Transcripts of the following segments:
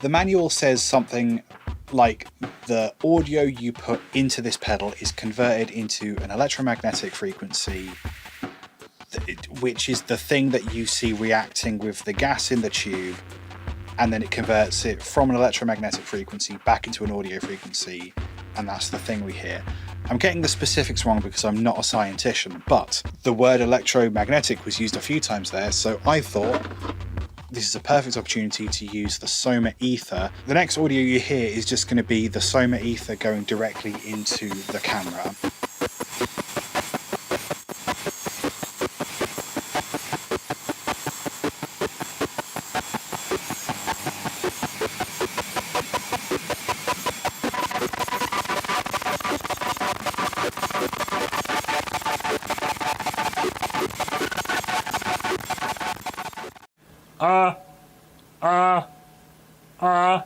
The manual says something like the audio you put into this pedal is converted into an electromagnetic frequency, which is the thing that you see reacting with the gas in the tube, and then it converts it from an electromagnetic frequency back into an audio frequency, and that's the thing we hear. I'm getting the specifics wrong because I'm not a scientist, but the word electromagnetic was used a few times there, so I thought this is a perfect opportunity to use the Soma Ether. The next audio you hear is just going to be the Soma Ether going directly into the camera.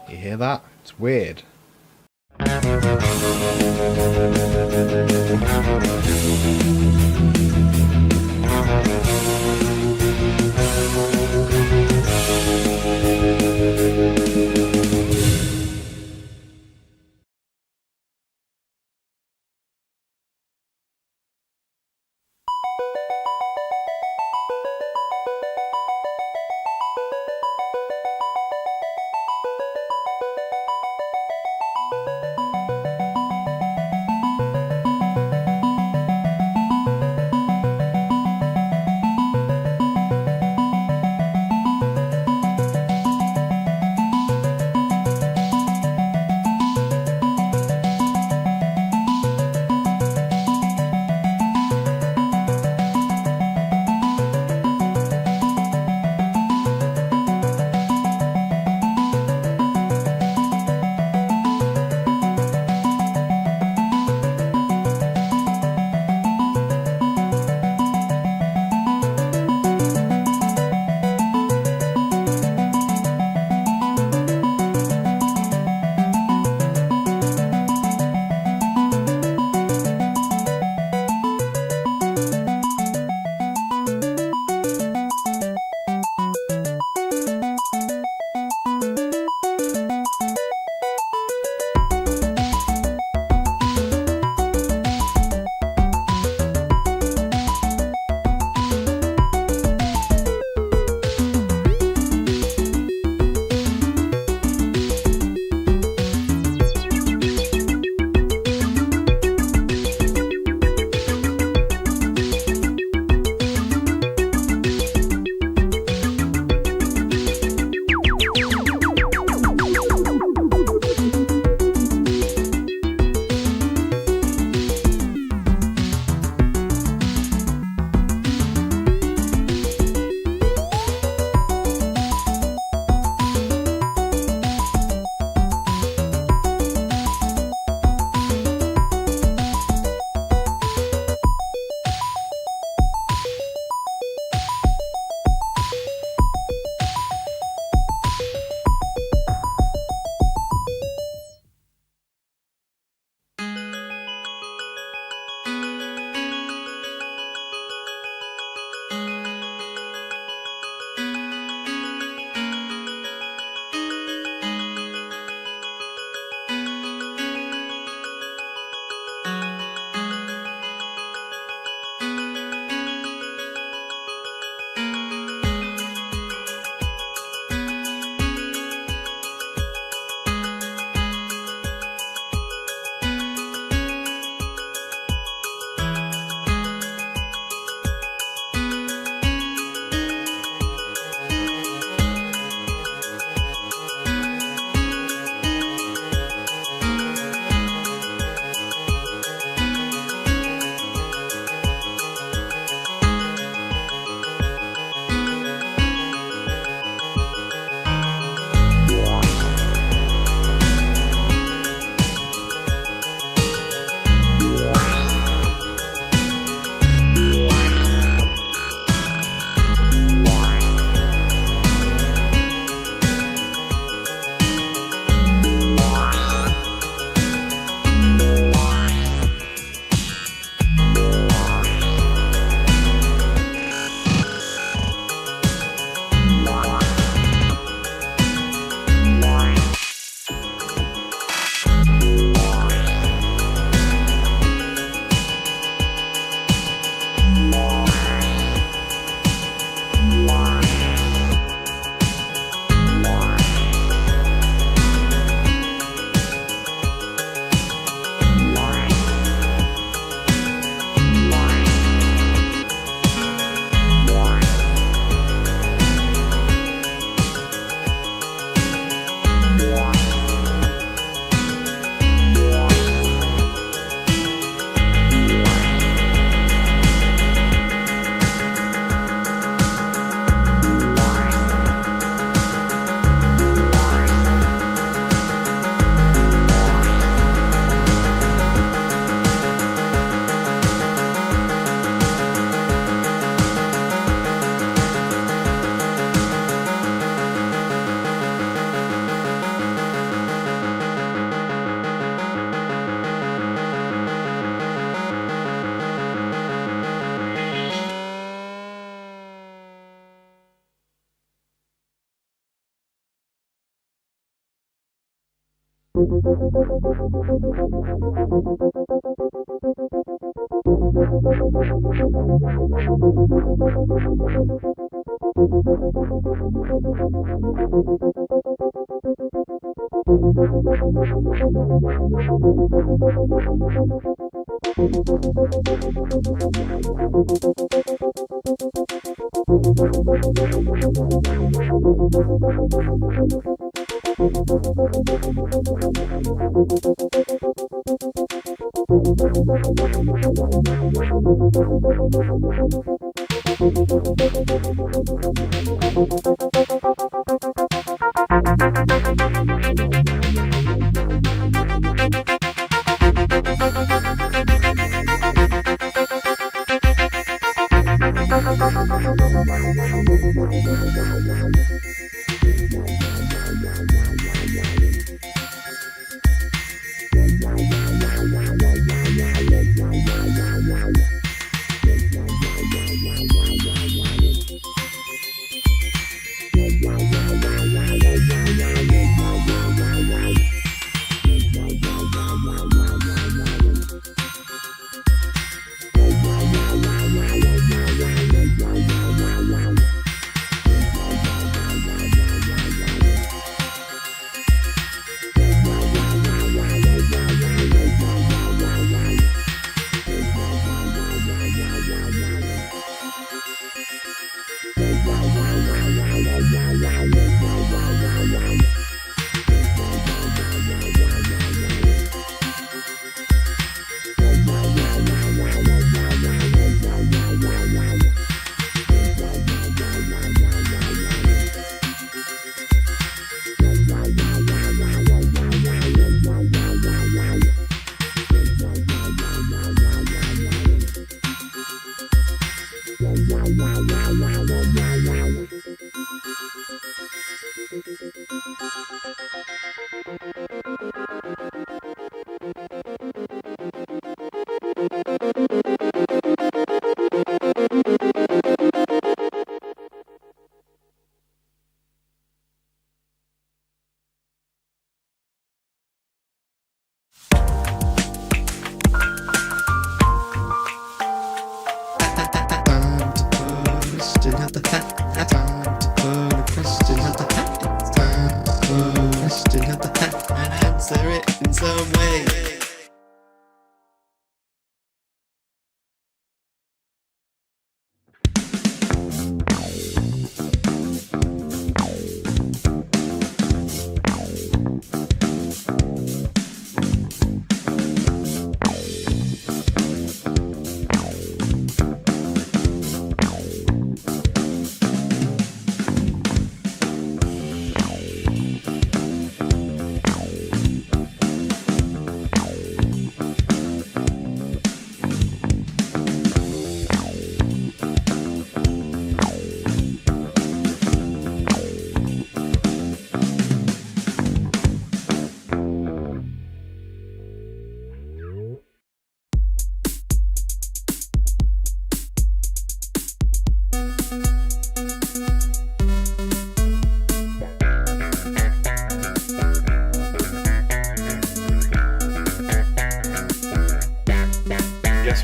You hear that? It's weird.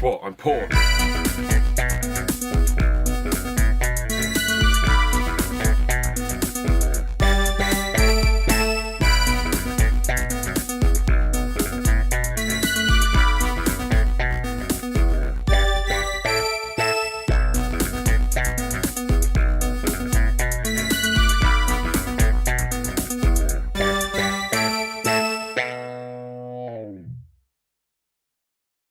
what? I'm poor.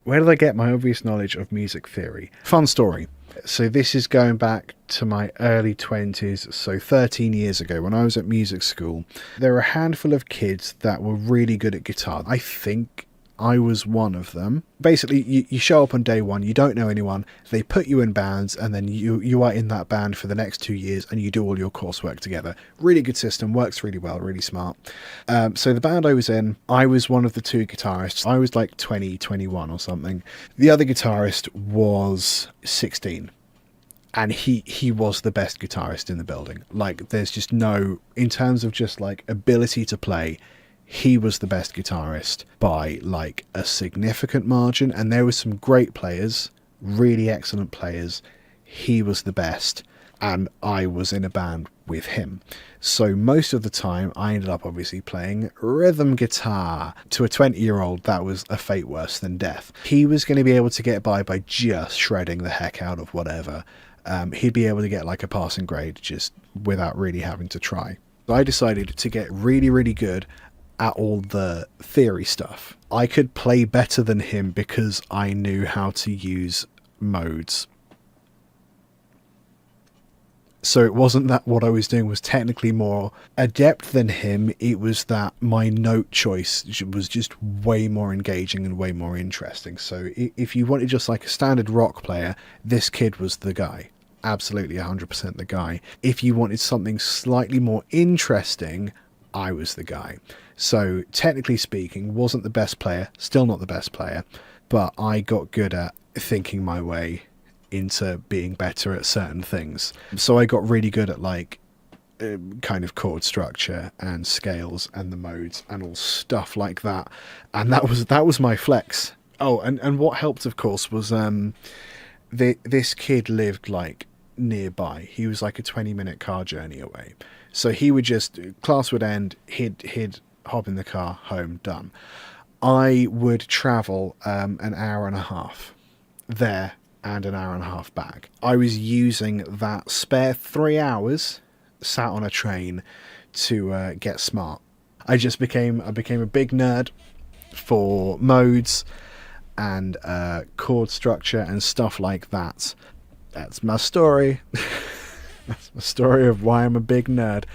Where did I get my obvious knowledge of music theory? Fun story. So this is going back to my early 20s, so 13 years ago when I was at music school. There were a handful of kids that were really good at guitar. I think I was one of them. Basically, you show up on day one, you don't know anyone, they put you in bands, and then you are in that band for the next 2 years and you do all your coursework together. Really good system, works really well, really smart. So the band I was in, I was one of the two guitarists. I was like 20, 21 or something. The other guitarist was 16. And he was the best guitarist in the building. Like, there's just no, in terms of just like ability to play, he was the best guitarist by like a significant margin, and there were some great players, really excellent players. He was the best, and I was in a band with him. So most of the time I ended up obviously playing rhythm guitar. To a 20-year-old, that was a fate worse than death. He was going to be able to get by just shredding the heck out of whatever. He'd be able to get like a passing grade just without really having to try. So I decided to get really, really good at all the theory stuff. I could play better than him because I knew how to use modes. So it wasn't that what I was doing was technically more adept than him, it was that my note choice was just way more engaging and way more interesting. So if you wanted just like a standard rock player, this kid was the guy. Absolutely 100% the guy. If you wanted something slightly more interesting, I was the guy. So technically speaking, wasn't the best player, still not the best player, but I got good at thinking my way into being better at certain things. So I got really good at like kind of chord structure and scales and the modes and all stuff like that. And that was my flex. Oh, and what helped, of course, was this kid lived like nearby. He was like a 20-minute car journey away. So he would just, class would end, he'd hop in the car, home, done. I would travel an hour and a half there and an hour and a half back. I was using that spare 3 hours sat on a train to get smart. I became a big nerd for modes and chord structure and stuff like that. That's my story. That's my story of why I'm a big nerd.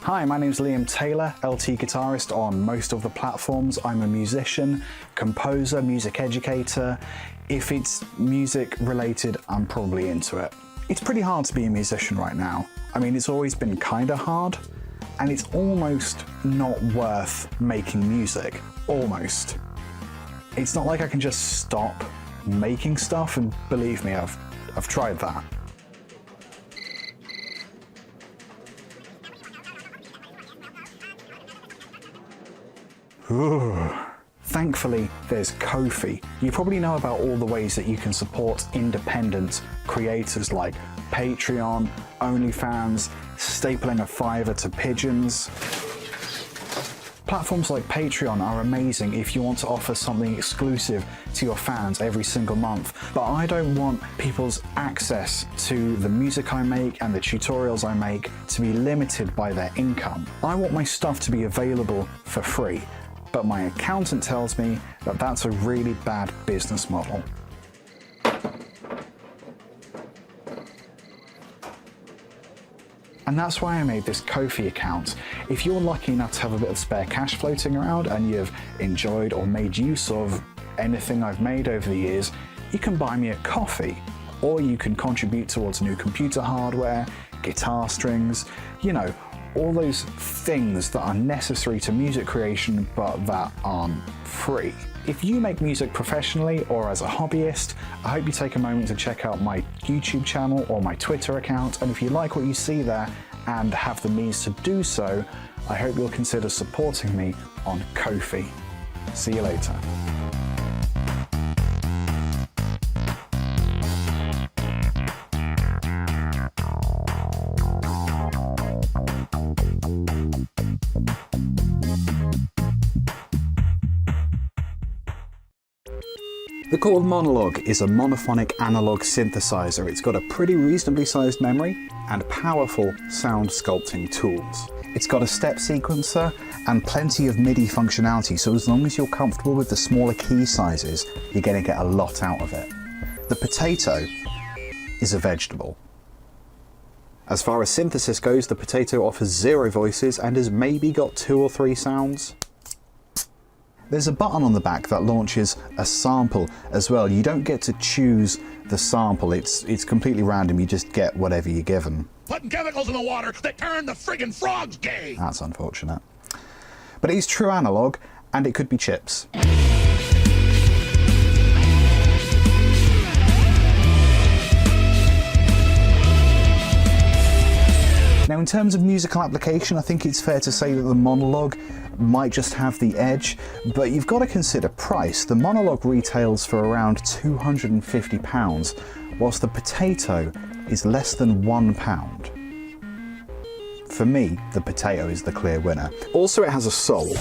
Hi, my name's Liam Taylor, LTGuitarist on most of the platforms. I'm a musician, composer, music educator. If it's music related, I'm probably into it. It's pretty hard to be a musician right now. I mean, it's always been kinda hard, and it's almost not worth making music. Almost. It's not like I can just stop making stuff, and believe me, I've tried that. Ooh. Thankfully, there's Ko-fi. You probably know about all the ways that you can support independent creators like Patreon, OnlyFans, stapling a $5 to pigeons. Platforms like Patreon are amazing if you want to offer something exclusive to your fans every single month, but I don't want people's access to the music I make and the tutorials I make to be limited by their income. I want my stuff to be available for free, but my accountant tells me that that's a really bad business model. And that's why I made this Ko-fi account. If you're lucky enough to have a bit of spare cash floating around and you've enjoyed or made use of anything I've made over the years, you can buy me a coffee, or you can contribute towards new computer hardware, guitar strings, you know, all those things that are necessary to music creation but that aren't free. If you make music professionally or as a hobbyist, I hope you take a moment to check out my YouTube channel or my Twitter account, and if you like what you see there and have the means to do so, I hope you'll consider supporting me on Ko-fi. See you later. The Chord Monologue is a monophonic analog synthesizer. It's got a pretty reasonably sized memory and powerful sound sculpting tools. It's got a step sequencer and plenty of MIDI functionality, so as long as you're comfortable with the smaller key sizes, you're going to get a lot out of it. The Potato is a vegetable. As far as synthesis goes, the Potato offers 0 voices and has maybe got 2 or 3 sounds. There's a button on the back that launches a sample as well. You don't get to choose the sample, it's completely random, you just get whatever you're given. Putting chemicals in the water that turn the friggin' frogs gay! That's unfortunate. But it is true analog, and it could be chips. Now, in terms of musical application, I think it's fair to say that the Monologue might just have the edge, but you've got to consider price. The Monologue retails for around £250, whilst the Potato is less than £1. For me, the Potato is the clear winner. Also, it has a soul.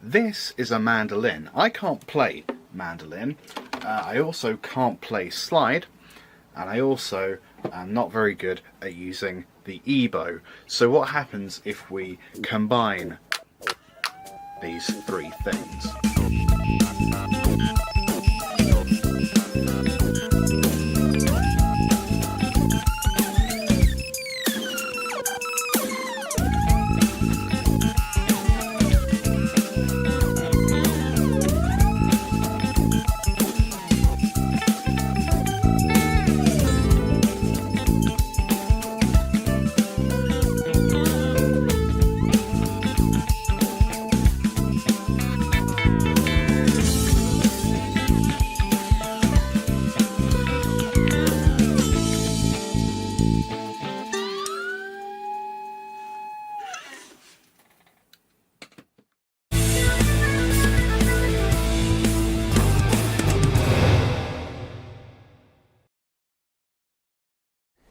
This is a mandolin. I can't play mandolin. I also can't play slide, and I also am not very good at using the ebow. So what happens if we combine these three things?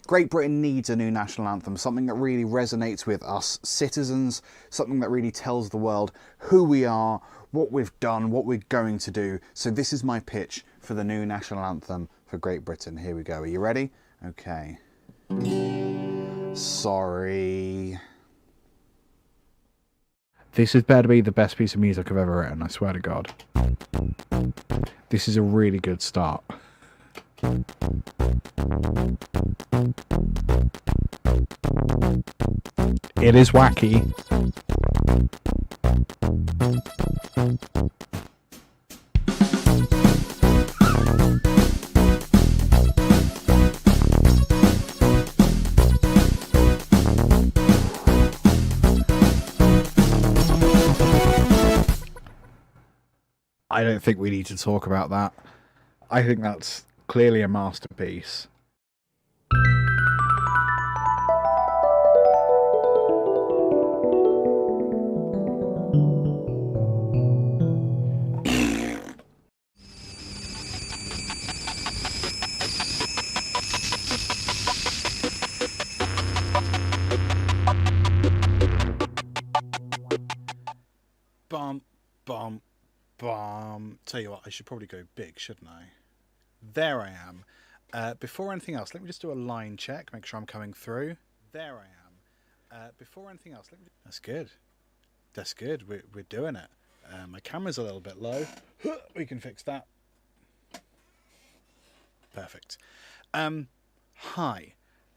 Great Britain needs a new national anthem, something that really resonates with us citizens, something that really tells the world who we are, what we've done, what we're going to do. So this is my pitch for the new national anthem for Great Britain. Here we go. Are you ready? Okay. Sorry. This is better to be the best piece of music I've ever written, I swear to God. This is a really good start. It is wacky. I don't think we need to talk about that. I think that's clearly a masterpiece. Tell you what, I should probably go big, shouldn't I? There I am. Before anything else, let me just do a line check, make sure I'm coming through. There I am. Before anything else, that's good. That's good. We're doing it. My camera's a little bit low. We can fix that. Perfect. Hi.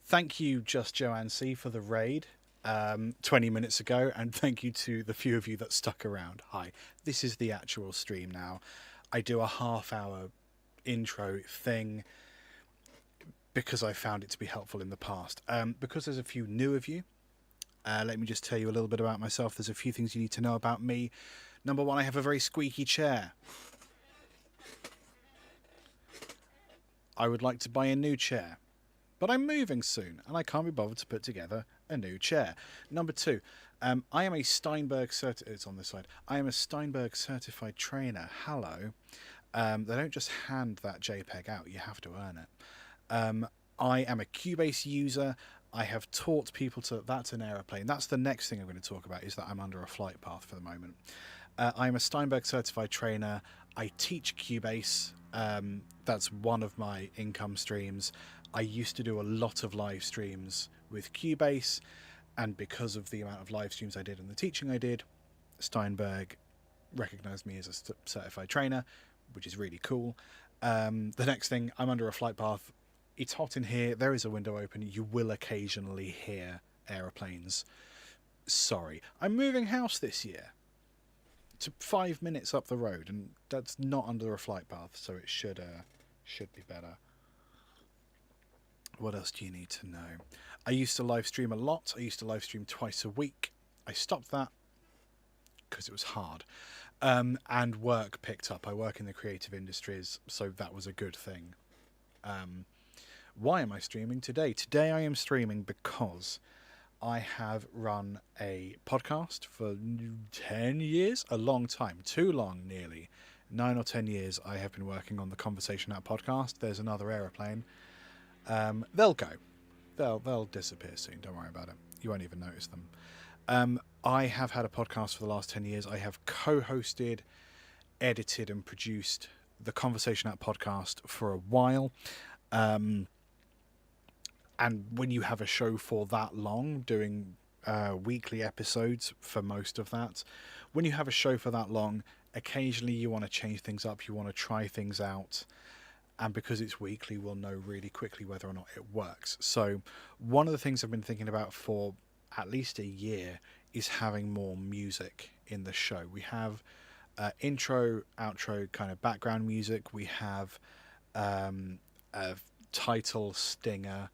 Thank you, Just Joanne C, for the raid 20 minutes ago, and thank you to the few of you that stuck around. Hi. This is the actual stream now. I do a half-hour intro thing because I found it to be helpful in the past. Because there's a few new of you, let me just tell you a little bit about myself. There's a few things you need to know about me. Number one, I have a very squeaky chair. I would like to buy a new chair, but I'm moving soon and I can't be bothered to put together a new chair. Number two, I am a Steinberg it's on this side. I am a Steinberg certified trainer. Hello. They don't just hand that JPEG out, you have to earn it. I am a Cubase user. I have taught people to... That's an aeroplane. That's the next thing I'm going to talk about, is that I'm under a flight path for the moment. I'm a Steinberg certified trainer. I teach Cubase. That's one of my income streams. I used to do a lot of live streams with Cubase, and because of the amount of live streams I did and the teaching I did, Steinberg recognized me as a certified trainer, which is really cool. The next thing, I'm under a flight path. It's hot in here. There is a window open. You will occasionally hear aeroplanes. Sorry. I'm moving house this year to 5 minutes up the road, and that's not under a flight path, so it should be better. What else do you need to know? I used to live stream a lot. I used to live stream twice a week. I stopped that because it was hard. And work picked up. I work in the creative industries, so that was a good thing. Why am I streaming today? Today I am streaming because I have run a podcast for 10 years, a long time, too long nearly. 9 or 10 years I have been working on the Conversation App podcast. There's another aeroplane. They'll go. They'll disappear soon, don't worry about it. You won't even notice them. I have had a podcast for the last 10 years. I have co-hosted, edited and produced the Conversation App podcast for a while. And when you have a show for that long, doing weekly episodes for most of that, when you have a show for that long, occasionally you want to change things up, you want to try things out, and because it's weekly, we'll know really quickly whether or not it works. So one of the things I've been thinking about for at least a year is having more music in the show. We have intro, outro, kind of background music. We have a title stinger,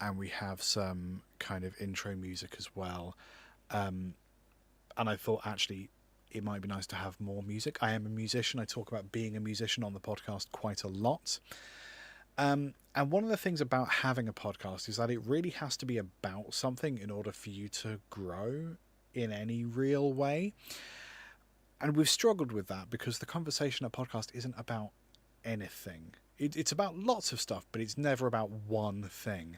and we have some kind of intro music as well. And I thought actually it might be nice to have more music. I am a musician. I talk about being a musician on the podcast quite a lot. And one of the things about having a podcast is that it really has to be about something in order for you to grow in any real way. And we've struggled with that because the Conversation App podcast isn't about anything. It's about lots of stuff, but it's never about one thing.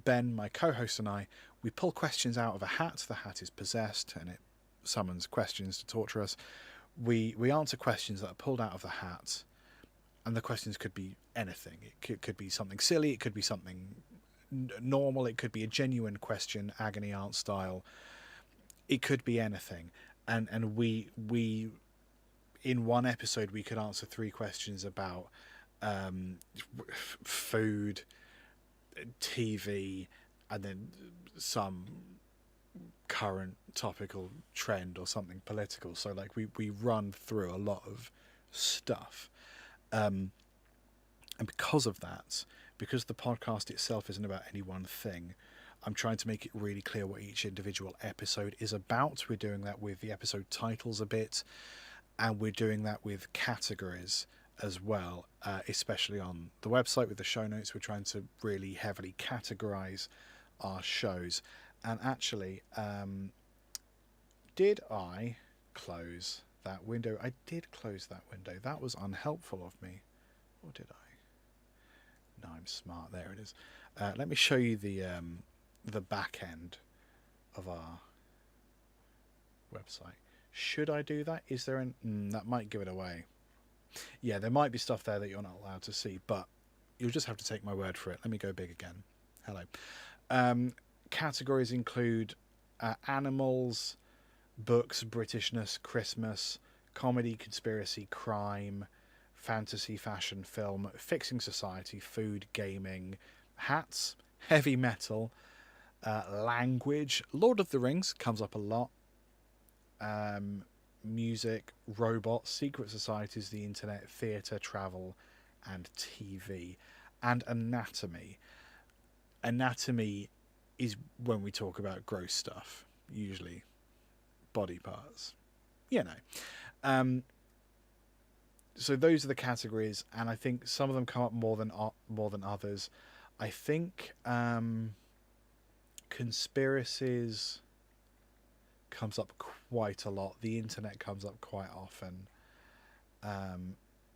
Ben, my co-host, and I, we pull questions out of a hat. The hat is possessed, and it summons questions to torture us. We answer questions that are pulled out of the hat, and the questions could be anything. It could be something silly. It could be something normal. It could be a genuine question, agony aunt style. It could be anything. And we in one episode we could answer 3 questions about food, TV, and then some current topical trend or something political. So like we run through a lot of stuff. And because of that, because the podcast itself isn't about any one thing, I'm trying to make it really clear what each individual episode is about. We're doing that with the episode titles a bit, and we're doing that with categories as well, especially on the website with the show notes. We're trying to really heavily categorize our shows. And actually, did I close that window? I did close that window. That was unhelpful of me. Or did I? No, I'm smart. There it is. Let me show you the back end of our website. Should I do that? Is there that might give it away. Yeah, there might be stuff there that you're not allowed to see, but you'll just have to take my word for it. Let me go big again. Hello. Categories include animals, books, Britishness, Christmas, comedy, conspiracy, crime, fantasy, fashion, film, fixing society, food, gaming, hats, heavy metal, language. Lord of the Rings comes up a lot. Music, robots, secret societies, the internet, theatre, travel, and TV. And anatomy. Anatomy is when we talk about gross stuff, usually body parts. You know. So those are the categories, and I think some of them come up more than others. I think conspiracies comes up quite a lot. The internet comes up quite often.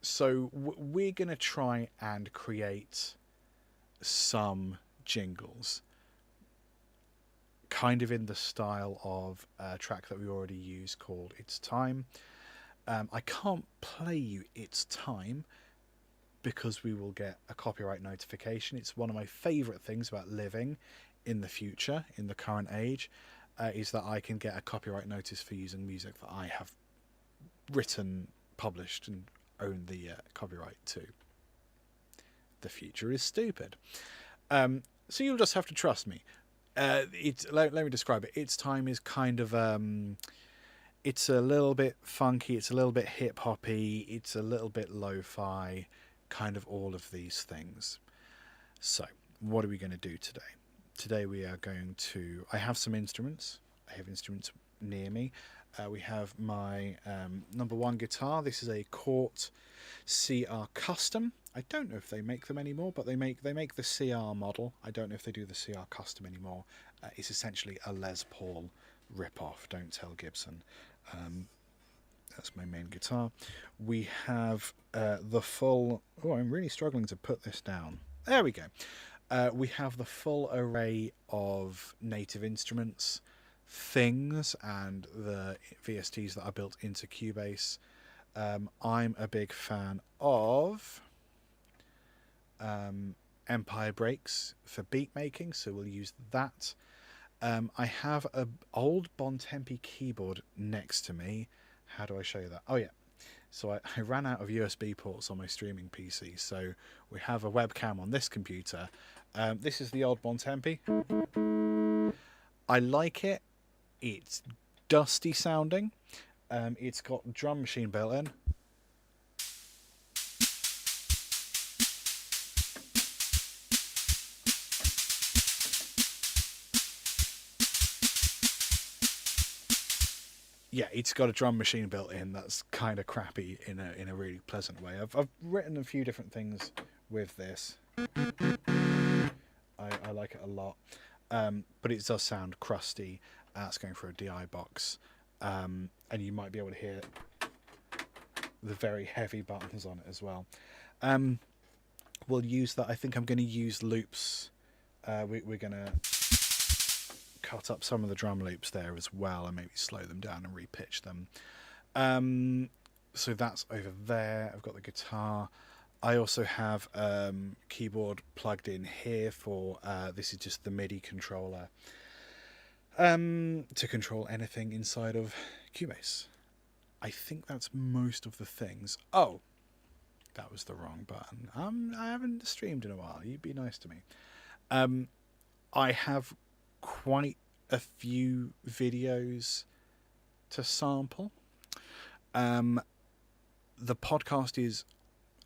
So we're going to try and create some jingles, kind of in the style of a track that we already use called It's Time. I can't play you It's Time because we will get a copyright notification. It's one of my favourite things about living in the future, in the current age, is that I can get a copyright notice for using music that I have written, published, and own the copyright to. The future is stupid. So you'll just have to trust me. Let me describe it. Its time is kind of it's a little bit funky, it's a little bit hip hoppy, it's a little bit lo-fi, kind of all of these things. So what are we going to do today? Today we are going to, I have some instruments. I have instruments near me. We have my number one guitar. This is a Cort CR Custom. I don't know if they make them anymore, but they make the CR model. I don't know if they do the CR Custom anymore. It's essentially a Les Paul rip-off. Don't tell Gibson. That's my main guitar. We have the full... Oh, I'm really struggling to put this down. There we go. We have the full array of native instruments, things, and the VSTs that are built into Cubase. I'm a big fan of Empire Breaks for beat making, so we'll use that. I have an old Bontempi keyboard next to me. How do I show you that? Oh yeah. So I ran out of USB ports on my streaming PC, so we have a webcam on this computer. This is the old Bontempi. I like it. It's dusty sounding. It's got a drum machine built in. Yeah, it's got a drum machine built in that's kind of crappy in a really pleasant way. I've written a few different things with this. I like it a lot, but it does sound crusty. It's going for a DI box, and you might be able to hear the very heavy buttons on it as well. We'll use that. I think I'm going to use loops. We're going to cut up some of the drum loops there as well and maybe slow them down and repitch them. So that's over there. I've got the guitar. I also have keyboard plugged in here for this is just the MIDI controller to control anything inside of Cubase. I think that's most of the things. Oh, that was the wrong button. I haven't streamed in a while. You'd be nice to me. I have quite a few videos to sample. The podcast is,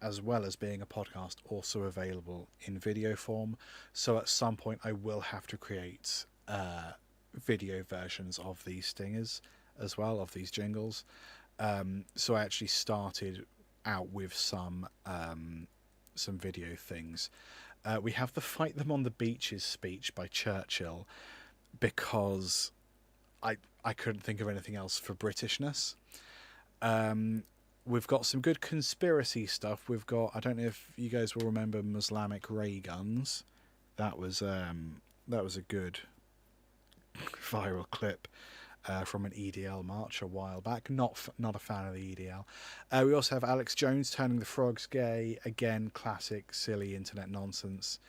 as well as being a podcast, also available in video form. So at some point I will have to create video versions of these stingers as well, of these jingles. So I actually started out with some video things. We have the Fight Them on the Beaches speech by Churchill, because I couldn't think of anything else for Britishness. We've got some good conspiracy stuff. We've got, I don't know if you guys will remember Muslimic ray guns. That was a good viral clip from an EDL march a while back. Not a fan of the EDL. We also have Alex Jones turning the frogs gay. Again, classic, silly internet nonsense.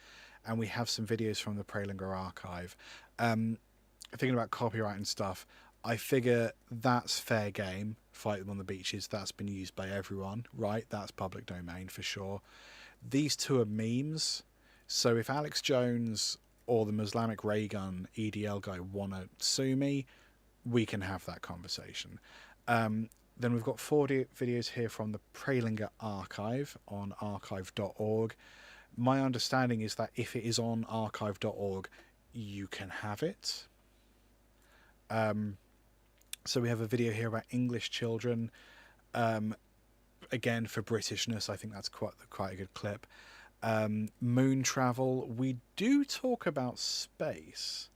And we have some videos from the Prelinger archive. Thinking about copyright and stuff, I figure that's fair game. Fight Them on the Beaches, that's been used by everyone, right? That's public domain for sure. These two are memes. So if Alex Jones or the Muslimic ray gun EDL guy want to sue me, we can have that conversation. Then we've got 4 videos here from the Prelinger archive on archive.org. My understanding is that if it is on archive.org, you can have it. So we have a video here about English children. Again, for Britishness, I think that's quite a good clip. Moon travel. We do talk about space.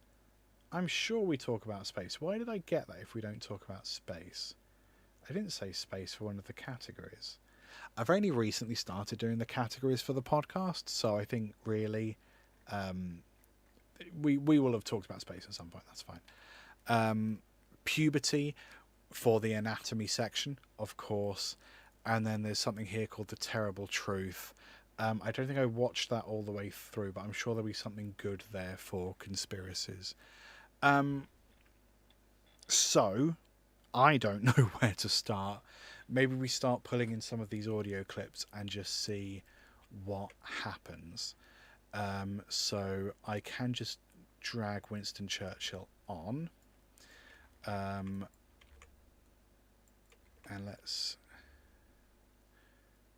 I'm sure we talk about space. Why did I get that if we don't talk about space? I didn't say space for one of the categories. I've only recently started doing the categories for the podcast, so I think really we will have talked about space at some point. That's fine. Puberty for the anatomy section, of course. And then there's something here called The Terrible Truth. I don't think I watched that all the way through, but I'm sure there'll be something good there for conspiracies. So I don't know where to start, maybe we start pulling in some of these audio clips and just see what happens. So I can just drag Winston Churchill on. And let's...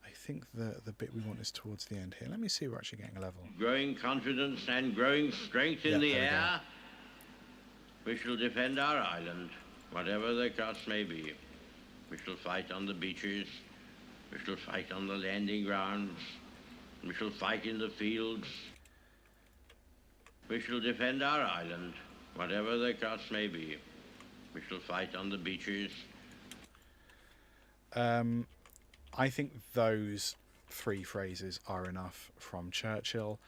I think the bit we want is towards the end here. Let me see if we're actually getting a level. Growing confidence and growing strength in the air, we shall defend our island, whatever the cost may be. We shall fight on the beaches, we shall fight on the landing grounds, we shall fight in the fields. We shall defend our island, whatever the cost may be. We shall fight on the beaches. I think those 3 phrases are enough from Churchill.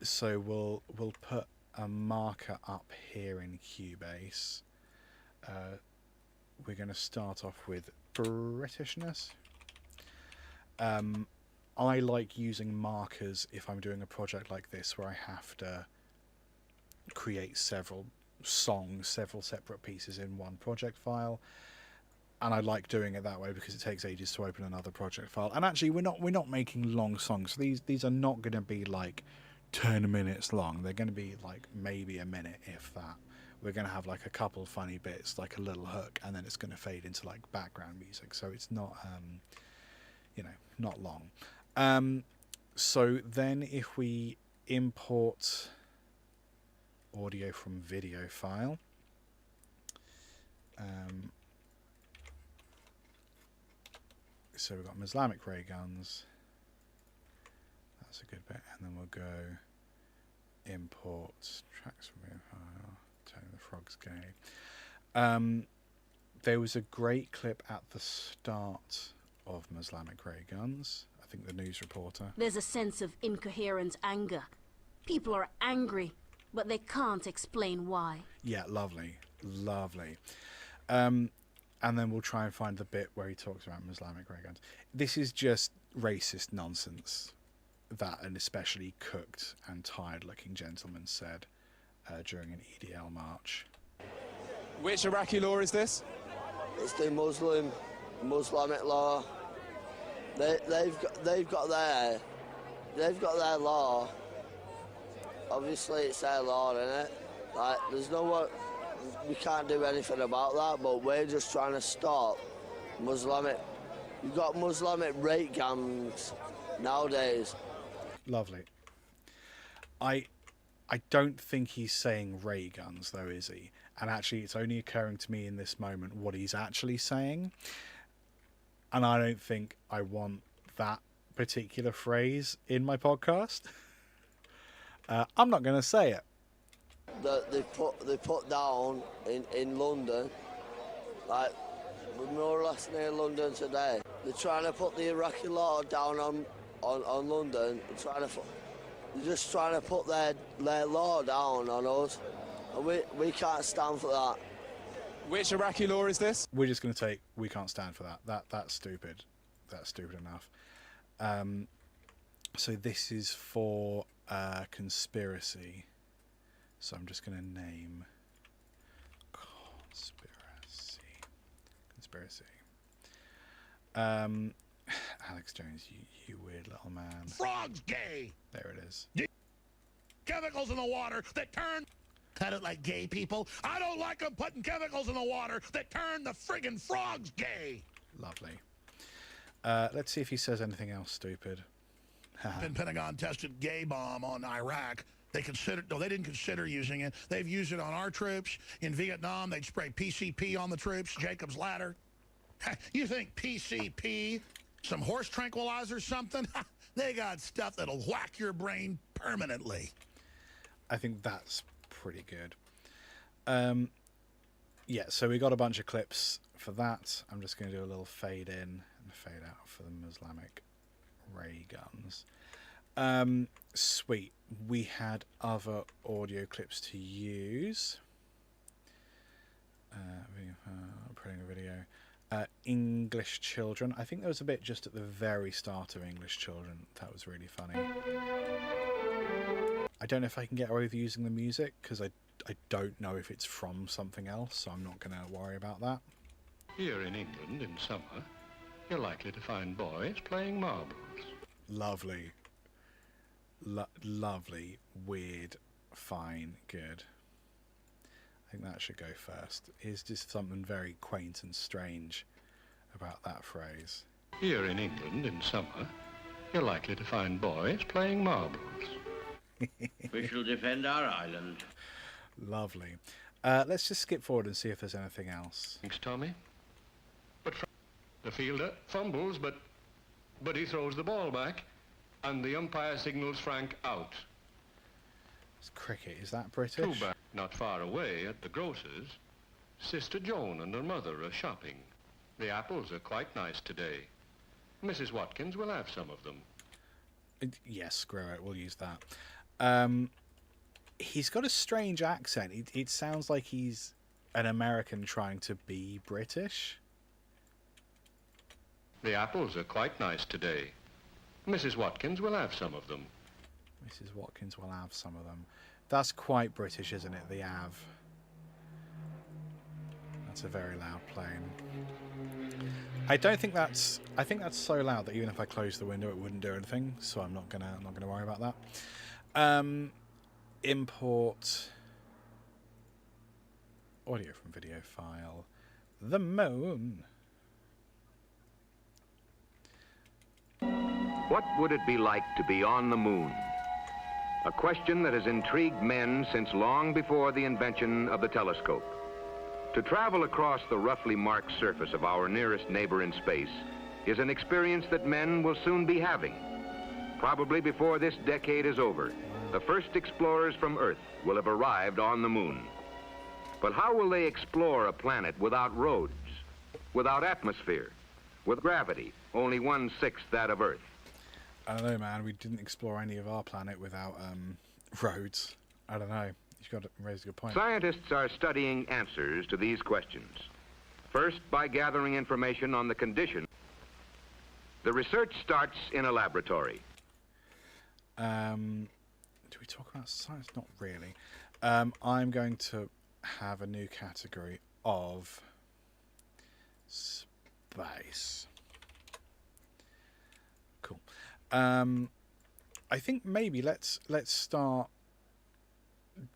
So we'll put a marker up here in Cubase. We're going to start off with Britishness. I like using markers if I'm doing a project like this where I have to create several songs, several separate pieces in one project file. And I like doing it that way because it takes ages to open another project file. And actually, we're not making long songs. These are not going to be like 10 minutes long. They're going to be like maybe a minute, if that. We're going to have like a couple funny bits, like a little hook, and then it's going to fade into like background music. So it's not, not long. So then if we import audio from video file, so we've got Islamic ray guns. That's a good bit. And then we'll go import tracks from video file. Turning the frogs gay. There was a great clip at the start of Islamic ray guns. I think the news reporter. There's a sense of incoherent anger. People are angry, but they can't explain why. Yeah, lovely. And then we'll try and find the bit where he talks about Islamic ray guns. This is just racist nonsense that an especially cooked and tired-looking gentleman said during an EDL march. Which Iraqi law is this? It's the Muslimic law. They've got their law. Obviously, it's their law, isn't it? Like, there's no one. We can't do anything about that, but we're just trying to stop Muslimic. You've got Muslimic rape gangs nowadays. Lovely. I don't think he's saying ray guns, though, is he? And actually, it's only occurring to me in this moment what he's actually saying. And I don't think I want that particular phrase in my podcast. I'm not going to say it. They put down in London, like we're more or less near London today. They're trying to put the Iraqi law down on London. They're just trying to put their law down on us, and we can't stand for that. Which Iraqi law is this? We're just going to take we can't stand for that. That's stupid. That's stupid enough. So this is for conspiracy. So I'm just going to name conspiracy. Alex Jones, you weird little man. Frog's gay. There it is. Chemicals in the water that turn... Cut it like gay people. I don't like them putting chemicals in the water that turn the friggin' frogs gay. Lovely. Let's see if he says anything else stupid. Pentagon tested gay bomb on Iraq. They didn't consider using it. They've used it on our troops. In Vietnam, they'd spray PCP on the troops, Jacob's Ladder. You think PCP, some horse tranquilizer, something? They got stuff that'll whack your brain permanently. I think that's pretty good. Yeah, so we got a bunch of clips for that. I'm just going to do a little fade in and fade out for the Islamic ray guns. Sweet. We had other audio clips to use. Putting a video. English Children. I think there was a bit just at the very start of English Children that was really funny. I don't know if I can get away with using the music because I don't know if it's from something else, so I'm not going to worry about that. Here in England in summer, you're likely to find boys playing marbles. Lovely. Lovely, weird, fine, good. I think that should go first. Is just something very quaint and strange about that phrase. Here in England in summer, you're likely to find boys playing marbles. We shall defend our island. Lovely. Let's just skip forward and see if there's anything else. Thanks, Tommy. But the fielder fumbles, but he throws the ball back, and the umpire signals Frank out. It's cricket. Is that British? Too bad. Not far away at the grocer's, Sister Joan and her mother are shopping. The apples are quite nice today. Mrs. Watkins will have some of them. Yes, screw it. We'll use that. He's got a strange accent. It sounds like he's an American trying to be British. The apples are quite nice today. Mrs. Watkins will have some of them. Mrs. Watkins will have some of them. That's quite British, isn't it? The Av. That's a very loud plane. I think that's so loud that even if I closed the window, it wouldn't do anything. So I'm not gonna worry about that. Import audio from video file. The moon. What would it be like to be on the moon? A question that has intrigued men since long before the invention of the telescope. To travel across the roughly marked surface of our nearest neighbor in space is an experience that men will soon be having. Probably before this decade is over, the first explorers from Earth will have arrived on the moon. But how will they explore a planet without roads, without atmosphere, with gravity, only 1/6 that of Earth? I don't know, man. We didn't explore any of our planet without roads. I don't know. You've got to raise a good point. Scientists are studying answers to these questions. First, by gathering information on the condition. The research starts in a laboratory. Do we talk about science? Not really. I'm going to have a new category of space. Cool. I think maybe let's start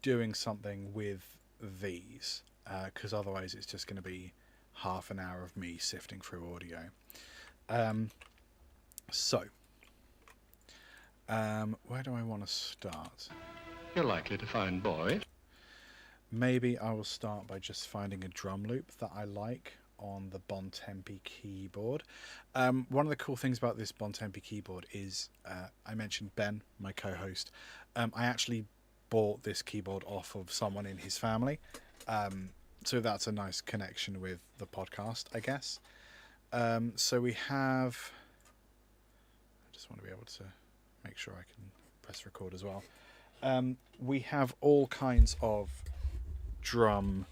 doing something with these, because otherwise it's just going to be half an hour of me sifting through audio. Where do I want to start? You're likely to find boys. Maybe I will start by just finding a drum loop that I like on the Bontempi keyboard. One of the cool things about this Bontempi keyboard is, I mentioned Ben, my co-host. I actually bought this keyboard off of someone in his family. So that's a nice connection with the podcast, I guess. So we have... I just want to be able to make sure I can press record as well. We have all kinds of drum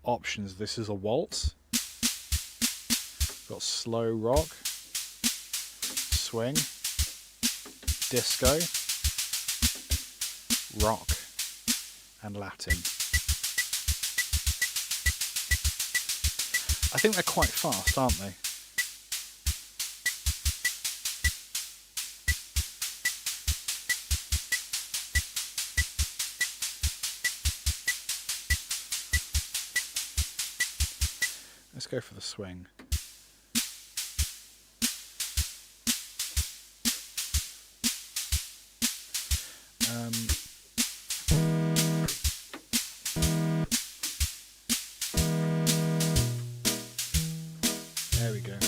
options. This is a waltz. We've got slow rock, swing, disco, rock, and Latin. I think they're quite fast, aren't they? Let's go for the swing. There we go.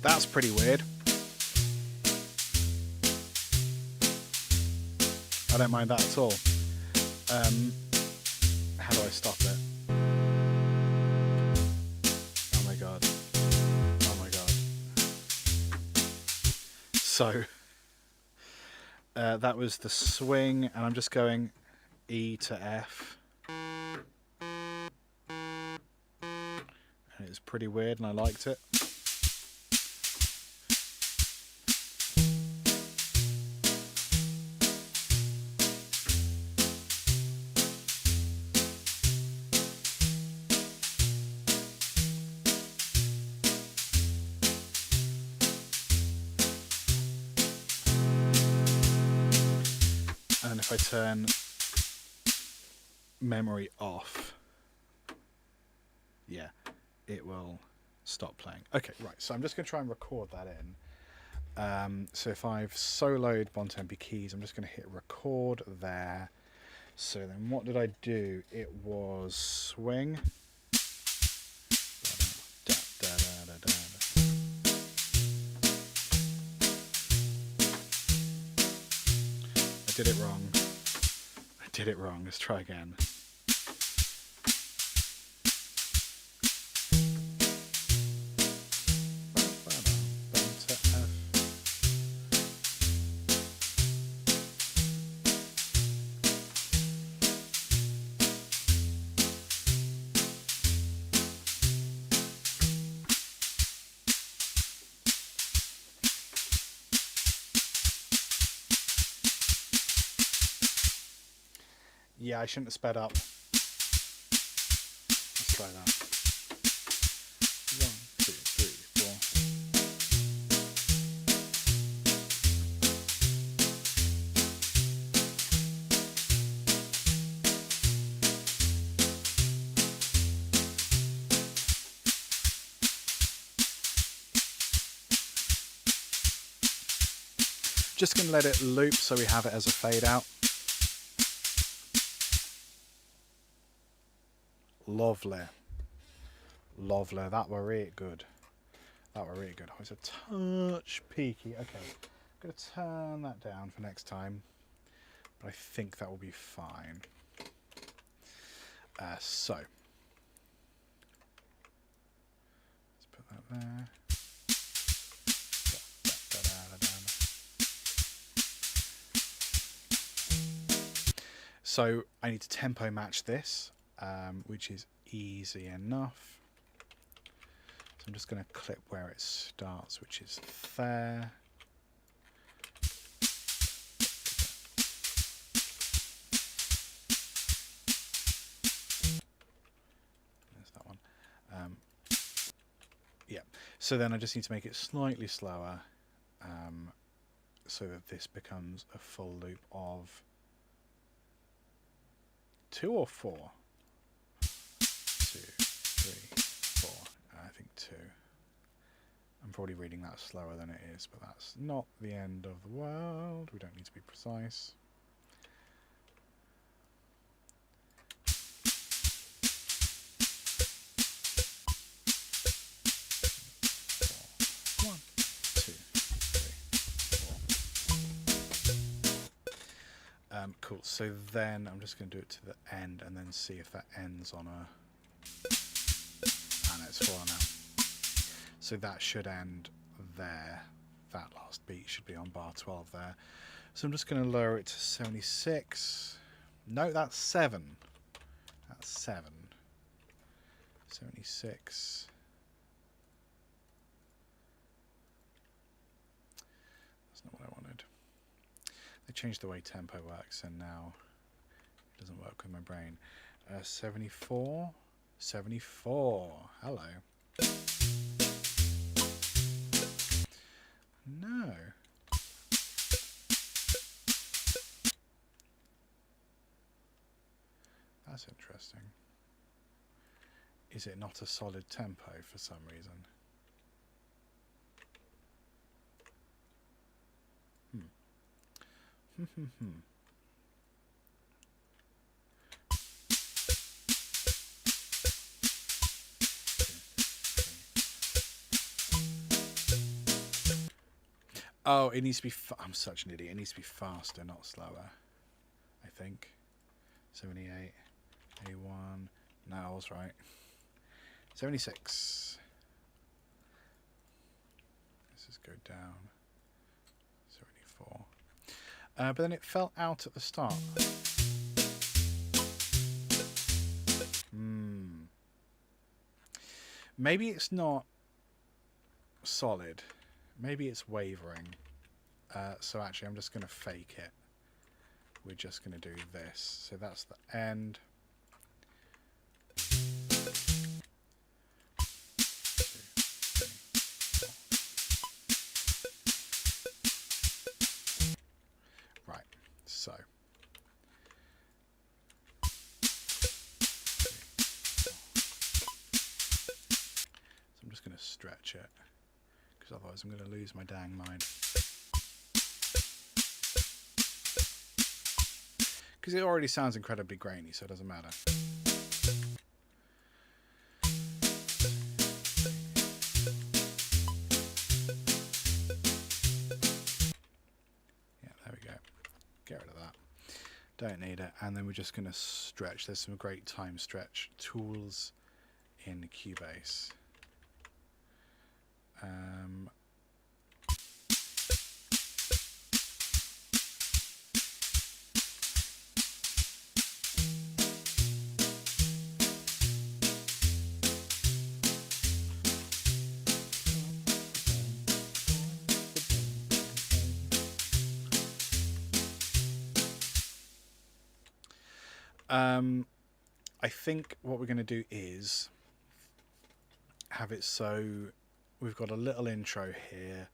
That's pretty weird. I don't mind that at all. How do I stop it? Oh my god. Oh my god. So, that was the swing, and I'm just going E to F. And it's pretty weird, and I liked it. if I turn memory off, yeah, it will stop playing. Okay, right, so I'm just going to try and record that in. So if I've soloed Bontempi keys, I'm just going to hit record there. So then what did I do? It was swing. I did it wrong. I did it wrong. Let's try again. Yeah, I shouldn't have sped up. Let's try that. 1, 2, 3, 4. Just going to let it loop so we have it as a fade out. Lovely. Lovely. That were really good. That were really good. I was a touch peaky. Okay. I'm going to turn that down for next time. But I think that will be fine. So. Let's put that there. So I need to tempo match this. Which is easy enough. So I'm just going to clip where it starts, which is there. There's that one. Yeah. So then I just need to make it slightly slower, so that this becomes a full loop of 2 or 4. 2, 3, 4. I think 2. I'm probably reading that slower than it is, but that's not the end of the world. We don't need to be precise. One, 2, 3, 4. Cool. So then I'm just going to do it to the end and then see if that ends on a... and it's fallen out. So that should end there. That last beat should be on bar 12 there. So I'm just going to lower it to 76. No, that's 7. That's 7. 76. That's not what I wanted. They changed the way tempo works and now it doesn't work with my brain. 74. 74. Hello. No. That's interesting. Is it not a solid tempo for some reason? Oh, it needs to be... I'm such an idiot. It needs to be faster, not slower. I think. 78. 81. No, I was right. 76. Let's just go down. 74. But then it fell out at the start. Maybe it's not solid. Maybe it's wavering. So actually I'm just going to fake it. We're just going to do this. So that's the end. Right. So to stretch it, because otherwise I'm going to lose my dang mind. Because it already sounds incredibly grainy, so it doesn't matter. Yeah, there we go. Get rid of that. Don't need it. And then we're just going to stretch. There's some great time stretch tools in Cubase. I think what we're going to do is have it so we've got a little intro here.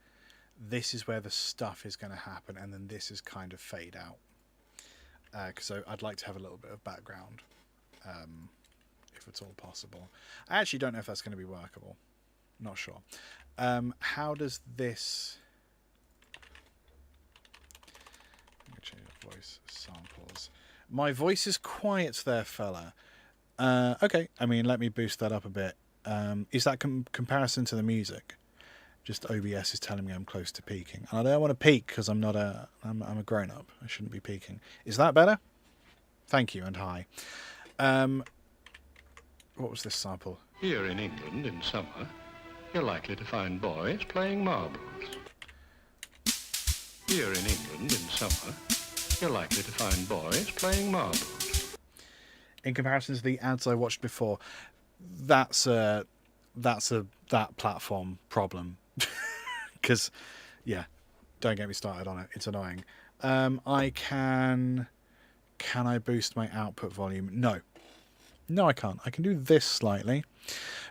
This is where the stuff is going to happen, and then this is kind of fade out. So I'd like to have a little bit of background, if it's all possible. I actually don't know if that's going to be workable. Not sure. How does this... Let me change the voice samples. My voice is quiet there, fella. Okay, I mean, let me boost that up a bit. Is that comparison to the music? Just OBS is telling me I'm close to peaking. And I don't want to peak because I'm a grown-up. I shouldn't be peaking. Is that better? Thank you and hi. What was this sample? Here in England in summer, you're likely to find boys playing marbles. Here in England in summer, you're likely to find boys playing marbles. In comparison to the ads I watched before, that's a that platform problem. Because, yeah, don't get me started on it. It's annoying. Can I boost my output volume? No. No, I can't. I can do this slightly.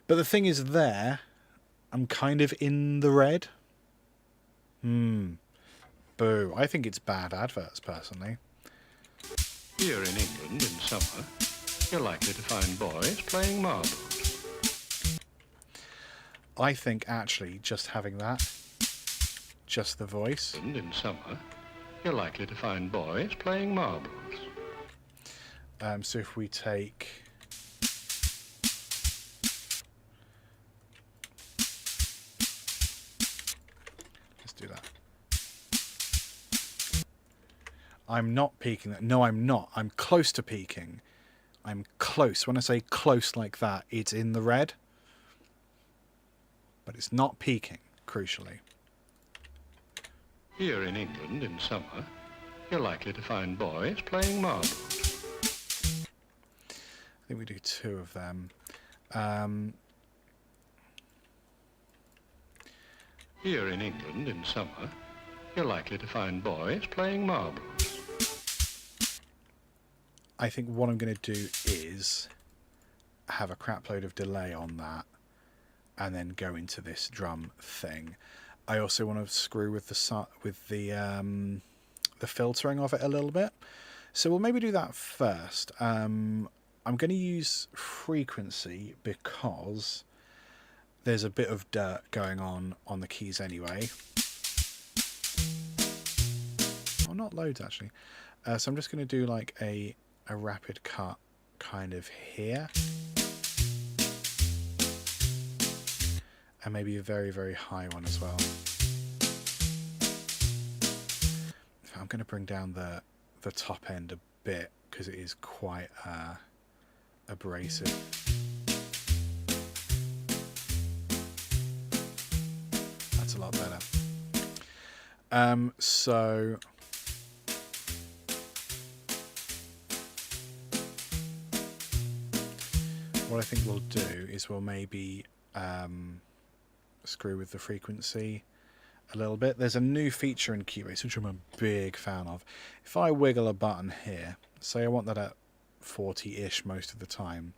But the thing is there, I'm kind of in the red. Boo. I think it's bad adverts, personally. Here in England in summer, you're likely to find boys playing marbles. I think, actually, just having that, just the voice. And in summer, you're likely to find boys playing marbles. So if we take... Let's do that. I'm not peaking. No, I'm not. I'm close to peaking. I'm close. When I say close like that, it's in the red. But it's not peaking, crucially. Here in England in summer, you're likely to find boys playing marbles. I think we do two of them. Here in England in summer, you're likely to find boys playing marbles. I think what I'm going to do is have a crap load of delay on that and then go into this drum thing. I also want to screw with the filtering of it a little bit. So we'll maybe do that first. I'm going to use frequency because there's a bit of dirt going on the keys anyway. Oh, not loads actually. So I'm just going to do like a rapid cut kind of here. And maybe a very, very high one as well. I'm going to bring down the top end a bit because it is quite abrasive. That's a lot better. So what I think we'll do is we'll maybe screw with the frequency a little bit. There's a new feature in Cubase which I'm a big fan of. If I wiggle a button here, say I want that at 40-ish most of the time,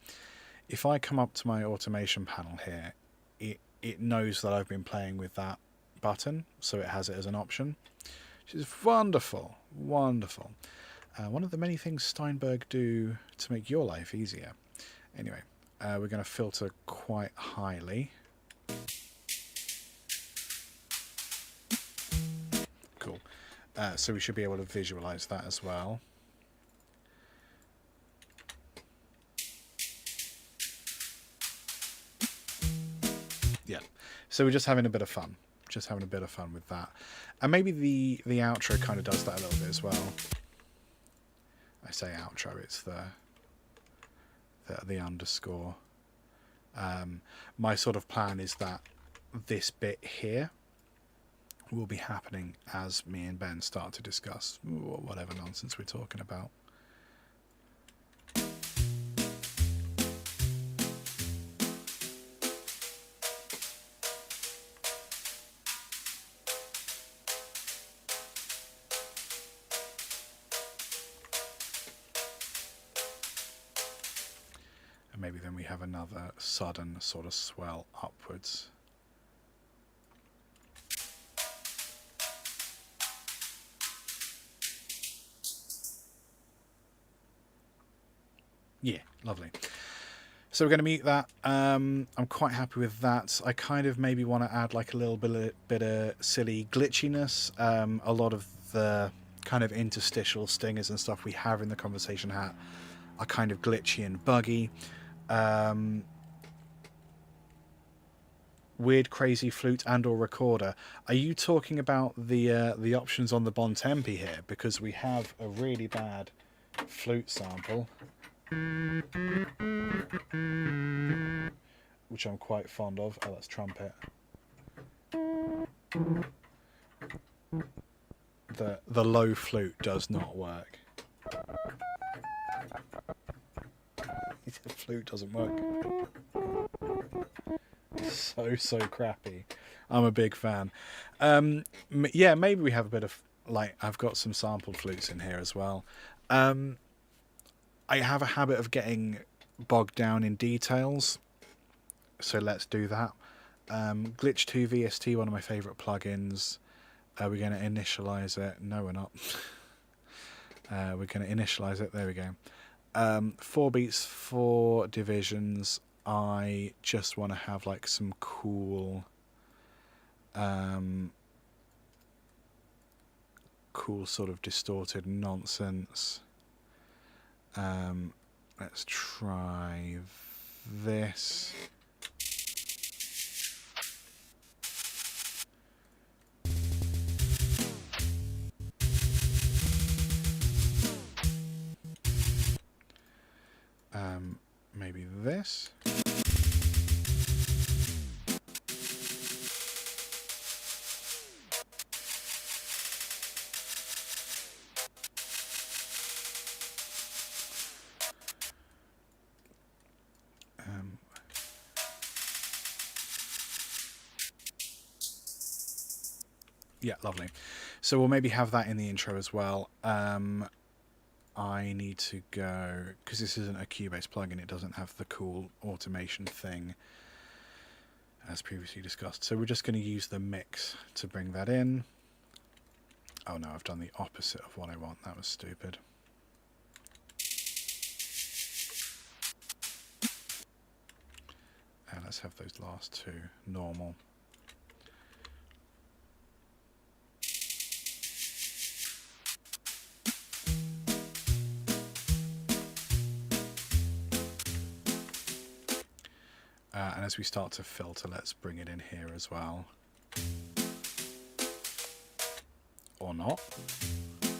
if I come up to my automation panel here, it knows that I've been playing with that button, so it has it as an option, which is wonderful, wonderful. One of the many things Steinberg do to make your life easier. Anyway, we're going to filter quite highly. So we should be able to visualize that as well. Yeah, so we're just having a bit of fun. Just having a bit of fun with that. And maybe the outro kind of does that a little bit as well. I say outro, it's the underscore. My sort of plan is that this bit here will be happening as me and Ben start to discuss whatever nonsense we're talking about. And maybe then we have another sudden sort of swell upwards. Yeah, lovely. So we're going to mute that. I'm quite happy with that. I kind of maybe want to add like a little bit of silly glitchiness. A lot of the kind of interstitial stingers and stuff we have in the conversation hat are kind of glitchy and buggy. Weird, crazy flute and or recorder. Are you talking about the options on the Bontempi here? Because we have a really bad flute sample, which I'm quite fond of. Oh, that's trumpet. The low flute does not work. The flute doesn't work. So crappy. I'm a big fan. Yeah, maybe we have a bit of, like, I've got some sampled flutes in here as well. I have a habit of getting bogged down in details, so let's do that. Glitch 2 VST, one of my favourite plugins. We're going to initialize it. No, we're not. We're going to initialize it. There we go. 4 beats, 4 divisions. I just want to have like some cool sort of distorted nonsense. Let's try this. Maybe this. Yeah, lovely. So we'll maybe have that in the intro as well. I need to go, because this isn't a Cubase plugin, it doesn't have the cool automation thing as previously discussed. So we're just going to use the mix to bring that in. Oh no, I've done the opposite of what I want. That was stupid. And let's have those last two normal. And as we start to filter, let's bring it in here as well. Or not. Does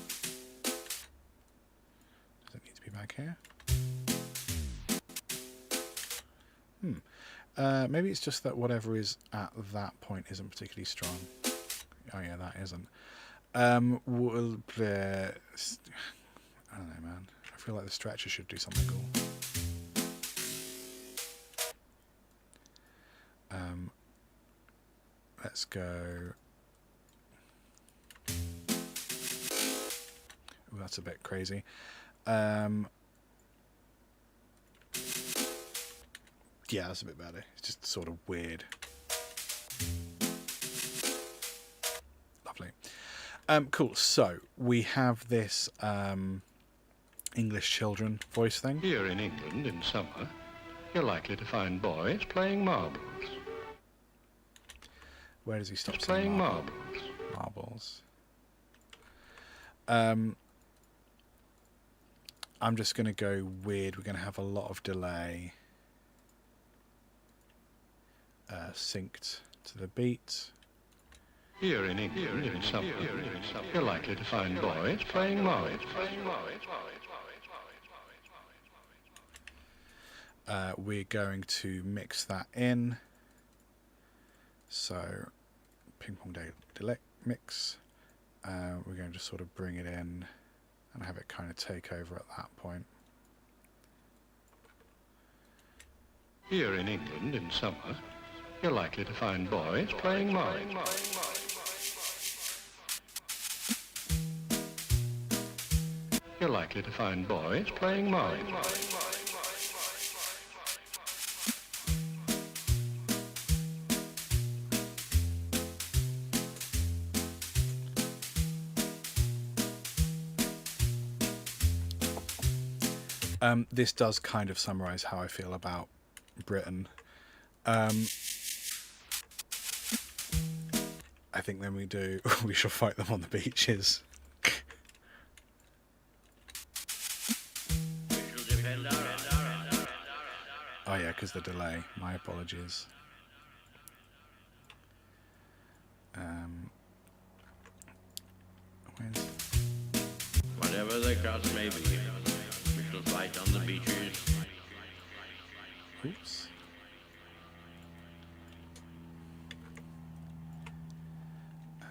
it need to be back here? Maybe it's just that whatever is at that point isn't particularly strong. Oh yeah, that isn't. I don't know, man. I feel like the stretcher should do something cool. Let's go. Ooh, that's a bit crazy. Yeah, that's a bit better. It's just sort of weird. Lovely. Cool. So we have this English children voice thing. Here in England in summer, you're likely to find boys playing marbles. Where does he stop playing marbles? Marbles. I'm just going to go weird. We're going to have a lot of delay. Synced to the beat. Here in England, in summer, you're likely to find boys playing march. We're going to mix that in. So, ping pong delay mix. We're going to sort of bring it in and have it kind of take over at that point. Here in England, in summer, you're likely to find boys playing march. You're likely to find boys playing march. This does kind of summarize how I feel about Britain. I think then we do We Shall Fight Them on the Beaches. Oh yeah, because the delay. My apologies. Whatever the cost may be, we shall fight on the beaches. Oops.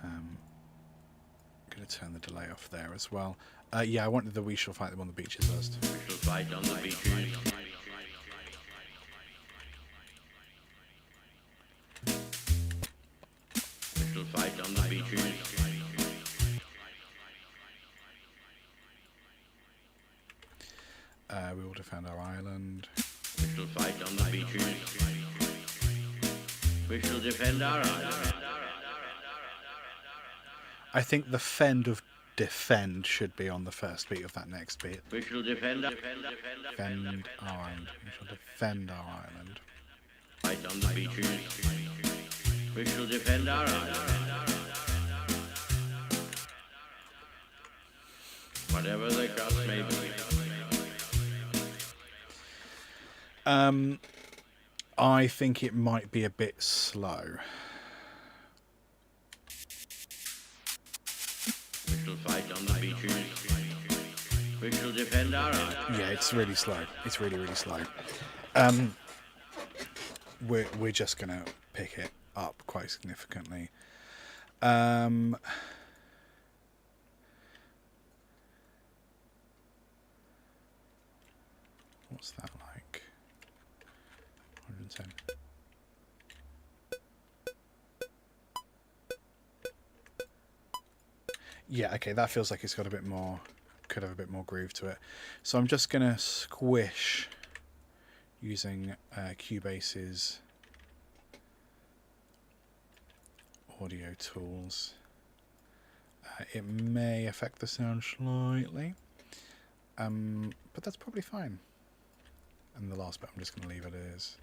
I'm going to turn the delay off there as well. Yeah, I wanted the We Shall Fight Them on the Beaches first. We shall fight on the beaches. We shall fight on the beaches. We will defend our island. We shall fight on the beaches. We shall defend our island. I think the fend of defend should be on the first beat of that next beat. We shall defend our Defend our island. We shall defend our island. fight on the beaches. We shall defend our island. Whatever the cost may be. I think it might be a bit slow. We shall fight on the beaches. We shall defend our island. Yeah, it's really slow. It's really, really slow. We're just gonna pick it up quite significantly. What's that like? 110. Yeah, okay, that feels like it's got a bit more, could have a bit more groove to it. So I'm just gonna squish using Cubase's audio tools. It may affect the sound slightly, but that's probably fine. And the last bit, I'm just going to leave it as.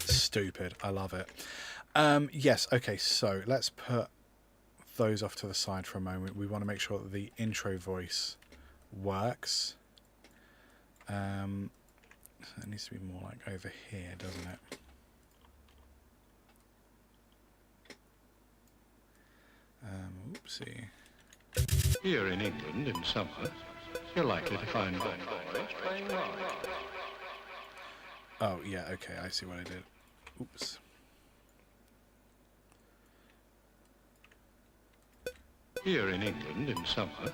Stupid. I love it. Yes, okay, so let's put those off to the side for a moment. We want to make sure that the intro voice works. It needs to be more like over here, doesn't it? Oopsie. Here in England, in summer, you're likely to find boys playing march. Oh, yeah, okay, I see what I did. Oops. Here in England, in summer,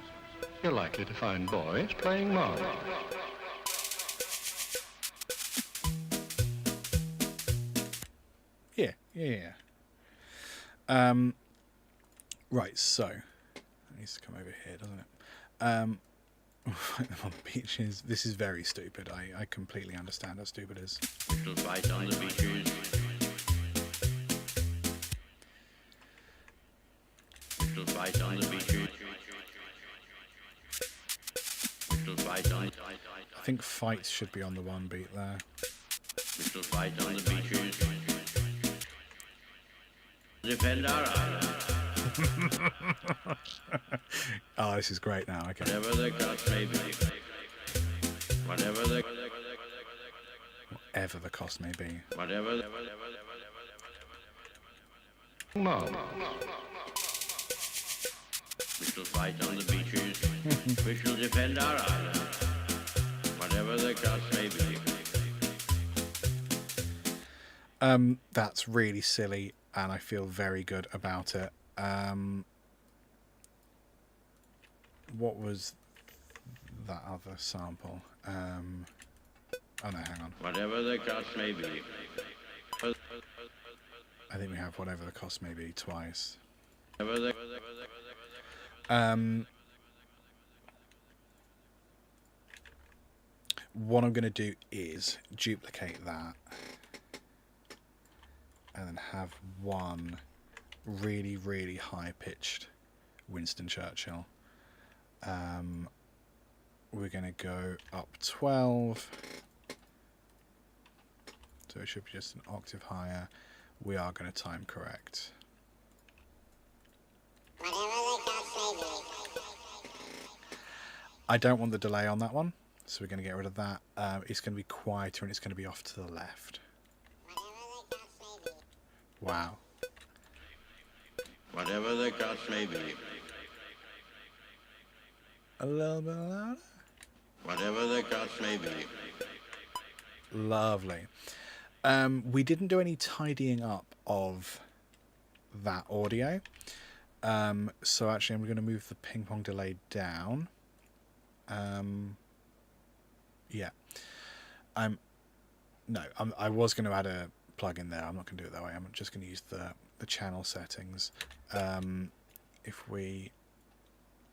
you're likely to find boys playing march. Yeah. Right, so it needs to come over here, doesn't it? Fight them on the beaches. This is very stupid. I completely understand how stupid it is. We shall fight on the beaches. We shall fight on the beaches. We shall fight on. I think fights should be on the one beat there. We shall fight on the beaches. defend our island. Oh, this is great now. Okay. Whatever the cost may be. Whatever the cost may be. Whatever the Mom. We shall fight on the beaches. We shall defend our island. Whatever the cost may be. That's really silly, and I feel very good about it. What was that other sample? Oh no, hang on. Whatever the cost may be. I think we have whatever the cost may be twice. Whatever the What I'm going to do is duplicate that and then have one really, really high-pitched Winston Churchill. We're going to go up 12. So it should be just an octave higher. We are going to time correct. I don't want the delay on that one, so we're going to get rid of that. It's going to be quieter and it's going to be off to the left. Wow. Whatever the cost may be. A little bit louder. Whatever the cost may be. Lovely. We didn't do any tidying up of that audio. So actually I'm going to move the ping pong delay down. Yeah. I was going to add a plug in there. I'm not going to do it that way. I'm just going to use the channel settings. If we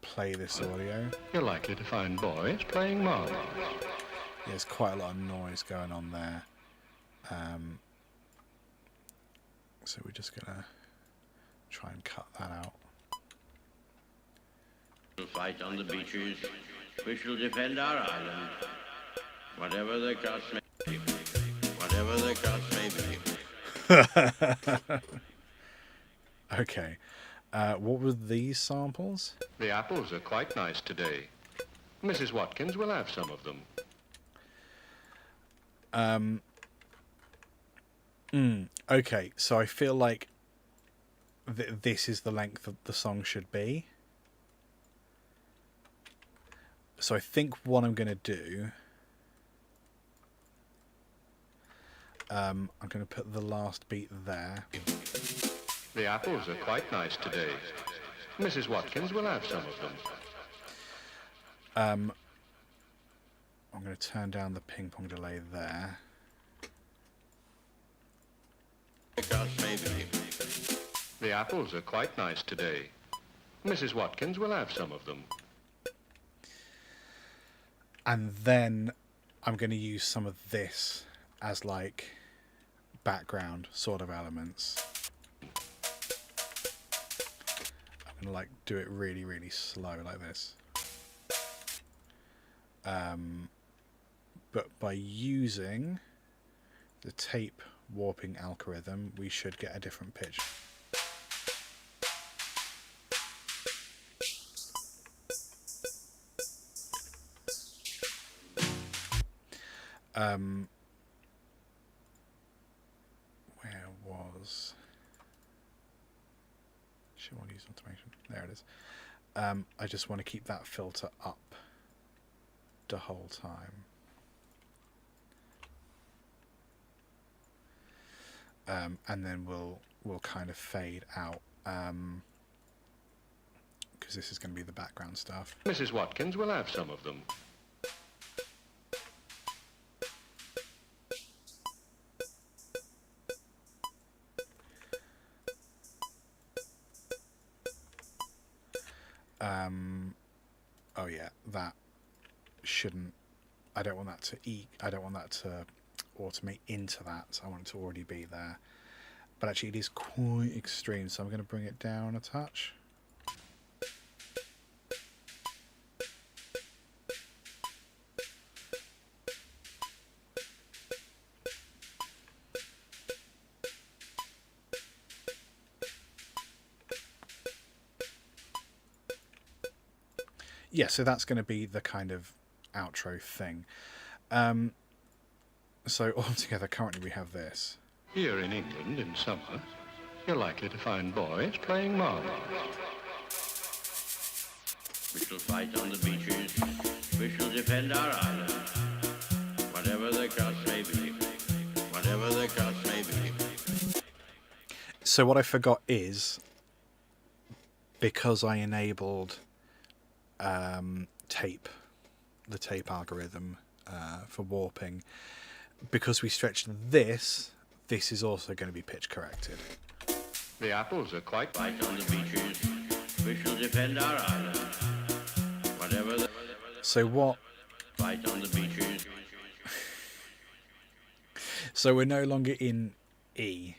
play this audio, You're likely to find boys playing marbles. there's quite a lot of noise going on there. So we're just going to try and cut that out. We shall fight on the beaches. We shall defend our island. Whatever the cost may be. Whatever the cost may be. Okay. What were these samples? The apples are quite nice today. Mrs. Watkins will have some of them. Okay, so I feel like this is the length that the song should be. So I think what I'm going to do, I'm going to put the last beat there. The apples are quite nice today. Mrs. Watkins will have some of them. I'm going to turn down the ping pong delay there. The cost may be. The apples are quite nice today. Mrs. Watkins will have some of them. And then I'm going to use some of this as like background sort of elements. I'm going to like do it really, really slow like this. But by using the tape warping algorithm, we should get a different pitch. Where was... Should want to use automation. There it is. I just want to keep that filter up the whole time. And then we'll kind of fade out, because this is going to be the background stuff. Mrs. Watkins will have some of them. Oh yeah, that shouldn't. I don't want that to I don't want that to automate into that. So I want it to already be there. But actually, it is quite extreme, so I'm going to bring it down a touch. yeah, so that's going to be the kind of outro thing. So altogether, currently we have this. Here in England in summer, you're likely to find boys playing marbles. We shall fight on the beaches. We shall defend our island. Whatever the cost may be. Whatever the cost may be. So what I forgot is, because I enabled tape, the tape algorithm for warping, because we stretched this is also going to be pitch corrected. The apples are quite... Fight on the beaches. We shall defend our island. Whatever the... So what... Fight on the beaches. So we're no longer in E.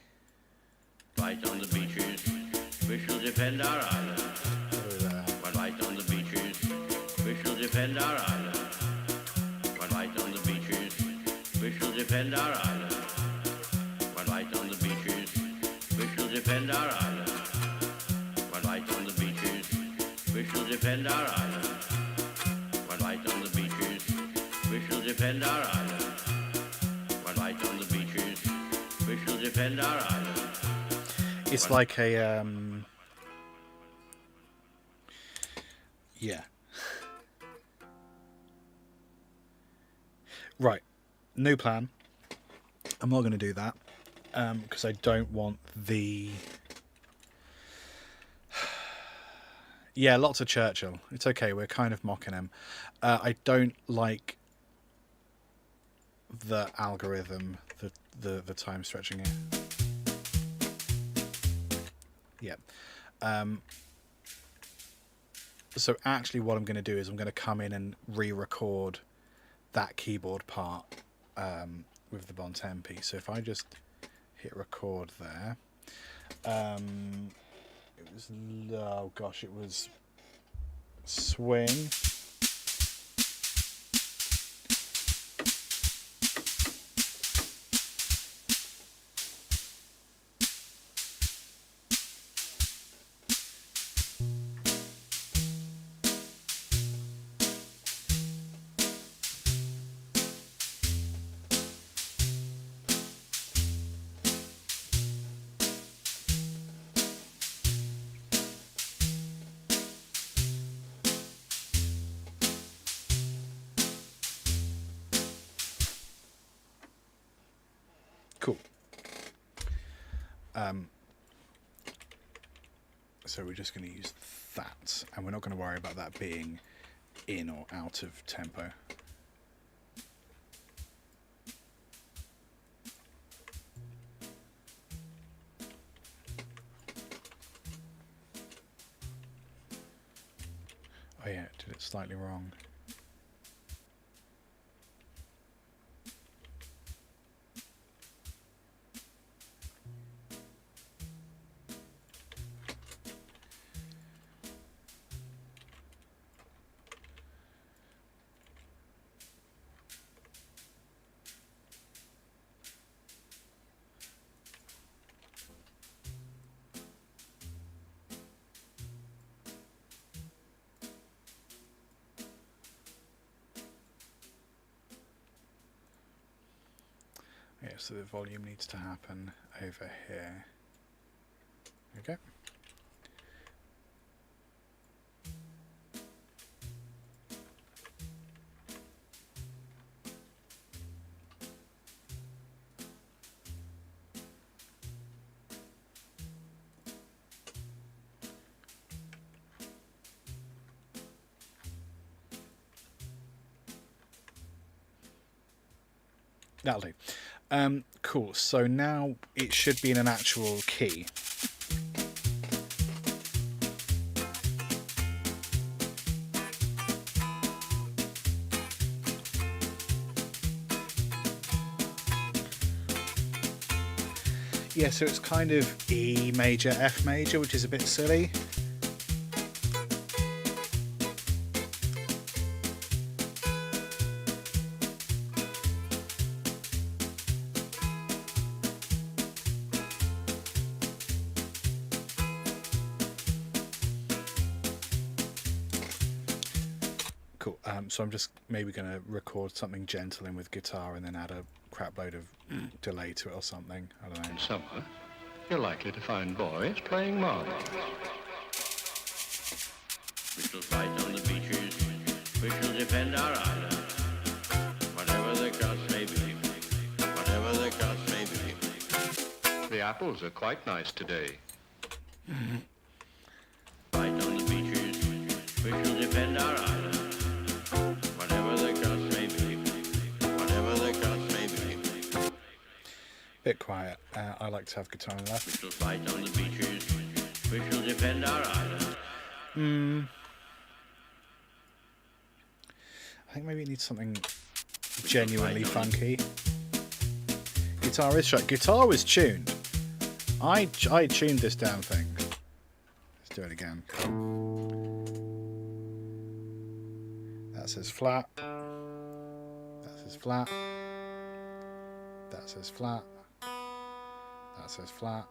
Fight on the beaches. We shall defend our island. Fight on the beaches. We shall defend our island. Fight on the beaches. We shall defend our island. Fight on the beaches. We shall defend our island. Fight on the beaches. We shall defend our island. Fight on the beaches. We shall defend our island. Fight on the beaches. We shall defend our island. It's like a yeah. Right. New plan. I'm not going to do that because I don't want the... Yeah, lots of Churchill. It's okay. We're kind of mocking him. I don't like the algorithm, the time stretching it. Yeah. So actually what I'm going to do is I'm going to come in and re-record that keyboard part with the Bontempi. So if I just hit record there, it was, oh gosh, it was swing. Cool. So we're just going to use that, and we're not going to worry about that being in or out of tempo. Oh yeah, did it slightly wrong. Yeah, so the volume needs to happen over here. Okay. That'll do. Cool. So now it should be in an actual key. Yeah, so it's kind of E major, F major, which is a bit silly. Cool. So I'm just maybe going to record something gentle in with guitar and then add a crap load of delay to it or something. I don't know. In summer, you're likely to find boys playing marbles. We shall fight on the beaches. We shall defend our island. Whatever the cost may be. Whatever the cost may be. The apples are quite nice today. Fight on the beaches. We shall defend our island. Whatever the cost may be. Whatever the cost may be. Bit quiet. I like to have guitar on the left. We shall fight on the beaches. We shall defend our island. I think maybe it needs something genuinely funky. Guitar is shut. Guitar was tuned. I tuned this damn thing. Let's do it again. That says flat. That says flat. That says flat. That says flat.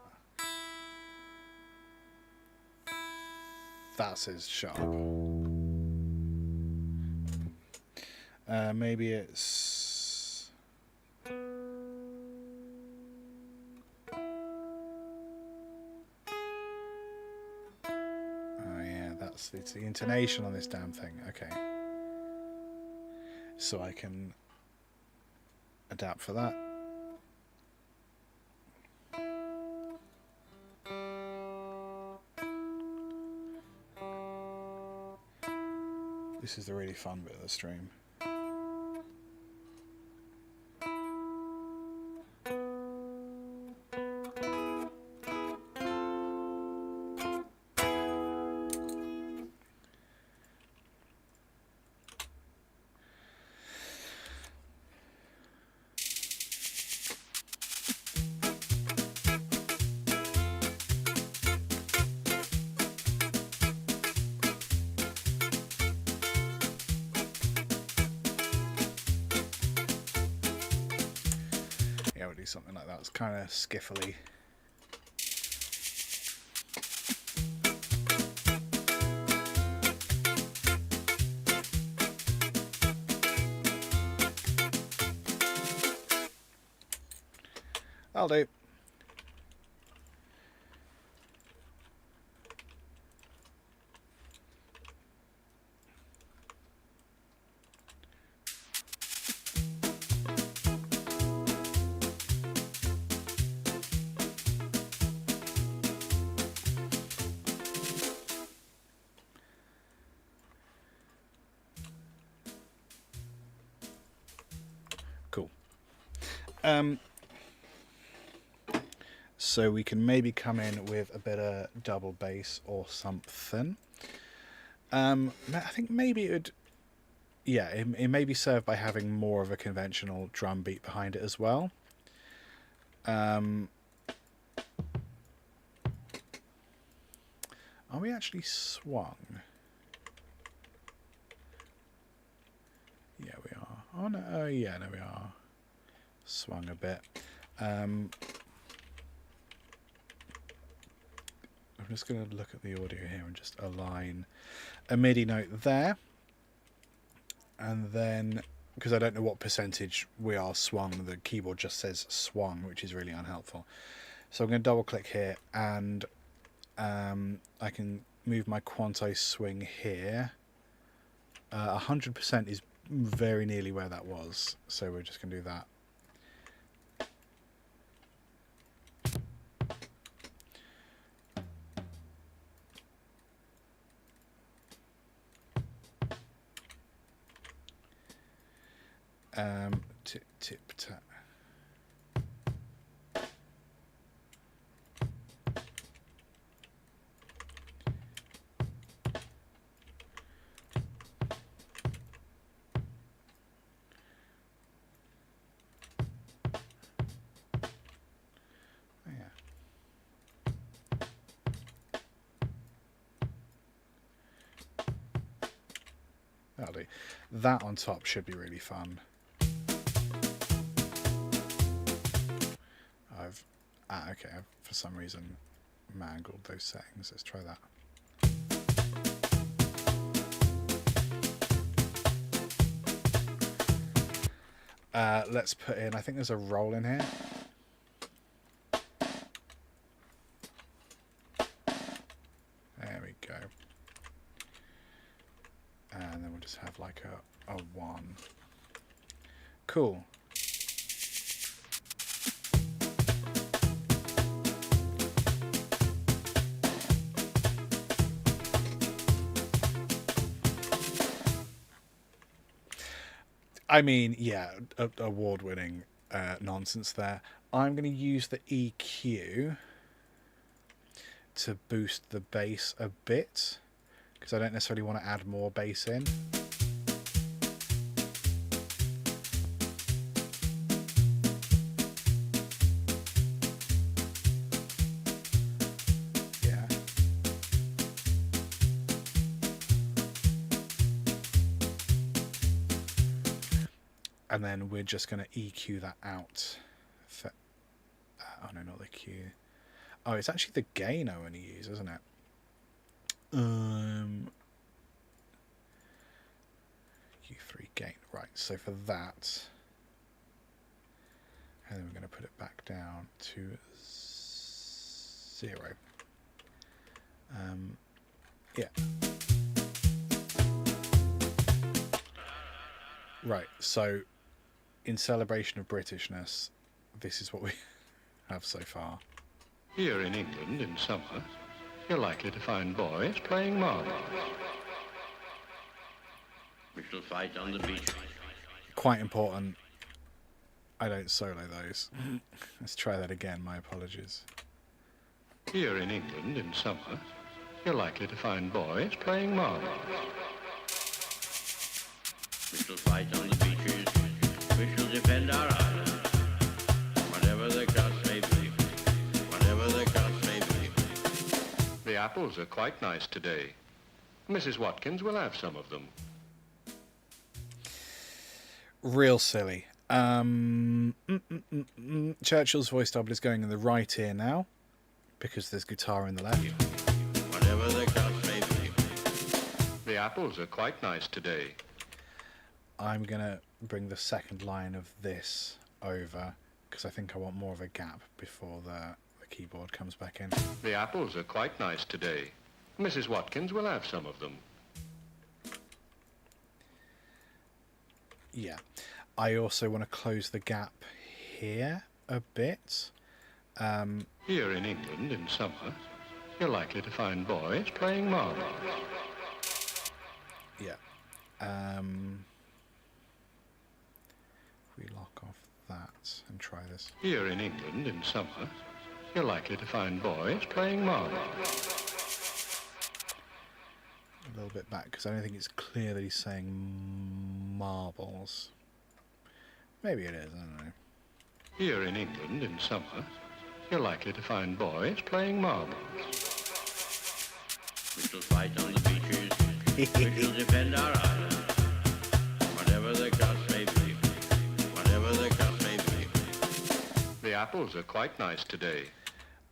That says sharp. Maybe it's... Oh yeah, it's the intonation on this damn thing. Okay. So I can adapt for that. This is the really fun bit of the stream. Something like that. It's kind of skiffily. I'll do. So we can maybe come in with a bit of double bass or something. I think maybe it would... Yeah, it may be served by having more of a conventional drum beat behind it as well. Are we actually swung? Yeah, we are. Oh, no. Oh, yeah, no, we are. Swung a bit. I'm just going to look at the audio here and just align a MIDI note there. And then, because I don't know what percentage we are swung, the keyboard just says swung, which is really unhelpful. So I'm going to double click here and I can move my quantize swing here. 100% is very nearly where that was. So we're just going to do that. Tip, tip, tap. Oh, yeah. That'll do. That on top should be really fun. Okay, I've for some reason mangled those settings. Let's try that. Let's put in, I think there's a roll in here. There we go. And then we'll just have like a 1. Cool. I mean, yeah, award-winning nonsense there. I'm going to use the EQ to boost the bass a bit, because I don't necessarily want to add more bass in. Yeah. And then we're just going to EQ that out. For, oh no, not the Q. Oh, it's actually the gain I want to use, isn't it? Q3 gain. Right, so for that, and then we're going to put it back down to 0. Yeah. Right, so in celebration of Britishness, this is what we have so far. Here in England in summer, you're likely to find boys playing marbles. We shall fight on the beach. Quite important. I don't solo those. Let's try that again, my apologies. Here in England in summer, you're likely to find boys playing marbles. We shall fight on the beaches. We shall defend our island. Whatever the cost may be. Whatever the cost may be. The apples are quite nice today. Mrs. Watkins will have some of them. Real silly. Churchill's voice double is going in the right ear now, because there's guitar in the left. Whatever the cost may be. The apples are quite nice today. I'm going to bring the second line of this over, because I think I want more of a gap before the keyboard comes back in. The apples are quite nice today. Mrs. Watkins will have some of them. Yeah. I also want to close the gap here a bit. Here in England in summer, you're likely to find boys playing marbles. Yeah. We lock off that and try this. Here in England in summer, you're likely to find boys playing marbles. A little bit back, because I don't think it's clear that he's saying marbles. Maybe it is, I don't know. Here in England in summer, you're likely to find boys playing marbles. We shall fight on the beaches. We shall defend our island. Whatever the cost may be. Whatever the cost may be. The apples are quite nice today.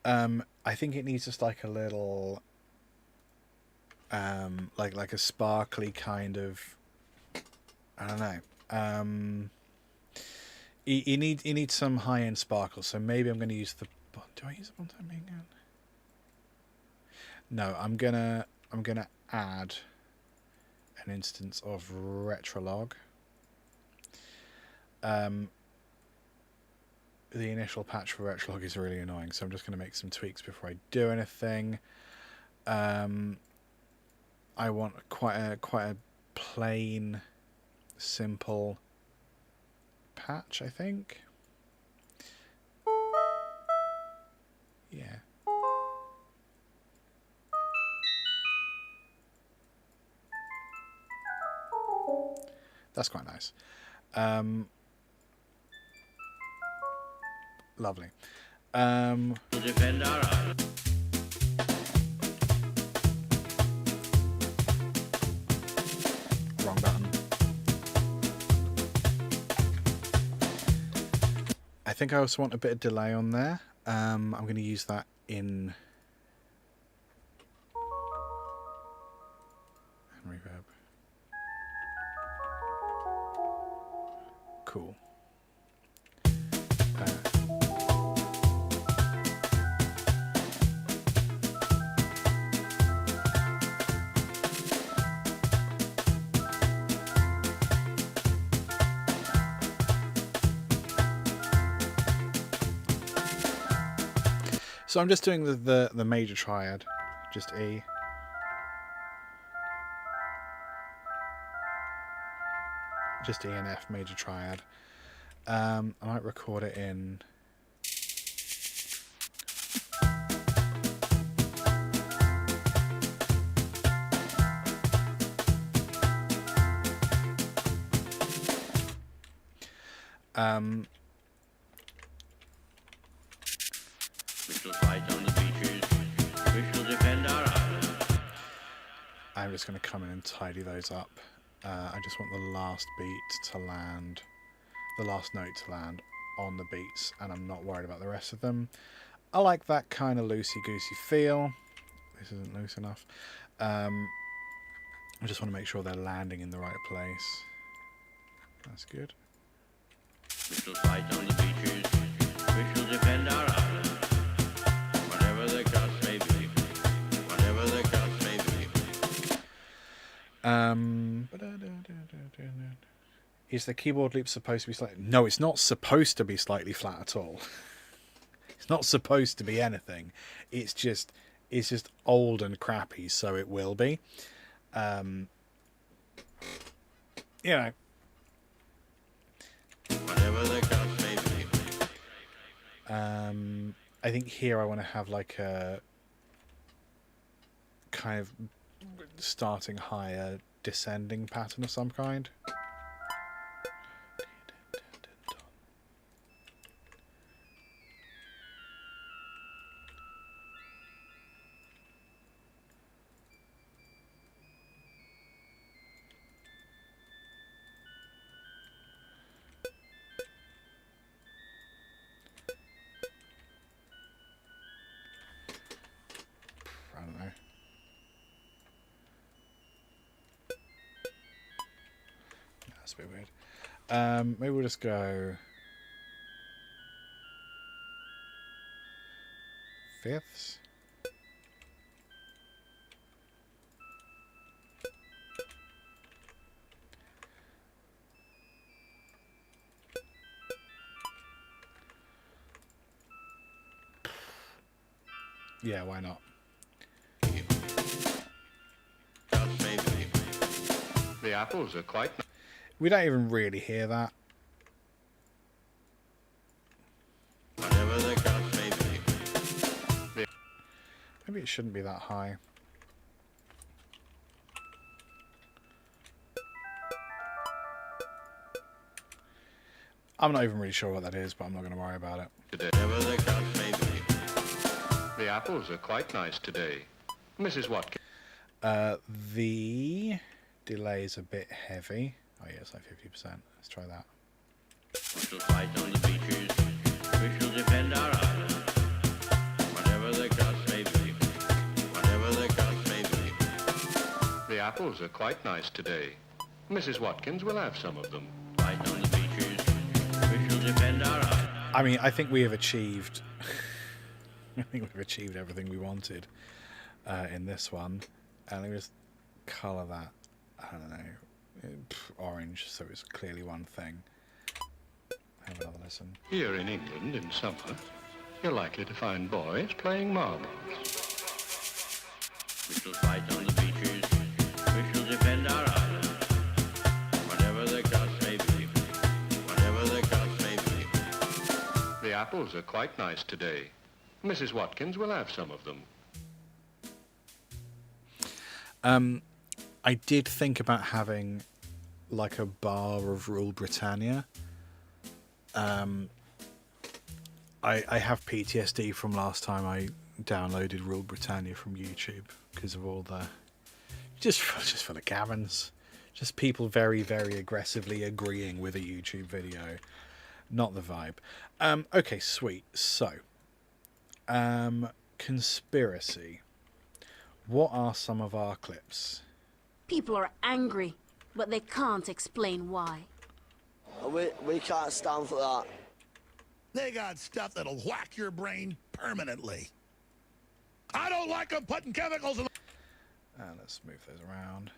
I think it needs just like a little, like a sparkly kind of, I don't know. You need some high end sparkle. So maybe I'm going to use the. Do I use the one-time again? No, I'm gonna add an instance of Retrolog. The initial patch for Retrolog is really annoying, so I'm just going to make some tweaks before I do anything. I want quite a plain, simple patch, I think. Yeah. That's quite nice. Lovely. Defend our island. Wrong button. I think I also want a bit of delay on there. I'm going to use that in reverb. Cool. So I'm just doing the major triad, just E. Just E and F major triad. I might record it in. We shall fight on the beaches. We shall defend our island. I'm just going to come in and tidy those up. I just want the last beat to land, the last note to land on the beats, and I'm not worried about the rest of them. I like that kind of loosey-goosey feel. This isn't loose enough. I just want to make sure they're landing in the right place. That's good. We shall fight on the beaches. We shall defend our island. Whatever the cost may be. Whatever the cost may be. Is the keyboard loop supposed to be slightly... No, it's not supposed to be slightly flat at all. It's not supposed to be anything. It's just old and crappy, so it will be. You know. Whatever the cost may be. I think here I want to have like a kind of starting higher, descending pattern of some kind. I don't know. That's a bit weird. Maybe we'll just go fifths. Yeah, why not? The apples are quite... We don't even really hear that. Whatever the cost may be. Maybe it shouldn't be that high. I'm not even really sure what that is, but I'm not going to worry about it. Whatever the cost may be. The apples are quite nice today. Mrs. Watkins. The delay is a bit heavy. Oh yeah, it's like 50%. Let's try that. We shall fight on the beaches. We shall defend our island. Whatever the cost may be. Whatever the cost may be. The apples are quite nice today. Mrs. Watkins will have some of them. Fight on the beaches. We shall defend our island. I mean, I think we have achieved... I think we've achieved everything we wanted in this one. And let me just colour that, I don't know, orange, so it's clearly one thing. Have another listen. Here in England in summer, you're likely to find boys playing marbles. We shall fight on the beaches. We shall defend our island. Whatever the cost may be. Whatever the cost may be. The apples are quite nice today. Mrs. Watkins will have some of them. I did think about having like a bar of Rule Britannia. I have PTSD from last time I downloaded Rule Britannia from YouTube because of all the just for the Gavins, just people very, very aggressively agreeing with a YouTube video. Not the vibe. Okay, sweet. So, conspiracy. What are some of our clips? People are angry, but they can't explain why. We can't stand for that. They got stuff that'll whack your brain permanently. I don't like them putting chemicals in... Let's move those around.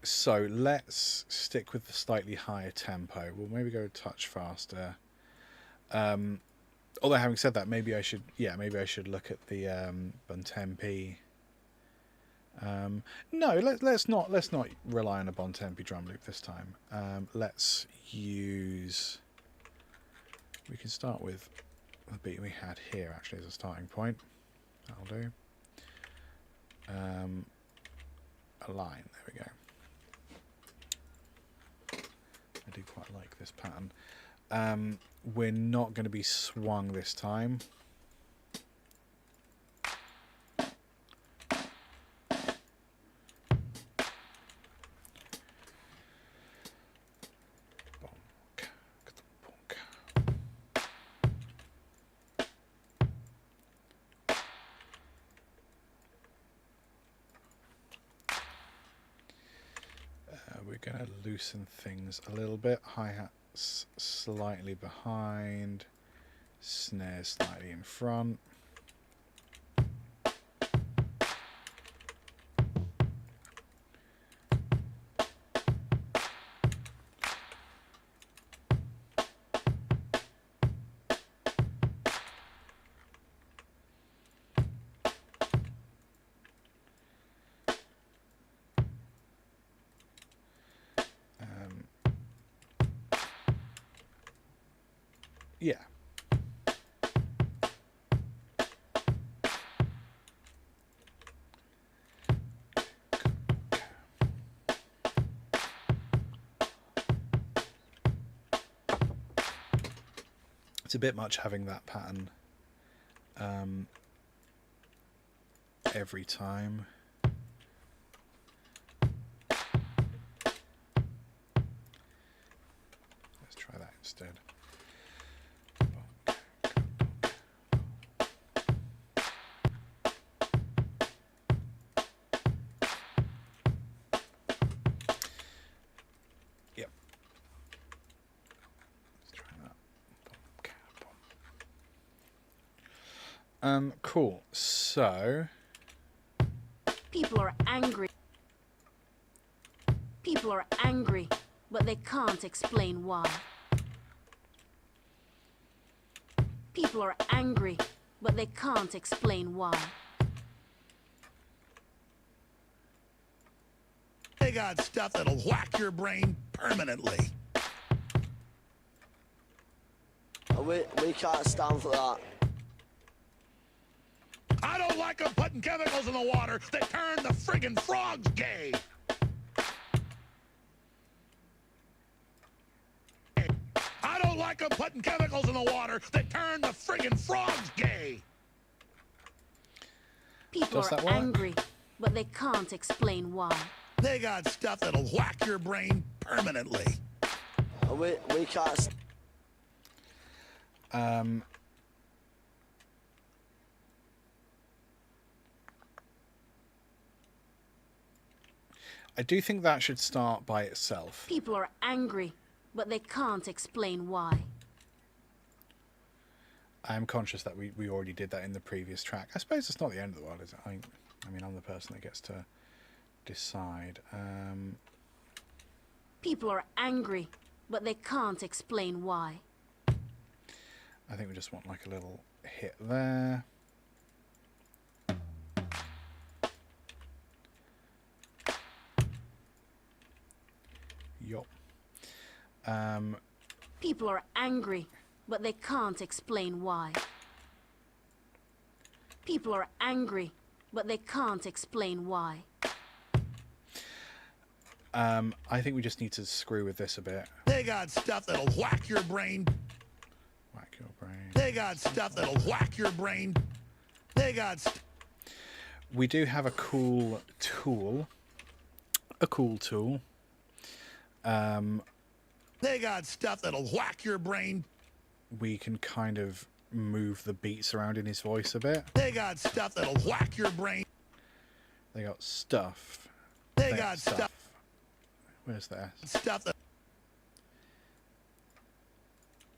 So let's stick with the slightly higher tempo. We'll maybe go a touch faster. Although having said that, maybe I should look at the Bontempi. No, let's not rely on a Bontempi drum loop this time. Let's use. We can start with the beat we had here actually as a starting point. That'll do. A line. There we go. I do quite like this pattern. We're not going to be swung this time. We're going to loosen things a little bit. Hi-hats slightly behind, snares slightly in front. Yeah. It's a bit much having that pattern every time. Let's try that instead. Cool. So people are angry. People are angry, but they can't explain why. People are angry, but they can't explain why. They got stuff that'll whack your brain permanently. We can't stand for that. I don't like them putting chemicals in the water that turn the friggin' frogs gay. I don't like them putting chemicals in the water that turn the friggin' frogs gay. People are angry, but they can't explain why. They got stuff that'll whack your brain permanently. We can't. I do think that should start by itself. People are angry, but they can't explain why. I am conscious that we already did that in the previous track. I suppose it's not the end of the world, is it? I mean, I'm the person that gets to decide. People are angry, but they can't explain why. I think we just want like a little hit there. Yup. People are angry, but they can't explain why. People are angry, but they can't explain why. I think we just need to screw with this a bit. They got stuff that'll whack your brain. Whack your brain. They got stuff that'll whack your brain. They got. We do have a cool tool. They got stuff that'll whack your brain. We can kind of move the beats around in his voice a bit. They got stuff that'll whack your brain. They got stuff. They got stuff. Where's the S? Stuff that.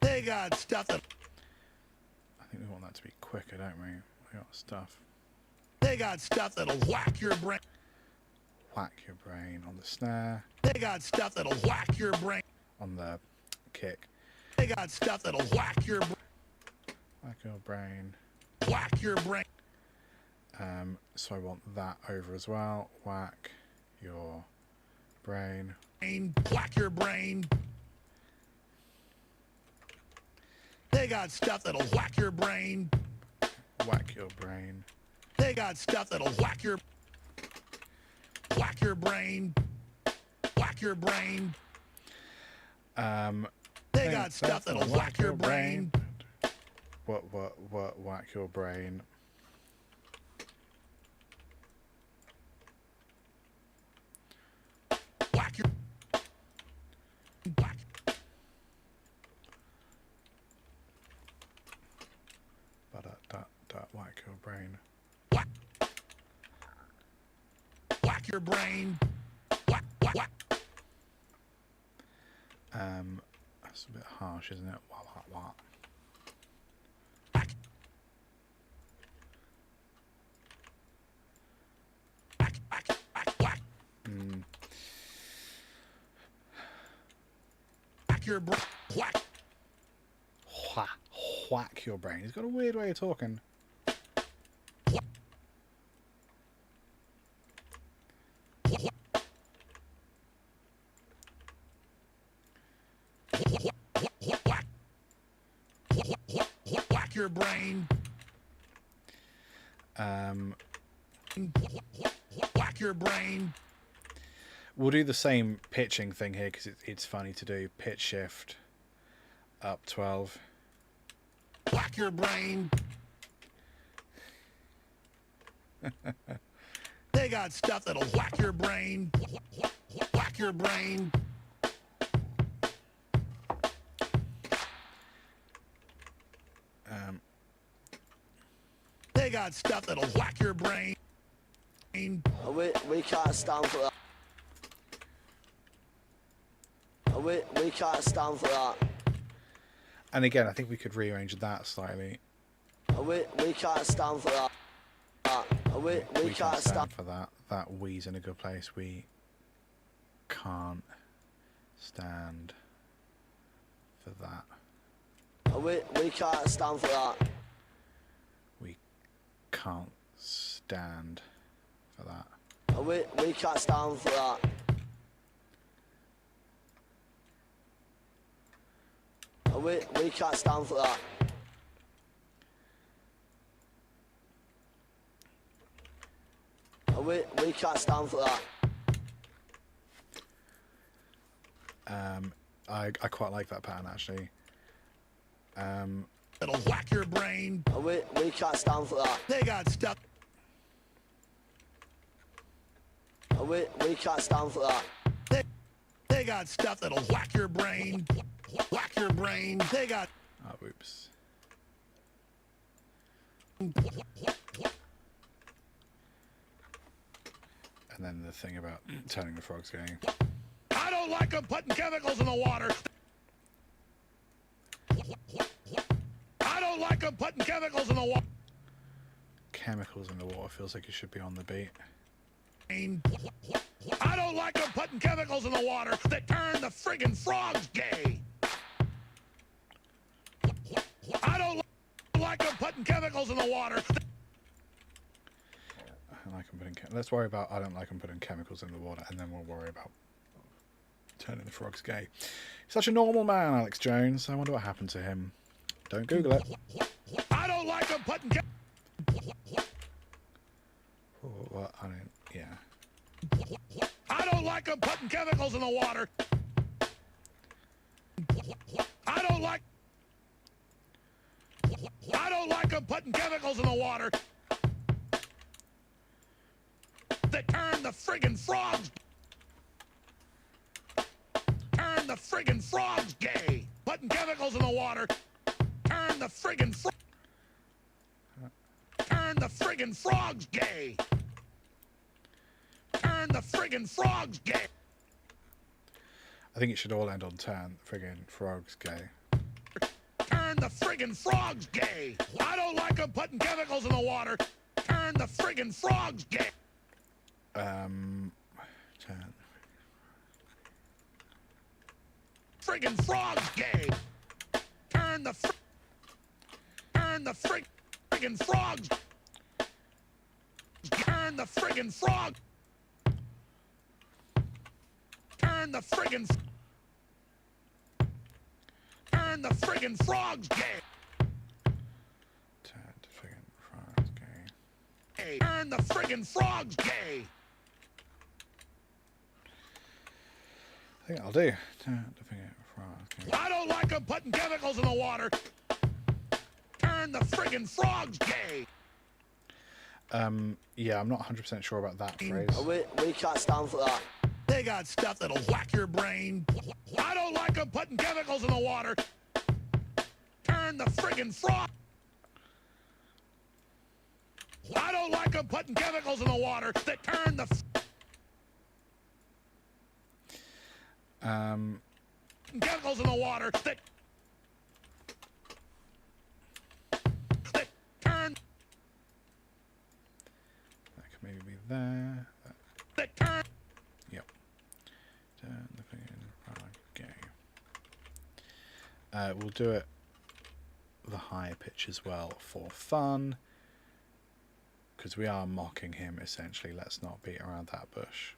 They got stuff that. I think we want that to be quicker, don't we? We got stuff. They got stuff that'll whack your brain. Whack your brain on the snare. They got stuff that'll whack your brain. On the kick. They got stuff that'll whack your brain. Whack your brain. Whack your brain. So I want that over as well. Whack your brain. Whack your brain. They got stuff that'll whack your brain. Whack your brain. They got stuff that'll whack your brain. Whack your brain. They got stuff that'll whack your brain. What, whack your brain. Whack your... Whack. Whack your brain. Whack. Whack your brain. Whack, whack, whack. That's a bit harsh, isn't it? Wah, wah, wah. Whack. Whack, whack, whack, whack. Whack your brain. Whack. Whack your brain. He's got a weird way of talking. Whack your brain. Whack your brain. We'll do the same pitching thing here because it's funny to do. Pitch shift up 12. Whack your brain. They got stuff that'll whack your brain. Whack your brain. They got stuff that'll whack your brain. We can't stand for that. We can't stand for that. And again, I think we could rearrange that slightly. We can't stand for that. We can't stand for that. That we's in a good place. We can't stand for that. We can't stand for that. We can't stand for that. We can't stand for that. We can't stand for that. We can't stand for that. I quite like that pattern actually. It'll whack your brain. We can't stand for that. They got stuff. We can't stand for that. They got stuff that'll whack your brain. Whack your brain. They got. Oh, oops. And then the thing about turning the frogs going. I don't like them putting chemicals in the water. I don't like them putting chemicals in the water. Chemicals in the water feels like it should be on the beat. I don't like them putting chemicals in the water that turn the friggin' frogs gay. I don't like them putting chemicals in the water. I like them putting let's worry about I don't like them putting chemicals in the water, and then we'll worry about turning the frogs gay. Such a normal man, Alex Jones. I wonder what happened to him. Don't Google it. I don't like them putting What? I don't. Yeah. I don't like them putting chemicals in the water. I don't like them putting chemicals in the water that turn the friggin' frogs. Turn the friggin' frogs gay. Putting chemicals in the water. Turn the friggin' frogs gay. Turn the friggin' frogs gay. I think it should all end on turn the friggin' frogs gay. Turn the friggin' frogs gay. I don't like them putting chemicals in the water. Turn the friggin' frogs gay. Turn. Friggin' frogs gay. Turn the friggin' frogs. Turn the friggin' frog. Turn the friggin' frogs gay. Turn the friggin' frogs gay. Turn the friggin' frogs gay. I think I'll do. Turn the friggin' frogs gay. I don't like them putting chemicals in the water. Turn the friggin' frogs gay. Yeah, I'm not 100% sure about that phrase. We can't stand for that. They got stuff that'll whack your brain. I don't like them putting chemicals in the water. Turn the friggin' frog. I don't like them putting chemicals in the water that turn the chemicals in the water that turn. That could maybe be there. That turn. Yep. Turn the friggin' frog gay. We'll do it the higher pitch as well for fun, because we are mocking him essentially. Let's not beat around that bush.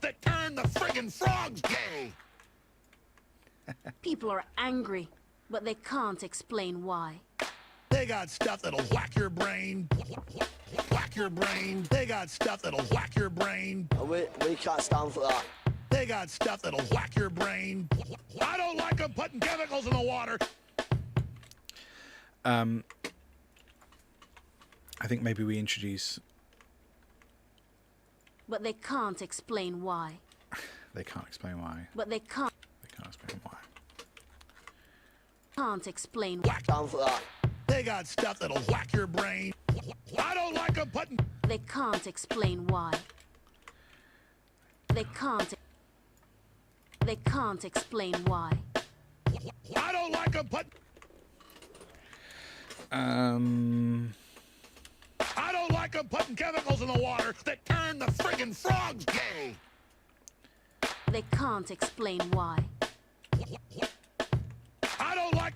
That turn the friggin' frogs gay. People are angry, but they can't explain why. They got stuff that'll whack your brain. Whack your brain. They got stuff that'll whack your brain. We can't stand for that. They got stuff that'll whack your brain. I don't like them putting chemicals in the water. I think maybe we introduce... But they can't explain why. They can't explain why. But they can't Explain why. explain Whack Stand for that. They got stuff that'll whack your brain. I don't like them putting... They can't explain why. They can't explain why. I don't like them putting... I don't like them putting chemicals in the water that turn the friggin' frogs gay. They can't explain why. I don't like...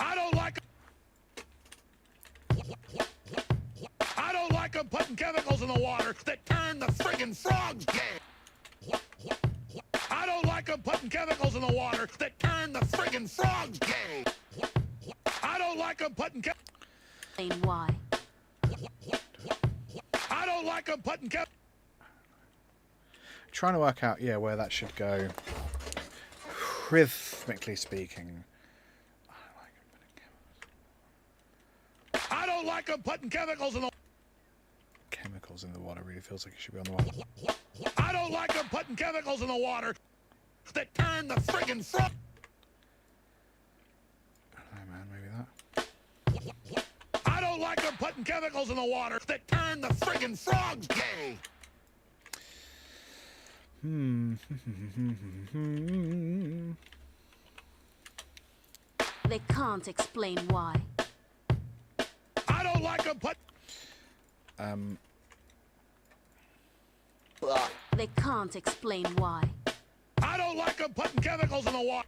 I don't like... I don't like them putting chemicals in the water that turn the friggin' frogs gay. I don't like them putting chemicals in the water that turn the friggin' frogs gay. I don't like them putting Explain why. I don't like them putting Trying to work out, where that should go. Rhythmically speaking. I don't like them putting chemicals in the... Chemicals in the water really feels like it should be on the water. I don't like them putting chemicals in the water that turn the friggin' frog... I don't know, man, maybe that. I don't like them putting chemicals in the water that turn the friggin' frogs gay. They can't explain why. I don't like them put... They can't explain why. I don't like them putting chemicals in the water.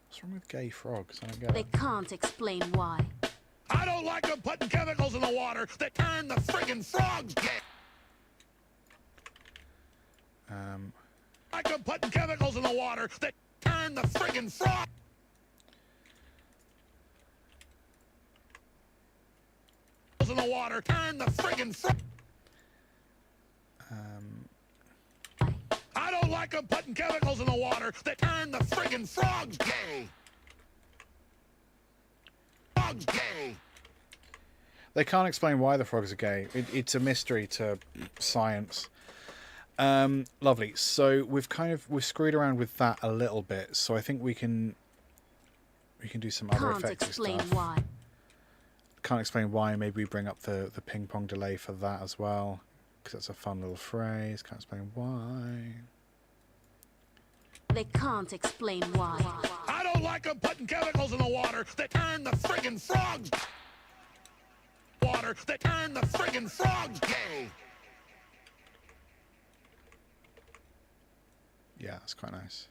What's wrong with gay frogs? I don't get They it. can't explain why. I don't like them putting chemicals in the water that turn the friggin' frogs gay. I like them putting chemicals in the water that turn the friggin' frogs... in the water, turn the friggin' I don't like them putting chemicals in the water that turn the friggin' frogs gay. Frogs gay. They can't explain why the frogs are gay. It's a mystery to science. Lovely. So we've screwed around with that a little bit. So I think we can do some other Can't effects explain stuff. why. Can't explain why. Maybe we bring up the ping pong delay for that as well, because that's a fun little phrase. Can't explain why. They can't explain why. I don't like them putting chemicals in the water that turn the friggin' frogs. Water that turn the friggin' frogs gay. Yeah, that's quite nice.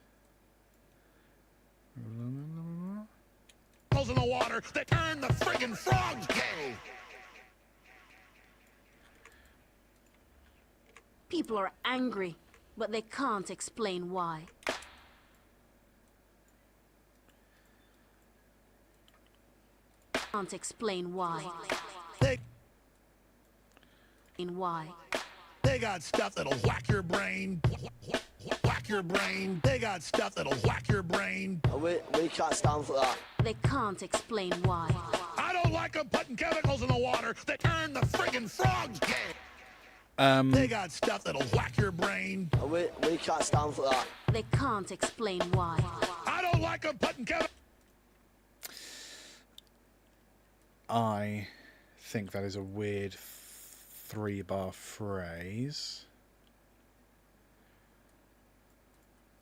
Chemicals in the water that turn the friggin' frogs gay. People are angry, but they can't explain why. Can't explain why. They got stuff that'll whack your brain. Whack your brain. They got stuff that'll whack your brain. We can't stand for that. They can't explain why. I don't like them putting chemicals in the water that turn the friggin' frogs gay. They got stuff that'll whack your brain. We can't stand for that. They can't explain why. I don't like them putting chemicals. I think that is a weird 3-bar phrase.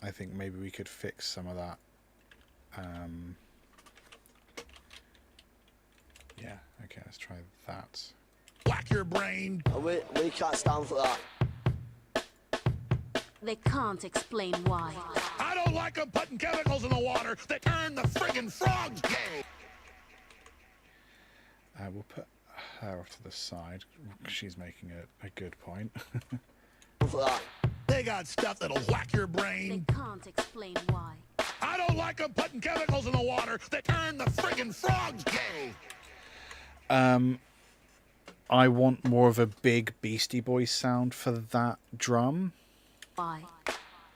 I think maybe we could fix some of that. Yeah, okay, let's try that. Whack your brain. We can't stand for that. They can't explain why. I don't like them putting chemicals in the water that turn the friggin' frogs gay. We'll put her off to the side. She's making a good point. For that. They got stuff that'll whack your brain. They can't explain why. I don't like them putting chemicals in the water that turn the friggin' frogs gay. I want more of a big Beastie Boys sound for that drum. Why?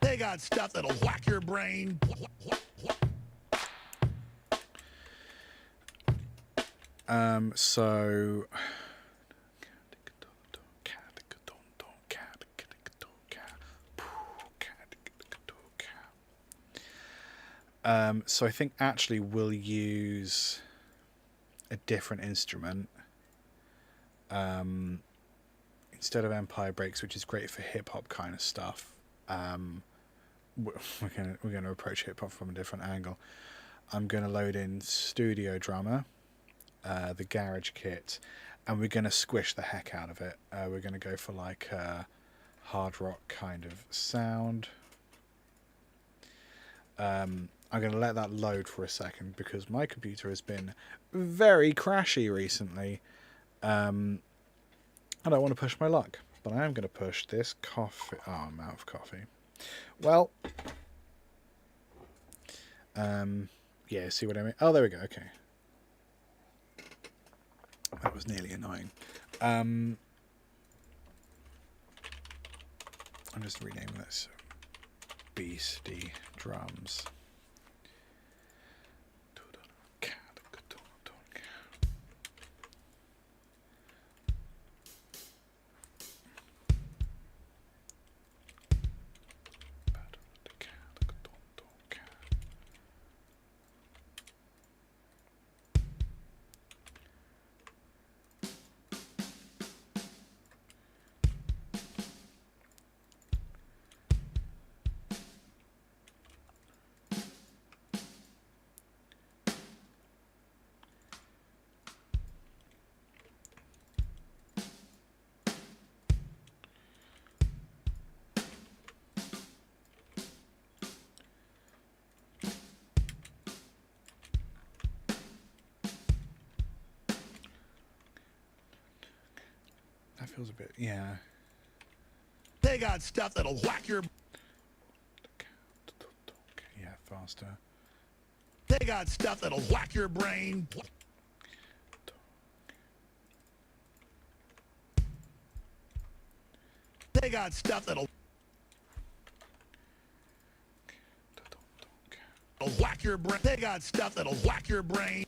They got stuff that'll whack your brain. So so I think actually we'll use a different instrument instead of Empire Breaks, which is great for hip hop kind of stuff. We're gonna approach hip hop from a different angle. I'm gonna load in Studio Drummer, the Garage Kit, and we're gonna squish the heck out of it. We're gonna go for like a hard rock kind of sound. I'm going to let that load for a second because my computer has been very crashy recently. I don't want to push my luck, but I am going to push this coffee. Oh, I'm out of coffee. Well, yeah, see what I mean? Oh, there we go. Okay. That was nearly annoying. I'm just renaming this Beastie Drums. That feels a bit, yeah. They got stuff that'll whack your... Yeah, faster. They got stuff that'll whack your brain. They got stuff that'll whack your brain. They got stuff that'll whack your brain.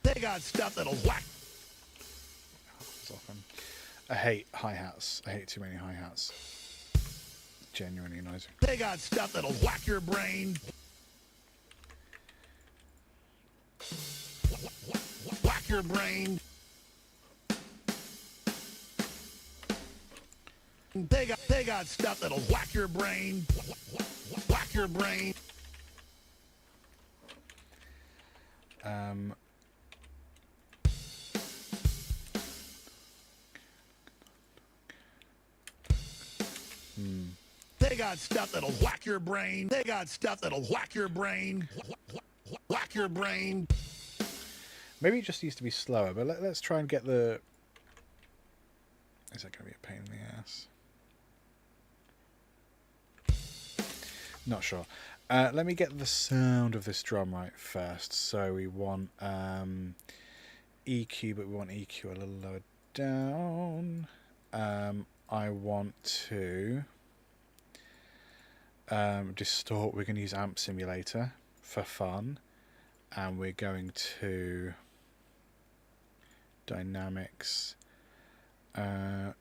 They got stuff that'll whack. I hate hi-hats. I hate too many hi-hats. Genuinely noisy. They got stuff that'll whack your brain. Whack your brain. They got stuff that'll whack your brain. Whack your brain. They got stuff that'll whack your brain. They got stuff that'll whack your brain. Whack your brain. Maybe it just needs to be slower, but let's try and get the... Is that going to be a pain in the ass? Not sure. Let me get the sound of this drum right first. So we want EQ, but we want EQ a little lower down. I want to distort. We're going to use Amp Simulator for fun. And we're going to dynamics. I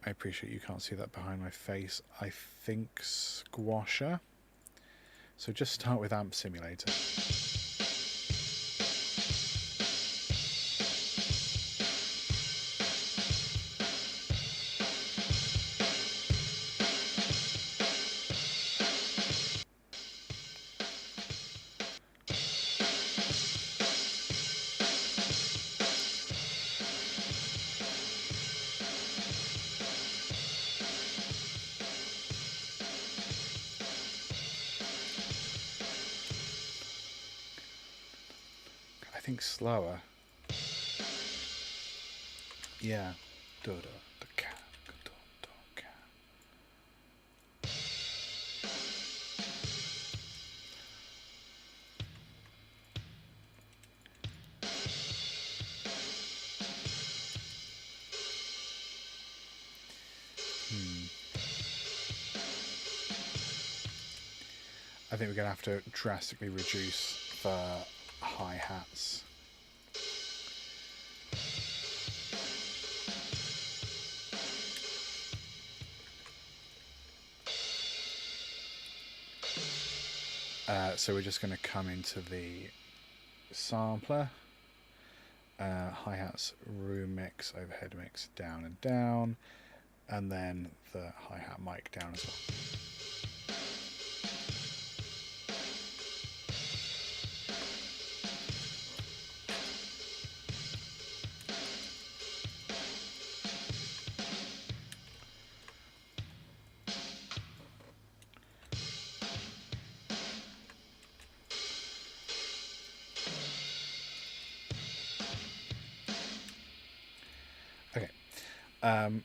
appreciate you can't see that behind my face. I think squasher. So just start with Amp Simulator. I think slower. Yeah. I think we're going to have to drastically reduce the hi-hats. So we're just going to come into the sampler, hi-hats, room mix, overhead mix, down and down, and then the hi-hat mic down as well.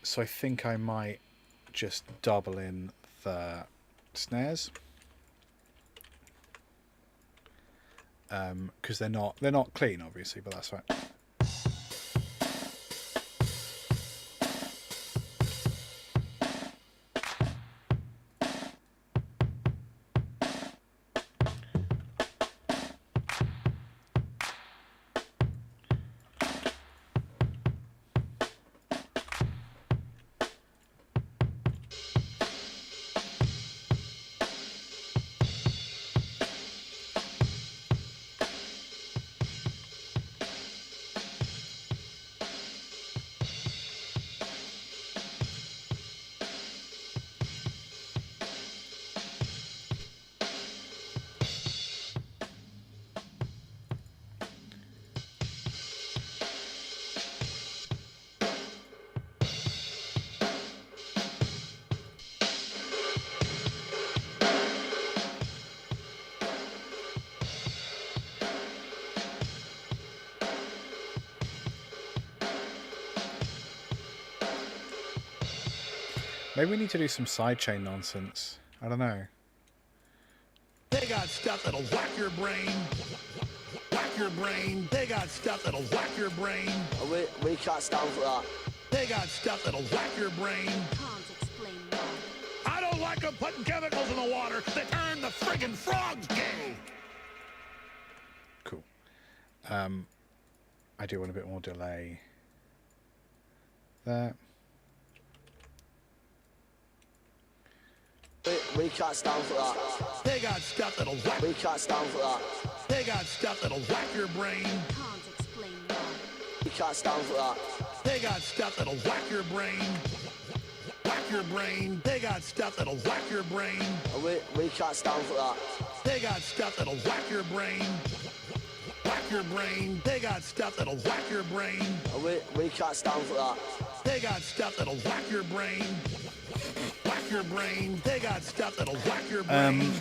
So I think I might just double in the snares, because they're not clean, obviously, but that's fine. Maybe we need to do some sidechain nonsense. I don't know. They got stuff that'll whack your brain. Whack your brain. They got stuff that'll whack your brain. We can't stand for that. They got stuff that'll whack your brain. Can't explain why. I don't like them putting chemicals in the water that turn the friggin' frogs gay. Cool. I do want a bit more delay there. we can't stand for that. They got stuff that'll whack. We can't stand for that. They got stuff that'll whack your brain. Can't explain why. We can't stand for that. They got stuff that'll whack your brain. Whack your brain. They got stuff that'll whack your brain. We can't stand for that. They got stuff that'll whack your brain. Whack your brain. They got stuff that'll whack your brain. We can't stand for that. They got stuff that'll whack your brain. Whack your brain. They got stuff that'll whack your brain.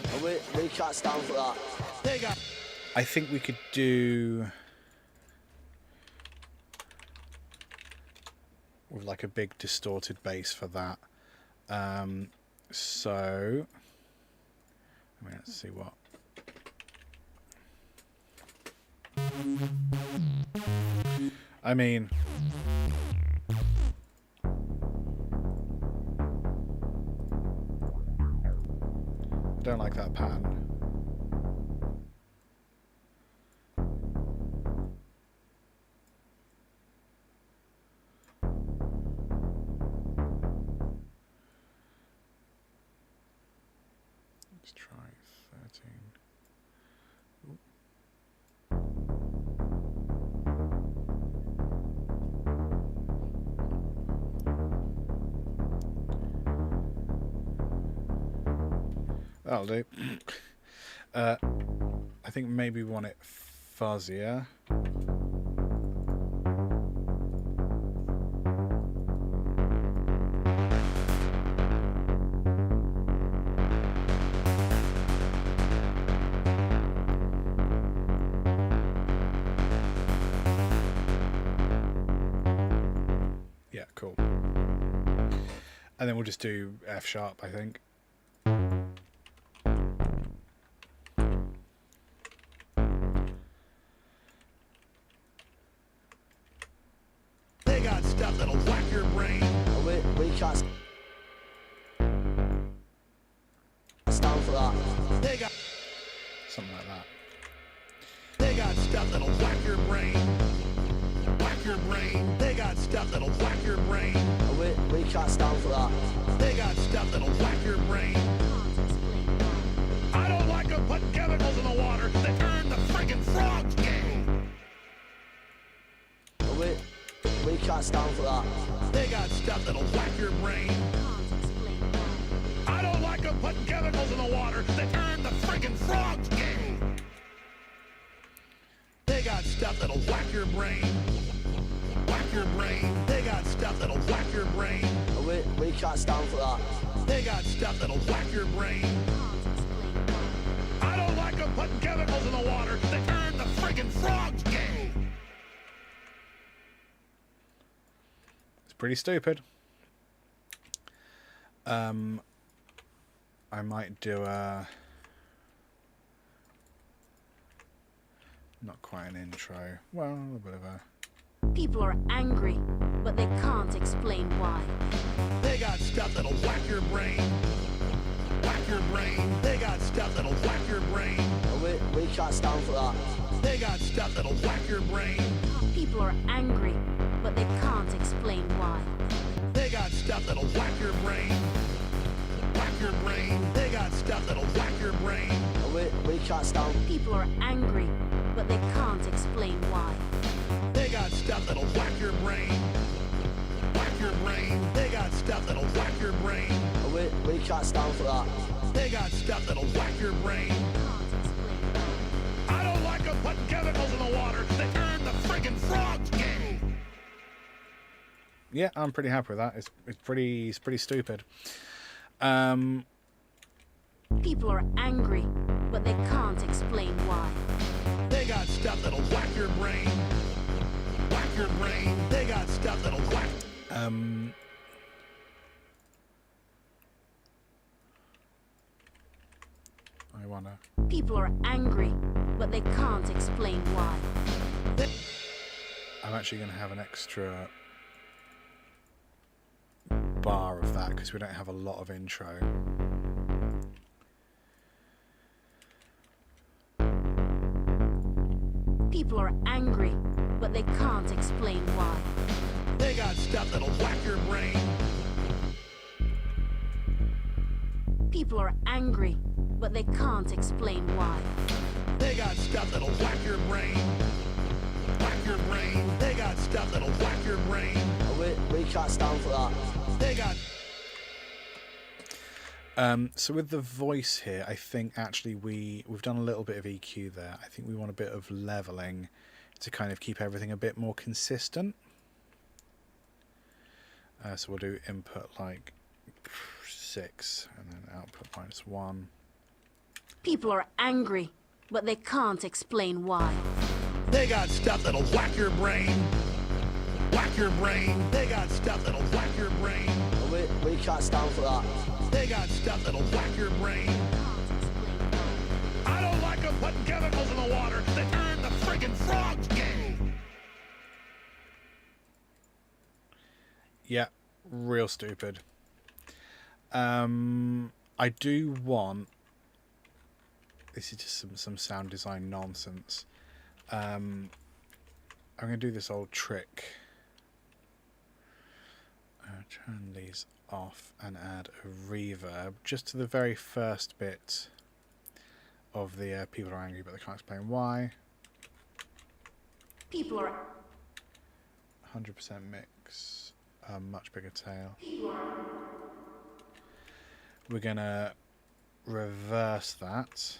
We can't stand for that. They got. I think we could do with like a big distorted bass for that. So let's see what. I mean, I don't like that pattern. Let's try 13. Ooh. That'll do. I think maybe we want it fuzzier. Yeah, cool. And then we'll just do F sharp, I think. They got stuff that'll whack your brain. We can't stand for that. They got Something like that. They got stuff that'll whack your brain. Whack your brain. They got stuff that'll whack your brain. We can't stand for that. They got stuff that'll whack your brain. I don't like them putting chemicals in the water that turn the friggin' frogs gay. We can't stand for that. They got stuff that'll whack your brain. I don't like them putting chemicals in the water that turn the friggin' frogs gay. They got stuff that'll whack your brain. Whack your brain. They got stuff that'll whack your brain. We can't stand for that. They got stuff that'll whack your brain. I don't like them putting chemicals in the water that turn the friggin' frogs gay. It's pretty stupid. I might do a not quite an intro. Well, a little bit of a. People are angry, but they can't explain why. They got stuff that'll whack your brain. Whack your brain. They got stuff that'll whack your brain. We can't stand for that. They got stuff that'll whack your brain. People are angry, but they can't explain why. They got stuff that'll whack your brain. Whack your brain. They got stuff that'll whack your brain. We can't stand. People are angry, but they can't explain why. They got stuff that'll whack your brain. Whack your brain. They got stuff that'll whack your brain. We can't stand for that. They got stuff that'll whack your brain. I don't like them putting chemicals in the water that turn the friggin' frogs gay. Yeah, I'm pretty happy with that. It's pretty stupid. People are angry, but they can't explain why. They got stuff that'll whack your brain. Whack your brain. They got stuff that'll whack. I wanna. People are angry, but they can't explain why. I'm actually gonna have an extra bar of that because we don't have a lot of intro. People are angry, but they can't explain why. They got stuff that'll whack your brain. People are angry, but they can't explain why. They got stuff that'll whack your brain. Whack your brain. They got stuff that'll whack your brain. We can't stand for that. They got... So with the voice here, I think actually we've done a little bit of EQ there. I think we want a bit of leveling to kind of keep everything a bit more consistent. So we'll do input like 6 and then output -1. People are angry, but they can't explain why. They got stuff that'll whack your brain. Whack your brain. They got stuff that'll whack your brain. We can't stand for that. They got stuff that'll whack your brain. I don't like them putting chemicals in the water that turn the friggin' frogs gay. Yeah, real stupid. I do want... This is just some sound design nonsense. I'm going to do this old trick. Turn these off and add a reverb just to the very first bit of the people are angry but they can't explain why. People are 100% mix, a much bigger tail. We're going to reverse that.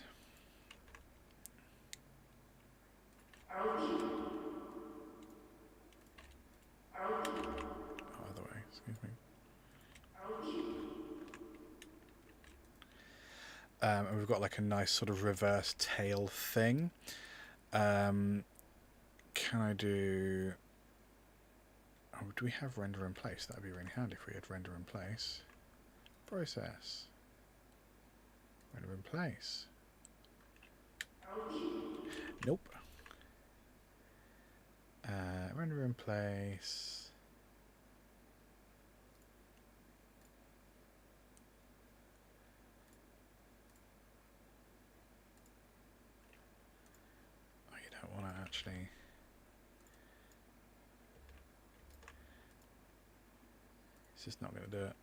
Other way, excuse me. And we've got like a nice sort of reverse tail thing. Can I do... Oh, do we have render in place? That would be really handy if we had render in place. Process. Render in place. Nope. Render in place. Oh, you don't want to actually... It's just not going to do it.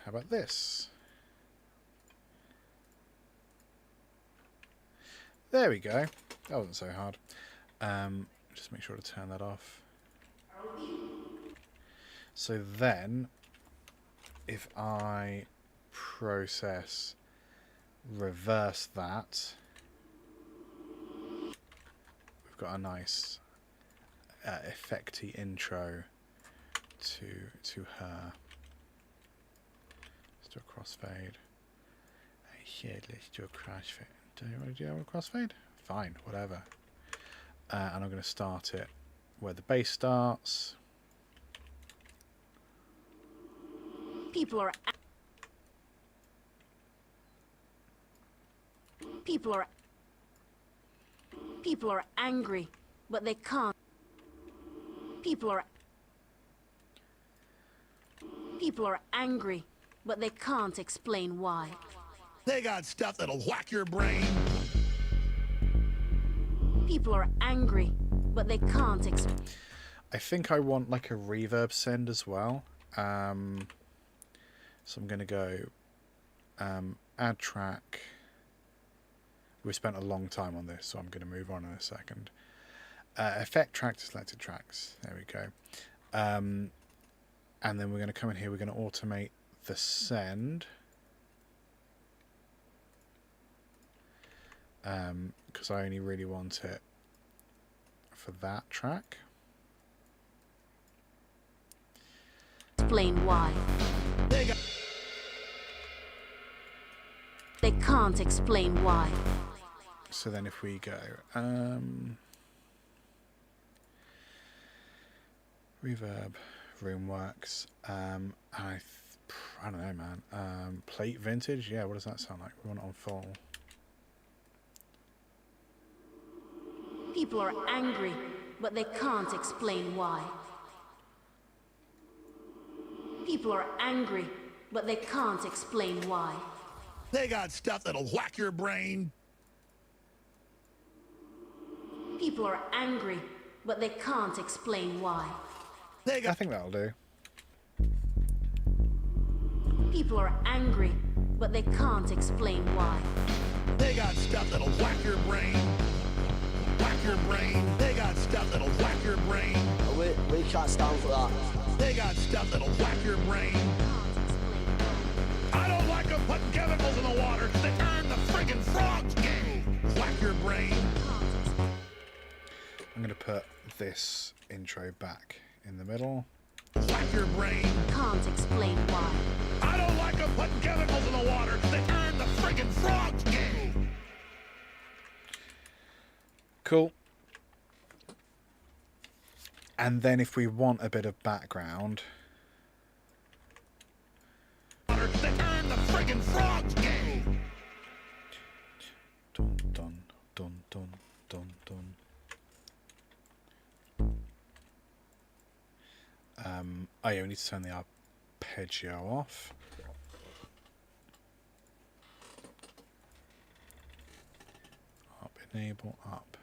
How about this? There we go. That wasn't so hard. Just make sure to turn that off. So then, if I process reverse that, we've got a nice effecty intro to her. Let's do a crossfade. Here, let's do a crossfade. Do you want to do a crossfade? Fine, whatever. And I'm going to start it where the bass starts. People are angry, but they can't. People are angry, but they can't explain why. They got stuff that'll whack your brain. People are angry, but they can't explain. I think I want like a reverb send as well. So I'm going to go add track. We spent a long time on this, so I'm going to move on in a second. Effect track to selected tracks. There we go. And then we're going to come in here. We're going to automate the send. Because I only really want it for that track. Explain why. They can't explain why. So then if we go reverb, roomworks, I don't know, man. Plate vintage, yeah, what does that sound like? We want it on full. People are angry, but they can't explain why. People are angry, but they can't explain why. They got stuff that'll whack your brain. People are angry, but they can't explain why. I think that'll do. People are angry, but they can't explain why. They got stuff that'll whack your brain. Whack your brain. They got stuff that'll whack your brain. We can't stand for that. They got stuff that'll whack your brain. I don't like them putting chemicals in the water. They turn the friggin' frogs gay. Whack your brain. I'm going to put this intro back in the middle. Whack your brain. Can't explain why. I don't like them putting chemicals in the water. They turn the friggin' frogs gay. Cool. And then if we want a bit of background, They turn the friggin' frogs gay. dun dun dun dun dun dun. Oh yeah, we need to turn the arpeggio off. Up, enable, up,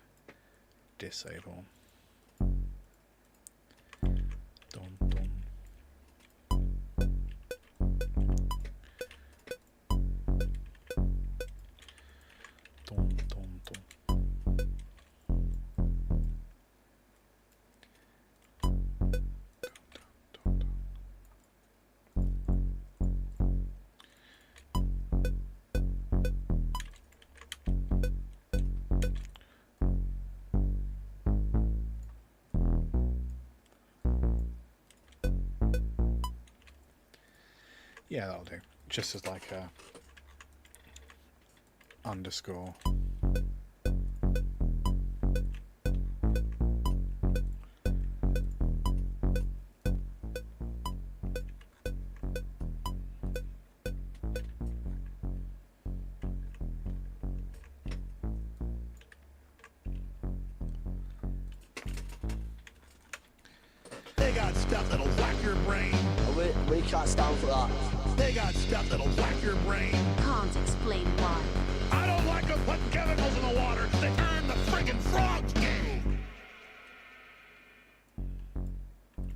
disable. Dun dun. Dun dun dun. Yeah, that'll do. Just as like a underscore. They got stuff that'll whack your brain. We can't stand for that. They got stuff that'll whack your brain. Can't explain why. I don't like them putting chemicals in the water. They turn the friggin' frogs gay.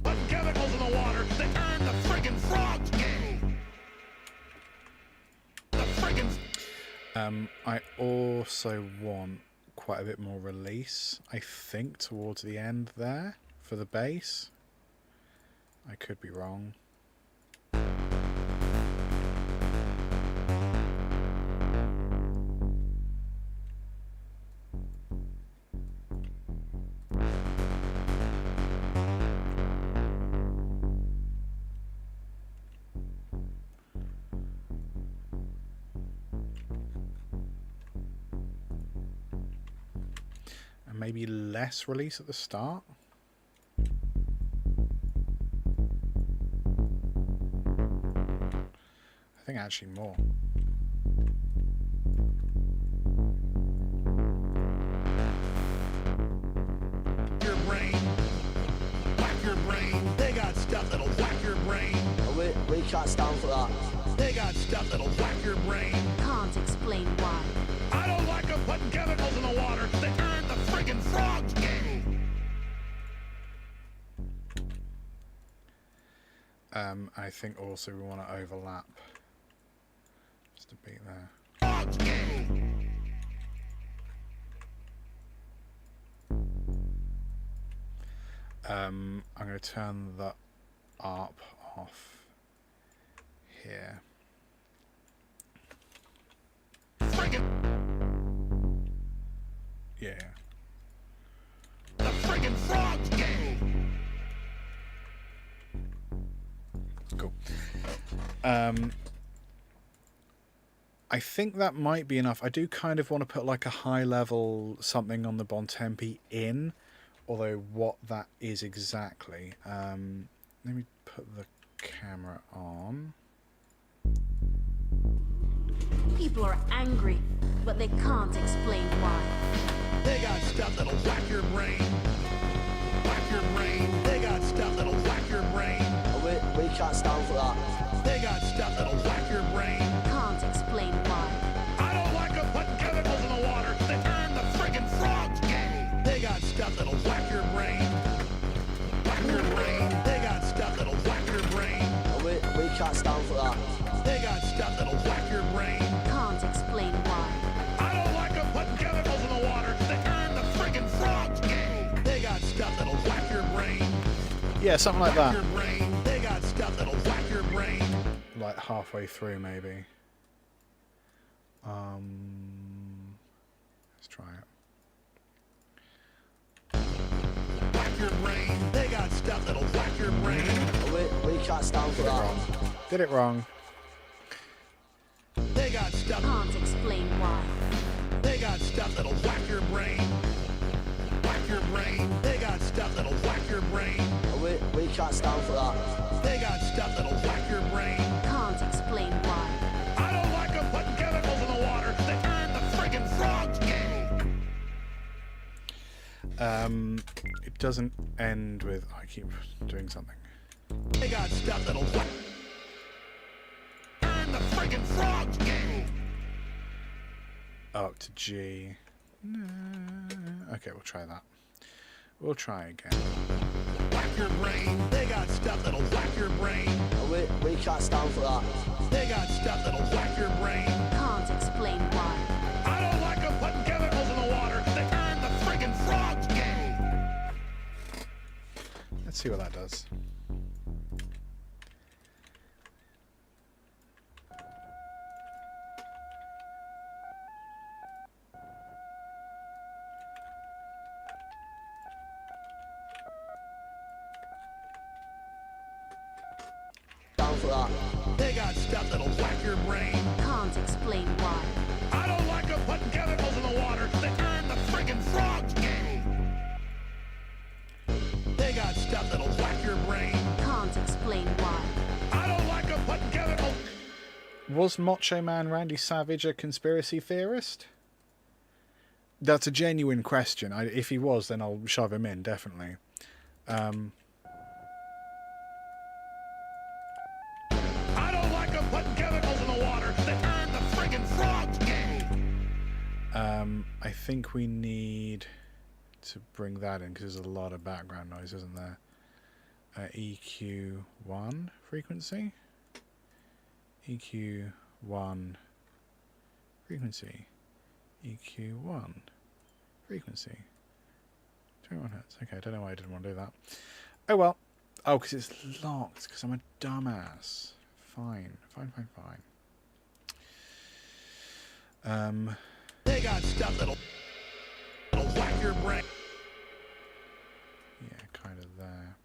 Putting chemicals in the water. They turn the friggin' frogs gay. The friggin'. I also want quite a bit more release, I think, towards the end there for the bass. I could be wrong. And maybe less release at the start. I think actually more. Your brain. Whack your brain. They got stuff that'll whack your brain. We can't stand for that. They got stuff that'll whack your brain. Can't explain why. I don't like them putting chemicals in the water. They turn the friggin' frogs gay. I think also we want to overlap just a beat there. Frogs gay. I'm going to turn the ARP off here. Friggin'. Yeah. The friggin' frogs gay. Cool. I think that might be enough. I do kind of want to put like a high level something on the Bontempi in, although what that is exactly. Let me put the camera on. People are angry, but they can't explain why. They got stuff that'll whack your brain. Whack your brain. They got stuff that'll whack your brain. We can't stand for that. They got stuff that'll whack your brain. Can't explain why. I don't like them putting chemicals in the water. They turn the friggin' frogs gay. They got stuff that'll whack your brain. Whack your brain. They got stuff that'll whack your brain. We can't stand for that. They stuff that'll whack your brain. Can't explain why. I don't like them putting chemicals in the water. They turn the friggin' frogs gay. They got stuff that'll whack your brain. Yeah, something like Whack that. your brain. They got stuff that'll whack your brain. Like halfway through, maybe. Let's try it. Whack your brain. They got stuff that'll whack your brain. We can't stand for that. Did it wrong. They got stuff. Can't explain why. They got stuff that'll whack your brain. Whack your brain. They got stuff that'll whack your brain. We can't stand for that. They got stuff that'll whack your brain. Can't explain why. I don't like them putting chemicals in the water. They turn the friggin' frogs gay. It doesn't end with. I keep doing something. They got stuff that'll whack. Turn the friggin' frogs gay. Up to G. No. Okay, we'll try that. We'll try again. Whack your brain. They got stuff that'll whack your brain. We can't stand for that. They got stuff that'll whack your brain. Can't explain why. I don't like them putting chemicals in the water. They turn the friggin' frogs gay. Let's see what that does. Down for that. They got stuff that'll whack your brain. Can't explain why. I don't like them putting chemicals in the water. They turn the friggin' frogs gay. They got stuff that'll whack your brain. Can't explain why. I don't like them putting chemicals. Was Macho Man Randy Savage a conspiracy theorist? That's a genuine question. If he was, then I'll shove him in, definitely. I don't like them putting chemicals in the water. They turn the friggin' frogs gay. I think we need to bring that in because there's a lot of background noise, isn't there? EQ1 frequency. EQ1 frequency. EQ1 frequency. 21 hertz. Okay, I don't know why I didn't want to do that. Oh well. Oh, because it's locked. Because I'm a dumbass. Fine. They got stuff that'll whack your brain. Yeah, kind of there.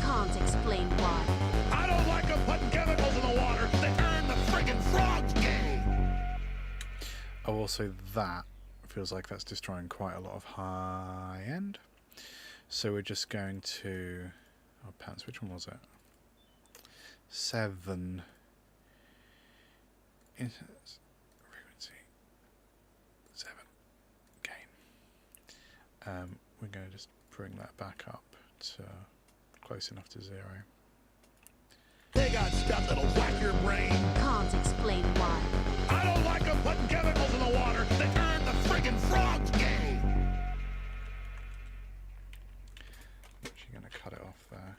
Can't explain why. I don't like them putting chemicals in the water. They turn the friggin' frogs gay. Oh, also that feels like that's destroying quite a lot of high end. So we're just going to... Oh, pants, which one was it? 7. Frequency. 7. Gain. We're going to just bring that back up to close enough to 0. They got stuff that'll whack your brain. Can't explain why. I don't like them putting chemicals in the water. They turn the friggin' frogs gay. I'm actually going to cut it off there.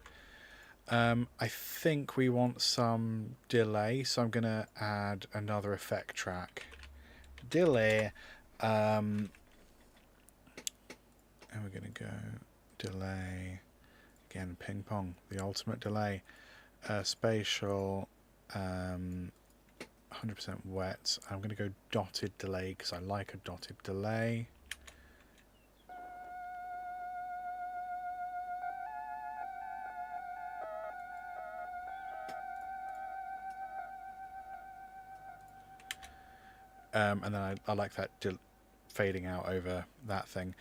I think we want some delay, so I'm going to add another effect track. Delay. And we're going to go delay. Again, ping pong, the ultimate delay. Spatial, 100% wet. I'm going to go dotted delay because I like a dotted delay. And then I like that fading out over that thing.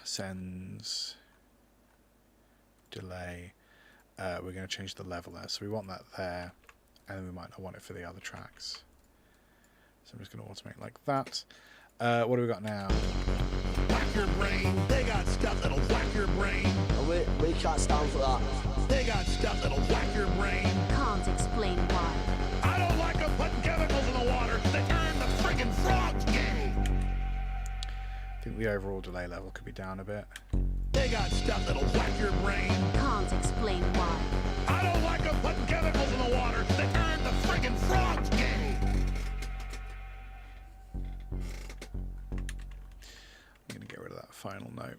Sends delay. We're going to change the level there, so we want that there, and then we might not want it for the other tracks. So I'm just going to automate like that. What do we got now? Whack your brain. They got stuff that'll whack your brain. We can't stand for that. They got stuff that'll whack your brain. Can't explain why. I don't like them putting chemicals in the water. They turn the friggin' frogs gay. I think the overall delay level could be down a bit. They They got stuff that'll whack your brain. Can't explain why. I don't like them putting chemicals in the water. They turn the friggin' frogs gay. I'm going to get rid of that final note.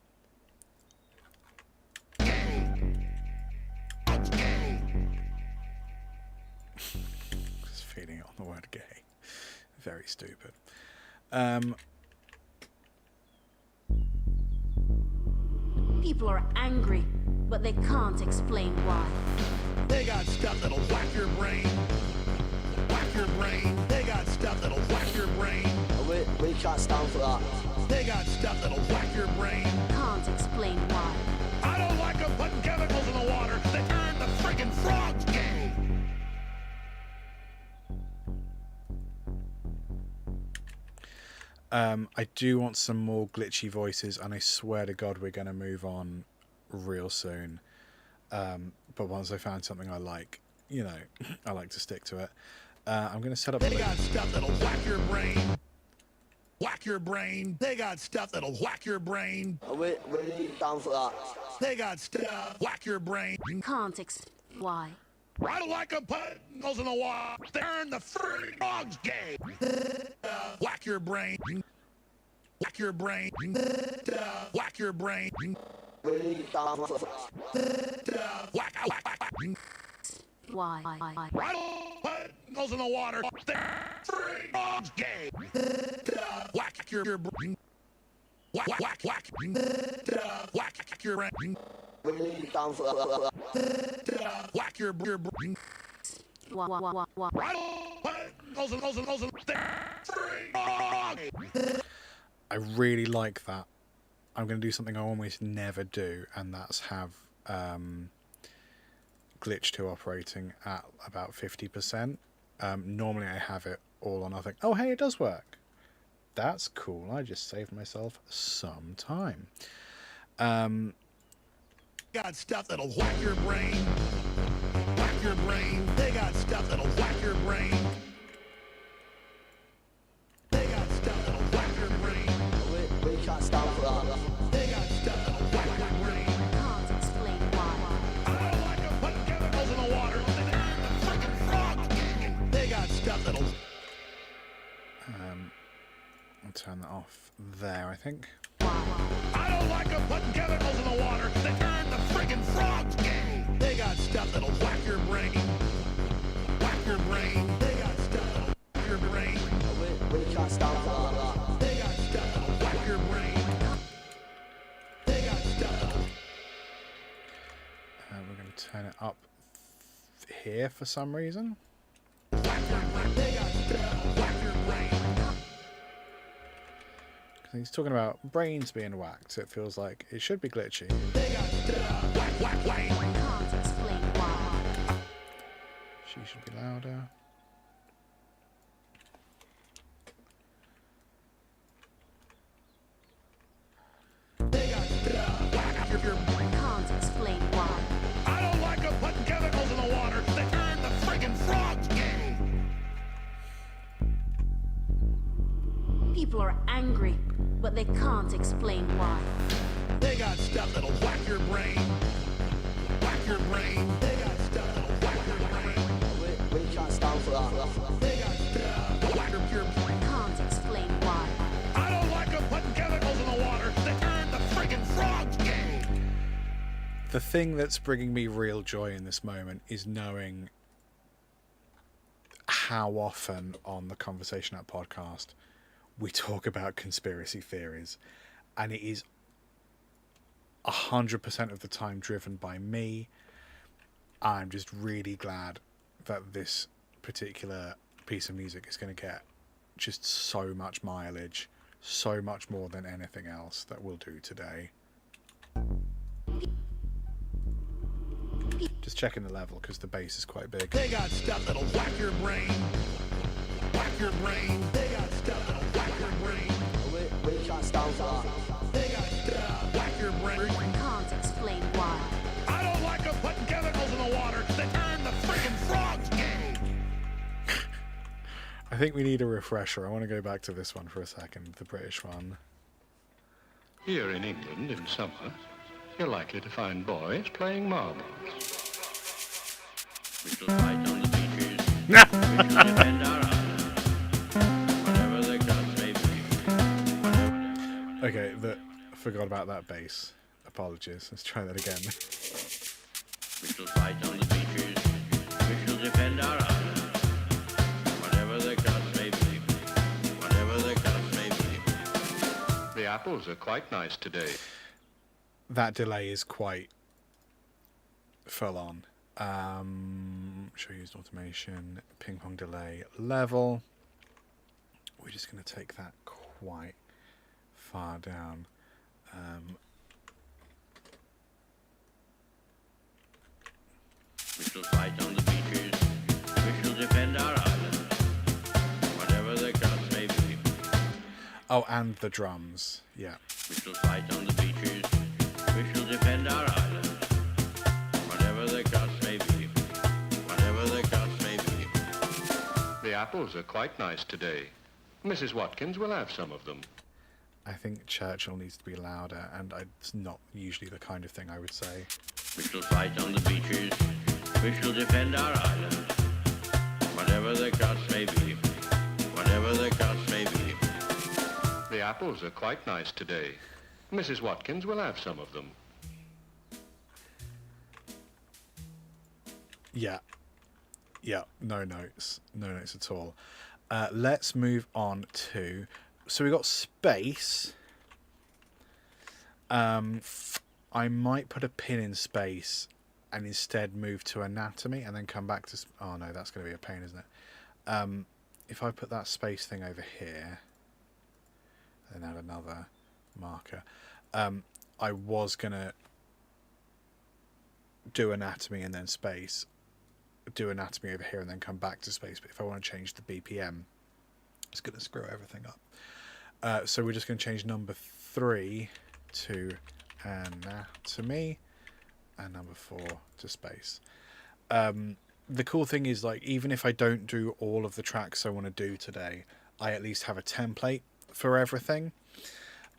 Just feeding it on the word gay. Very stupid. People are angry, but they can't explain why. They got stuff that'll whack your brain. Whack your brain. They got stuff that'll whack your brain. We can't stand for that. They got stuff that'll whack your brain. Can't explain why. I don't like them putting chemicals in the water. They turn the friggin' frogs gay. I do want some more glitchy voices, and I swear to God we're going to move on real soon. But once I found something I like, you know, I like to stick to it. I'm going to set up... They got stuff that'll whack your brain. Whack your brain. They got stuff that'll whack your brain. We down for that. They got stuff whack your brain. Can't explain why. I don't like them putting chemicals in the water. They turn the friggin' frogs gay. Whack your brain. Whack your brain. Whack your brain. We down for that. Whack, whack, whack, whack. Why? I don't put chemicals in the water. They're friggin' frogs gay. Whack your brain. Whack, whack, whack. Whack your brain. We down for that. Whack your brain. Why? I don't put chemicals in they're friggin' frogs gay. I really like that. I'm going to do something I almost never do, and that's have Glitch 2 operating at about 50%. Normally I have it all on. I think, oh, hey, it does work. That's cool. I just saved myself some time. Got stuff that'll whack your brain. Whack your brain. They got stuff that'll whack your brain. They got stuff that'll whack your brain. We can't stand for that. They got stuff that'll whack your brain. Can't explain why. I don't like them putting chemicals in the water. They turn the friggin' frogs. They got stuff that'll... I'll turn that off there, I think. I don't like them putting chemicals in the water. They turn the friggin' frogs gay. They got stuff that'll whack your brain. Whack your brain. They got stuff that'll whack your brain. We can't stand for that. They got stuff that'll whack your brain. They got stuff that'll... We're going to turn it up here for some reason. Whack your brain. They got stuff that'll whack your brain. He's talking about brains being whacked, so it feels like it should be glitchy. They got stuff whack, whack, whack. Can't explain why. She should be louder. They got stuff whack your brain. Can't explain why. I don't like them putting chemicals in the water. They turn the friggin' frogs gay. People are angry, but they can't explain why. They got stuff that'll whack your brain. Whack your brain. They got stuff that'll whack your brain. We can't stand for that. They got stuff that'll whack your brain. Can't explain why. I don't like them putting chemicals in the water. They turn the friggin' frogs gay. The thing that's bringing me real joy in this moment is knowing how often on the Conversation App podcast we talk about conspiracy theories, and it is 100% of the time driven by me. I'm just really glad that this particular piece of music is going to get just so much mileage, so much more than anything else that we'll do today. Just checking the level because the bass is quite big. They got stuff that'll whack your brain. Whack your brain. They got stuff that'll whack your brain. We can't stand for that. They got stuff whack your brain. Can't explain why. I don't like them putting chemicals in the water. They turn the friggin' frogs gay. I think we need a refresher. I want to go back to this one for a second, the British one. Here in England in summer, you're likely to find boys playing marbles. We shall fight on the beaches. We shall defend our island. Whatever the cost may be. Okay, I forgot about that bass. Apologies. Let's try that again. We shall fight on the beaches. We shall defend our island. Whatever the cost may be. Whatever the cost may be. The apples are quite nice today. That delay is quite full on. Show used automation, ping pong delay level. We're just going to take that quite far down. We shall fight on the beaches. We shall defend our island. Whatever the cost may be. Oh, and the drums. Yeah. We shall fight on the beaches. We shall defend our island. Whatever the cost may be. Whatever the cost may be. The apples are quite nice today. Mrs. Watkins will have some of them. I think Churchill needs to be louder, and it's not usually the kind of thing I would say. We shall fight on the beaches. We shall defend our island. Whatever the cost may be. Whatever the cost may be. The apples are quite nice today. Mrs. Watkins will have some of them. Yeah. Yeah, no notes. No notes at all. Let's move on to... So we got space. I might put a pin in space and instead move to anatomy and then come back to... Oh no, that's going to be a pain, isn't it? If I put that space thing over here and add another marker, I was going to do anatomy and then space, do anatomy over here and then come back to space. But if I want to change the BPM, it's going to screw everything up. So we're just going to change number 3 to anatomy and number 4 to space. The cool thing is, like, even if I don't do all of the tracks I want to do today, I at least have a template for everything.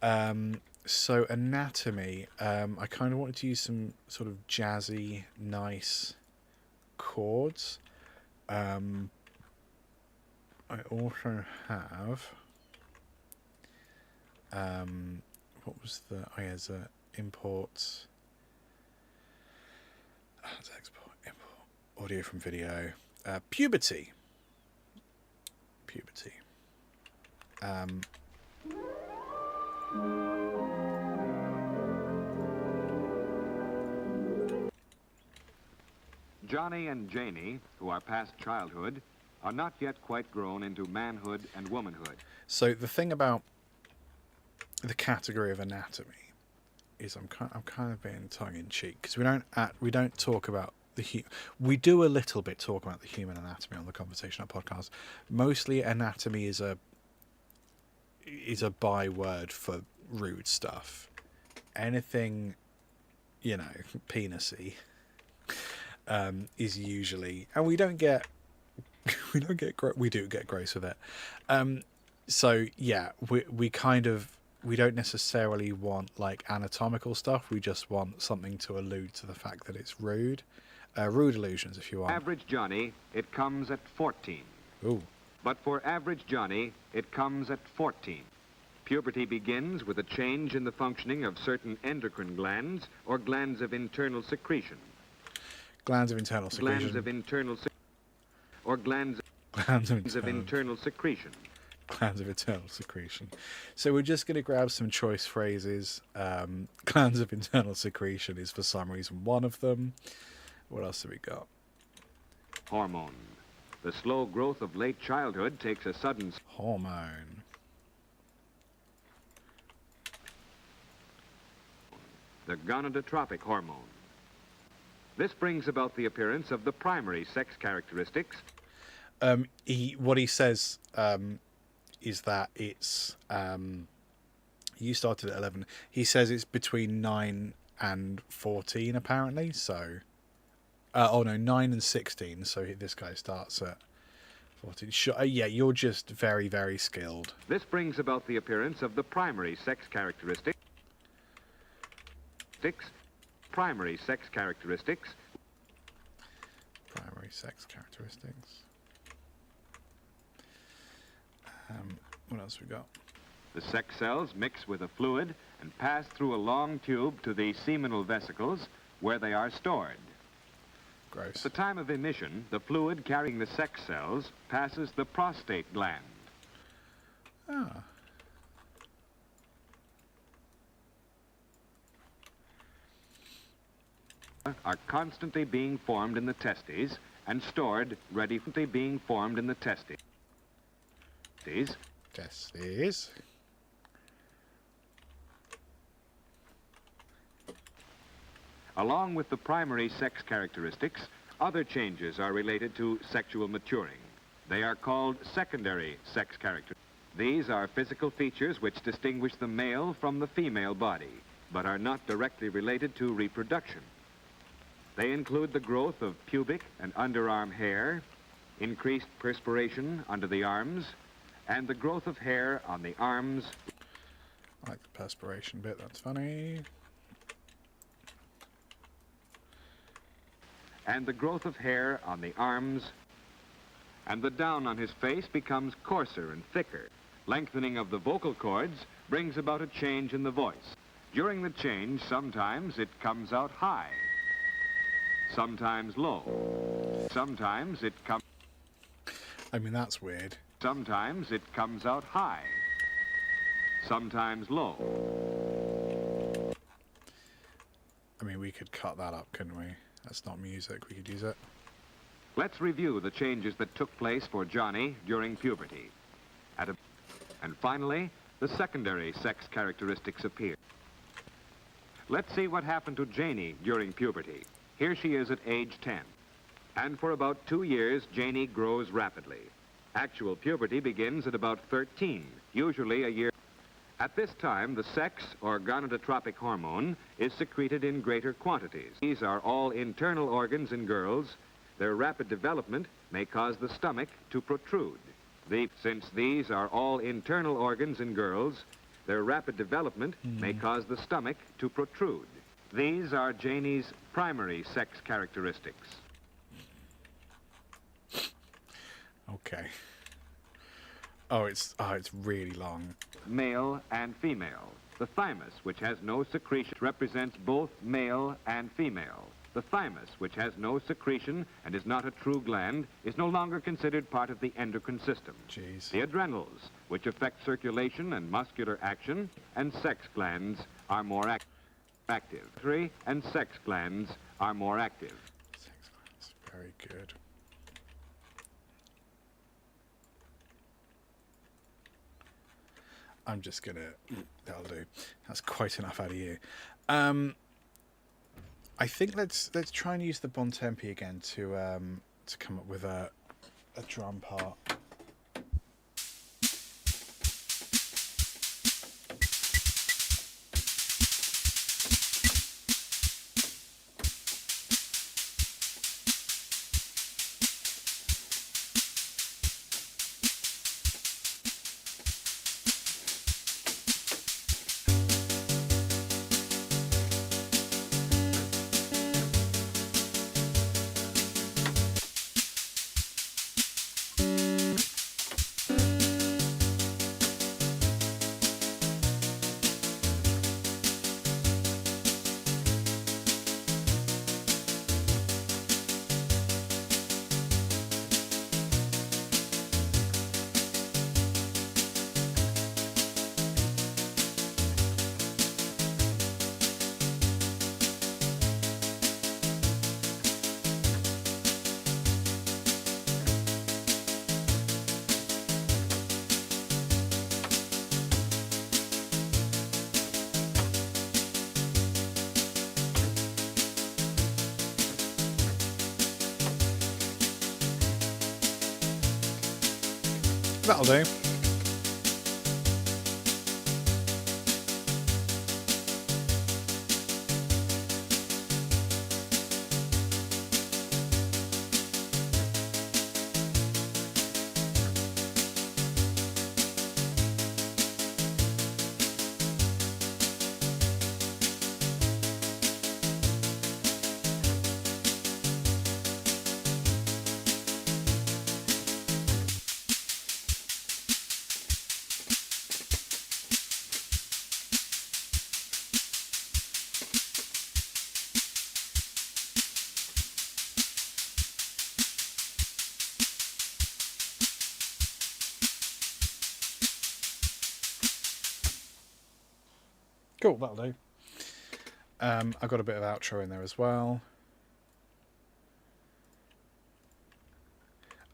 So anatomy, I kind of wanted to use some sort of jazzy, nice chords. I also have what was the... Oh yeah, there's import. Let's export, import audio from video. Puberty. Johnny and Janie, who are past childhood, are not yet quite grown into manhood and womanhood. So the thing about the category of anatomy is I'm kind of being tongue-in-cheek because we don't talk about we do a little bit talk about the human anatomy on the Conversational Podcast. Mostly anatomy is a byword for rude stuff. Anything, penis-y, is usually, and we do get gross with it. So yeah, we don't necessarily want like anatomical stuff. We just want something to allude to the fact that it's rude. Rude illusions, if you want. Average Johnny, it comes at 14. Ooh. But for average Johnny, it comes at 14. Puberty begins with a change in the functioning of certain endocrine glands or glands of internal secretion. Glands of internal secretion. Glands of internal secretion. Glands of internal secretion. So we're just going to grab some choice phrases. Glands of internal secretion is for some reason one of them. What else have we got? Hormone. The slow growth of late childhood takes a sudden... Hormone. The gonadotropic hormone. This brings about the appearance of the primary sex characteristics. What he says is that it's... you started at 11. He says it's between 9 and 14, apparently, so... 9 and 16, so this guy starts at 14. Sure, yeah, you're just very, very skilled. This brings about the appearance of the primary sex characteristics. primary sex characteristics. Primary sex characteristics. What else we got? The sex cells mix with a fluid and pass through a long tube to the seminal vesicles where they are stored. Gross. At the time of emission, the fluid carrying the sex cells passes the prostate gland. Ah. Are constantly being formed in the testes and stored ready for being formed in the testes. Testes. Along with the primary sex characteristics, other changes are related to sexual maturing. They are called secondary sex characteristics. These are physical features which distinguish the male from the female body, but are not directly related to reproduction. They include the growth of pubic and underarm hair, increased perspiration under the arms, and the growth of hair on the arms. I like the perspiration bit, that's funny. And the growth of hair on the arms, and the down on his face becomes coarser and thicker. Lengthening of the vocal cords brings about a change in the voice. During the change, sometimes it comes out high, sometimes low, sometimes it comes... I mean, that's weird. Sometimes it comes out high, sometimes low. I mean, we could cut that up, couldn't we? That's not music, we could use it. Let's review the changes that took place for Johnny during puberty. And finally, the secondary sex characteristics appear. Let's see what happened to Janie during puberty. Here she is at age 10. And for about 2 years, Janie grows rapidly. Actual puberty begins at about 13, usually a year. At this time, the sex or gonadotropic hormone is secreted in greater quantities. These are all internal organs in girls. Their rapid development may cause the stomach to protrude. Since these are all internal organs in girls, their rapid development may cause the stomach to protrude. These are Janie's primary sex characteristics. Okay. Oh, it's really long. Male and female. The thymus, which has no secretion, represents both male and female. The thymus, which has no secretion and is not a true gland, is no longer considered part of the endocrine system. Jeez. The adrenals, which affect circulation and muscular action, and sex glands are more active. And sex glands are more active. Sex glands, very good. I'm just gonna... That'll do. That's quite enough out of you. I think let's try and use the Bon Tempi again to come up with a drum part. That'll do. Cool, that'll do. I've got a bit of outro in there as well.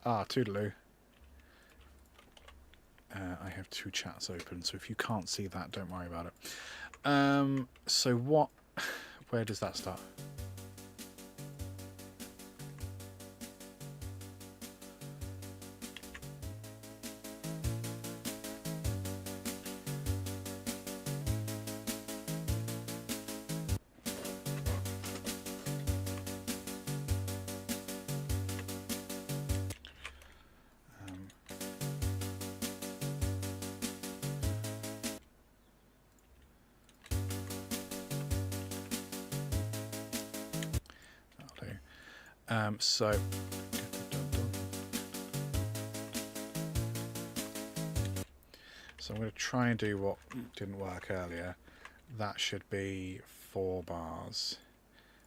Toodaloo. I have 2 chats open, so if you can't see that, don't worry about it. So what... Where does that start? So I'm going to try and do what didn't work earlier. That should be 4 bars.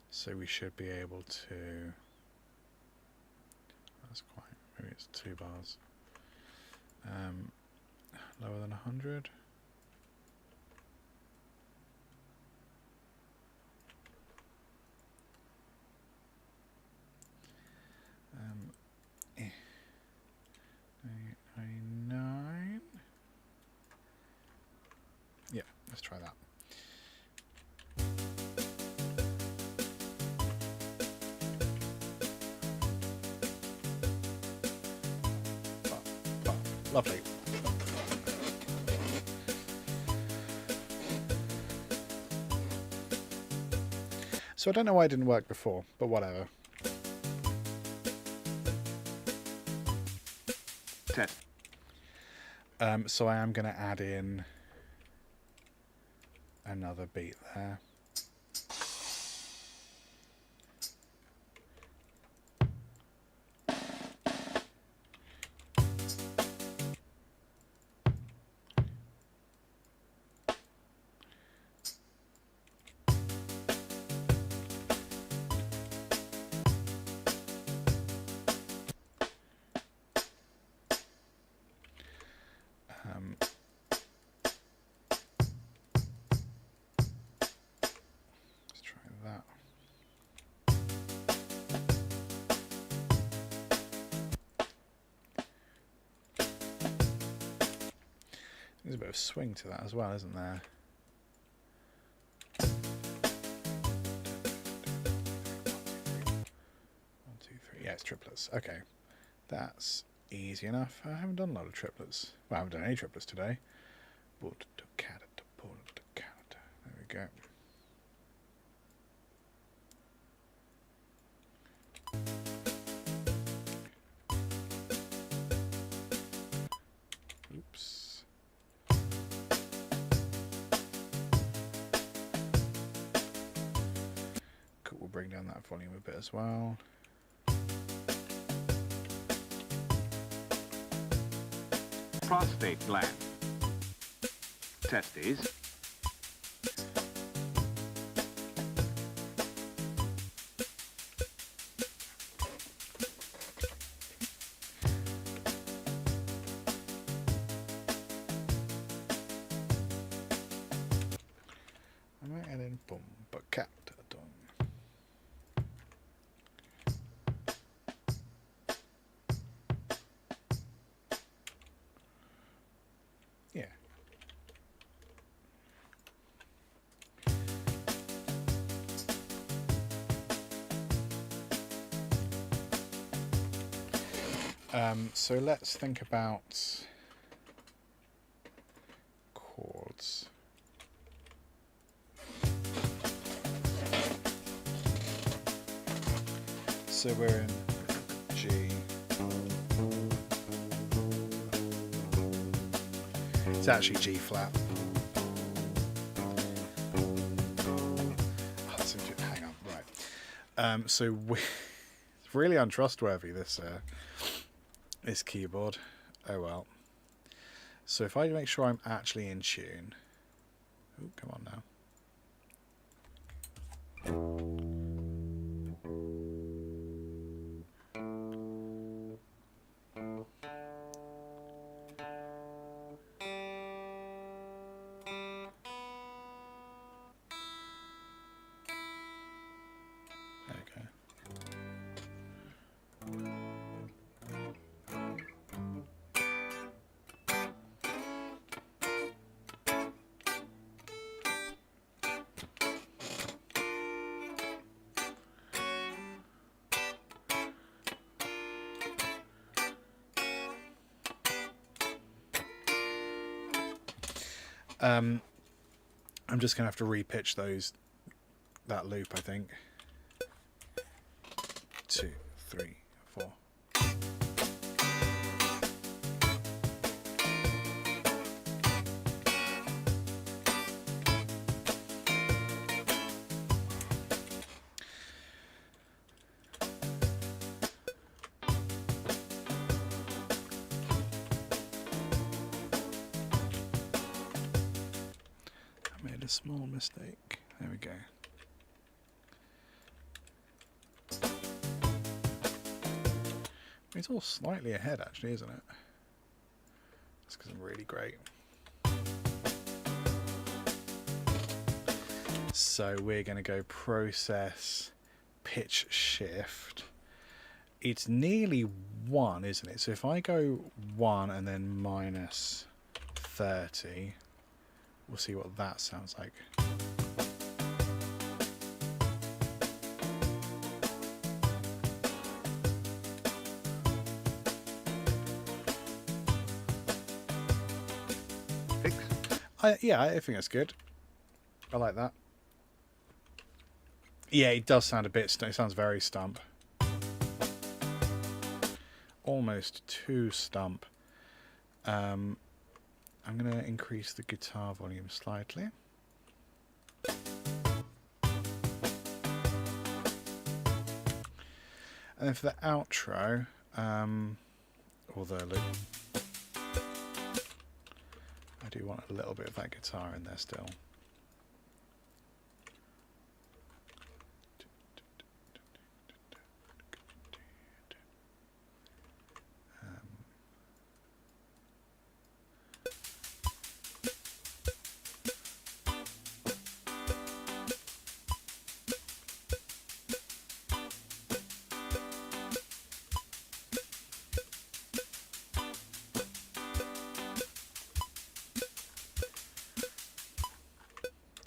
So we should be able to... That's quite... Maybe it's 2 bars. Lower than 100. Yeah, let's try that. Lovely. So I don't know why it didn't work before, but whatever. Test. So I am going to add in another beat there. There's a bit of swing to that as well, isn't there? 1, 2, 3. Yeah, it's triplets. Okay, that's easy enough. I haven't done a lot of triplets. Well, I haven't done any triplets today. There we go. Oops. Cool, we'll bring down that volume a bit as well. Prostate gland. Testes. And then boom, but cat done. Yeah. So let's think about chords. So we're in G. It's actually G flat. Hang on, right. So it's really untrustworthy, this keyboard. Oh well. So if I make sure I'm actually in tune. Oh, come on now. I'm just gonna have to repitch that loop, I think. 2, 3, 4. A small mistake. There we go. It's all slightly ahead, actually, isn't it? That's because I'm really great. So we're going to go process, pitch shift. It's nearly 1, isn't it? So if I go 1 and then minus 30. We'll see what that sounds like. Yeah, I think that's good. I like that. Yeah, it does sound a bit... It sounds very stump. Almost too stump. I'm going to increase the guitar volume slightly. And then for the outro, or the loop, I do want a little bit of that guitar in there still.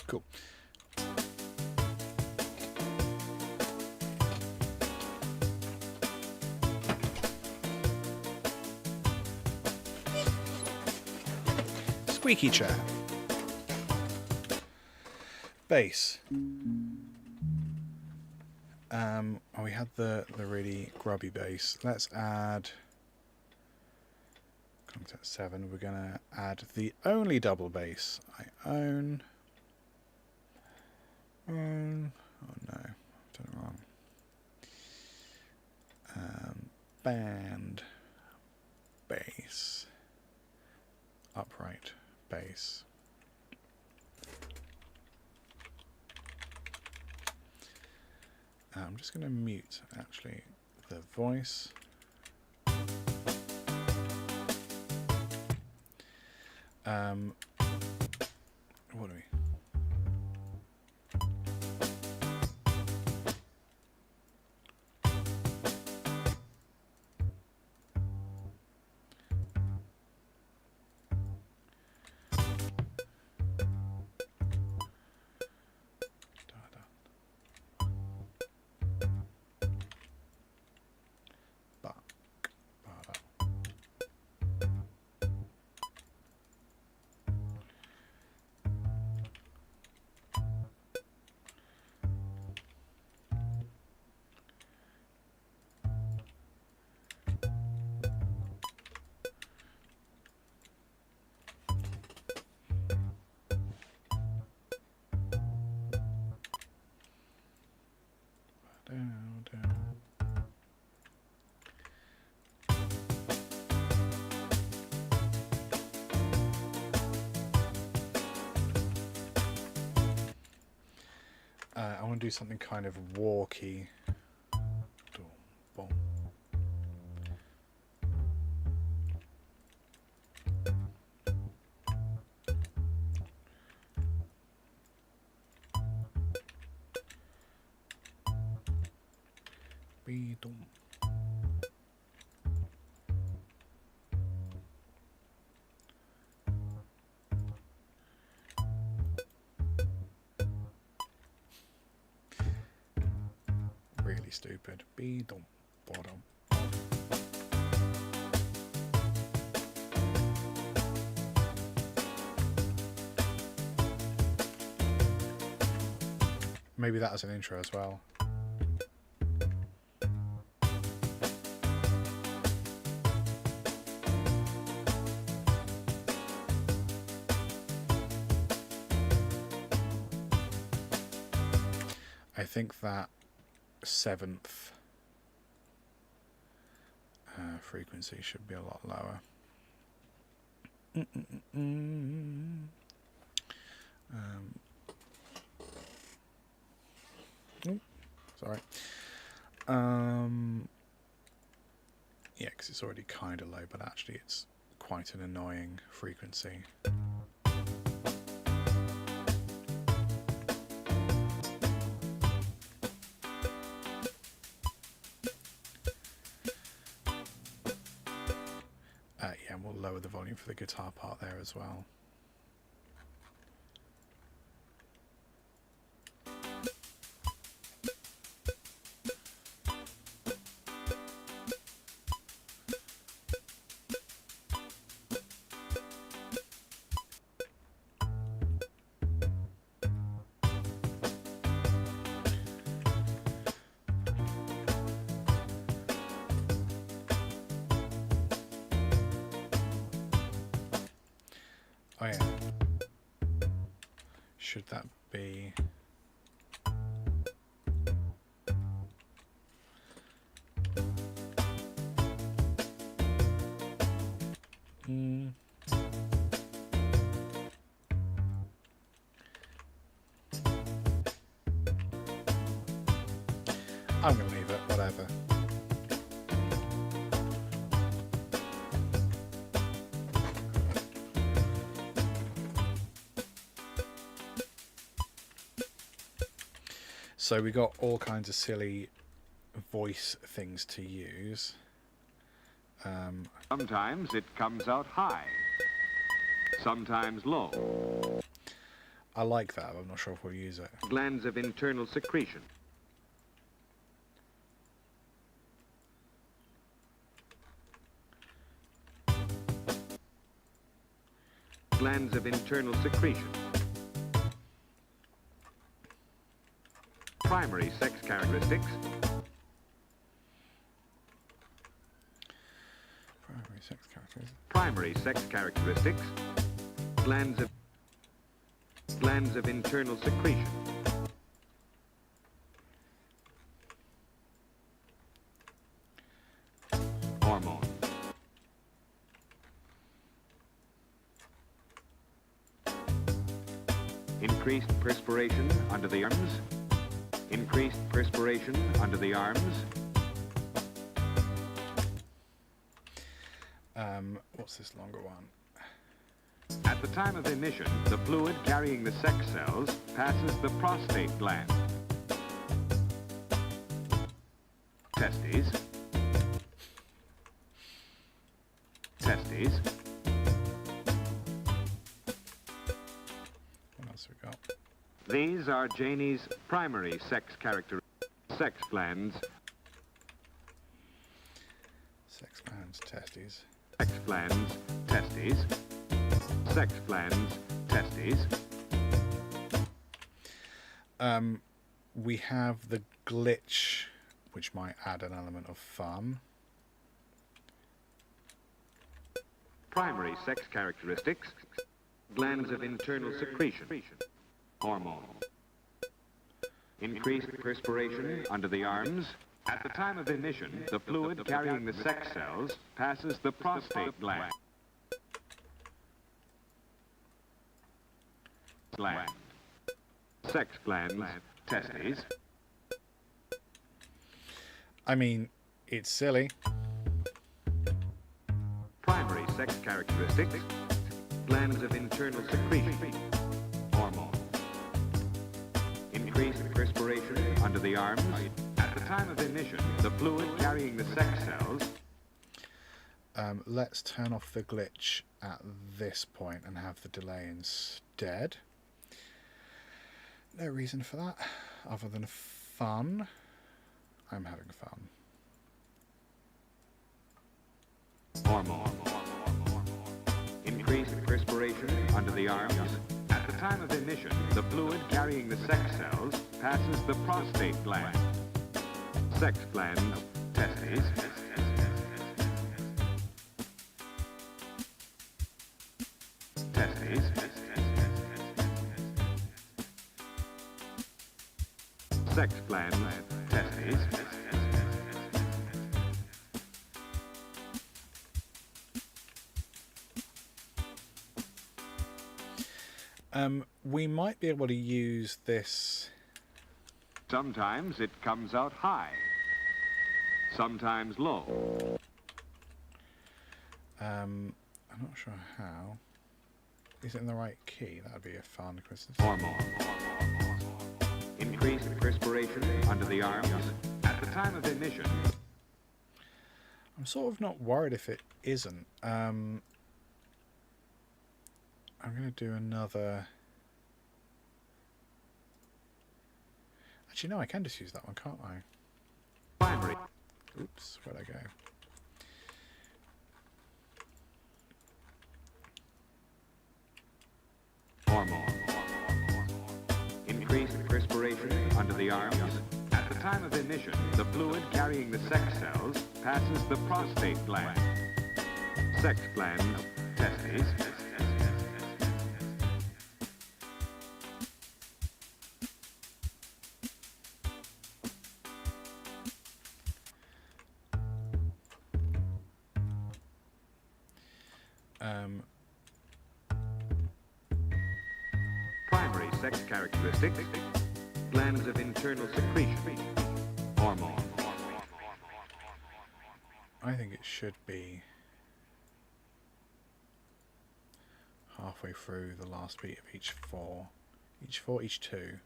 Cool. Squeaky chair. Bass. Oh, we had the really grubby bass. Let's add contact 7. We're gonna add the only double bass I own. Oh no, I've done it wrong. Band bass, upright bass. I'm just going to mute actually the voice. What do we? I want to do something kind of walky. Really stupid. Be-dum, bottom. maybe that as an intro as well. I think that 7th frequency should be a lot lower. Sorry. Yeah, because it's already kind of low, but actually it's quite an annoying frequency. Yeah, and we'll lower the volume for the guitar part there as well. Oh yeah. Should that be... I'm going to leave it, whatever. So we got all kinds of silly voice things to use. Sometimes it comes out high, sometimes low. I like that, I'm not sure if we'll use it. Glands of internal secretion. Glands of internal secretion. Primary sex characteristics. Primary sex characteristics. Glands of internal secretion. Hormone. Increased perspiration under the arms. Increased perspiration under the arms. What's this longer one? At the time of emission, the fluid carrying the sex cells passes the prostate gland. Testes. Testes. What else we got? These are Janie's primary sex glands. Sex glands, testes. Sex glands, testes. Sex glands, testes. We have the glitch, which might add an element of fun. Primary sex characteristics. Glands of internal secretion. Hormone. Increased perspiration under the arms. At the time of emission, the fluid carrying the sex cells passes the prostate gland. Sex glands, testes. I mean, it's silly. Primary sex characteristics. Glands of internal secretion. Hormone. Increased perspiration under the arms. At the time of emission, the fluid carrying the sex cells. Let's turn off the glitch at this point and have the delay instead. No reason for that, other than fun. I'm having fun. Hormone. Increased perspiration under the arms. At the time of emission, the fluid carrying the sex cells passes the prostate gland. Sex gland, testes. Testes. Sex gland, testes. We might be able to use this. Sometimes it comes out high, sometimes low. I'm not sure how. Is it in the right key? That would be a fun question. Hormone. Increased perspiration under the arms at the time of emission. I'm sort of not worried if it isn't. I'm going to do another. Actually, no, I can just use that one, can't I? Primary. Oops, where'd I go? Hormone. Increased perspiration under the arms. At the time of emission, the fluid carrying the sex cells passes the prostate gland. Sex gland, testes. Primary sex characteristics, glands of internal secretion, hormone. I think it should be halfway through the last beat of each four. Each two.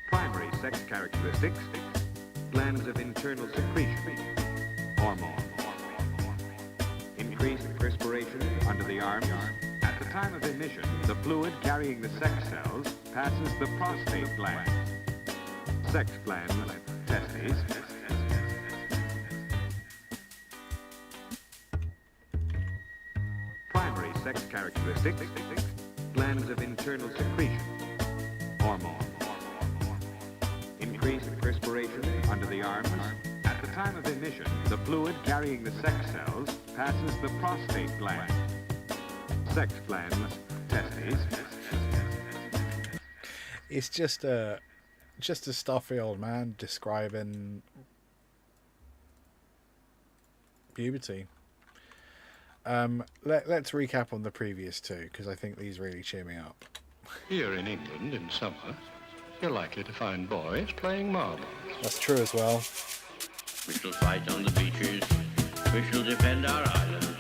Primary sex characteristics, glands of internal secretion, hormone. Increased perspiration under the arms. At the time of emission, the fluid carrying the sex cells passes the prostate gland. Sex gland, testes. Primary sex characteristics, glands of internal secretion, hormone. Increased perspiration under the arms. At the time of emission, the fluid carrying the sex cells passes the prostate gland. Sex gland, testes. It's just a stuffy old man describing puberty. Let's recap on the previous two, because I think these really cheer me up. Here in England in summer, you're likely to find boys playing marbles. That's true as well. We shall fight on the beaches. We shall defend our island.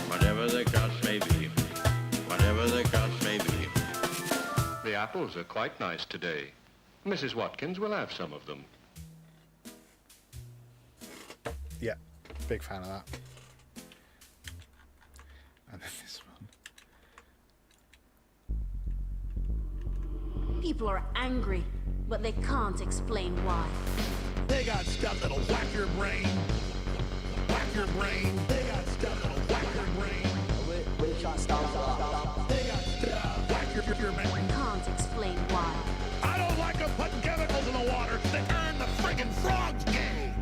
Whatever the cost may be. Whatever the cost may be. The apples are quite nice today. Mrs. Watkins will have some of them. Yeah, big fan of that. And then this one. People are angry, but they can't explain why. They got stuff that'll whack your brain. Whack your brain. They got stuff that'll whack your brain. We can't stand for that. They got stuff whack your brain. Can't explain why. I don't like them putting chemicals in the water. They turn the friggin' frogs gay.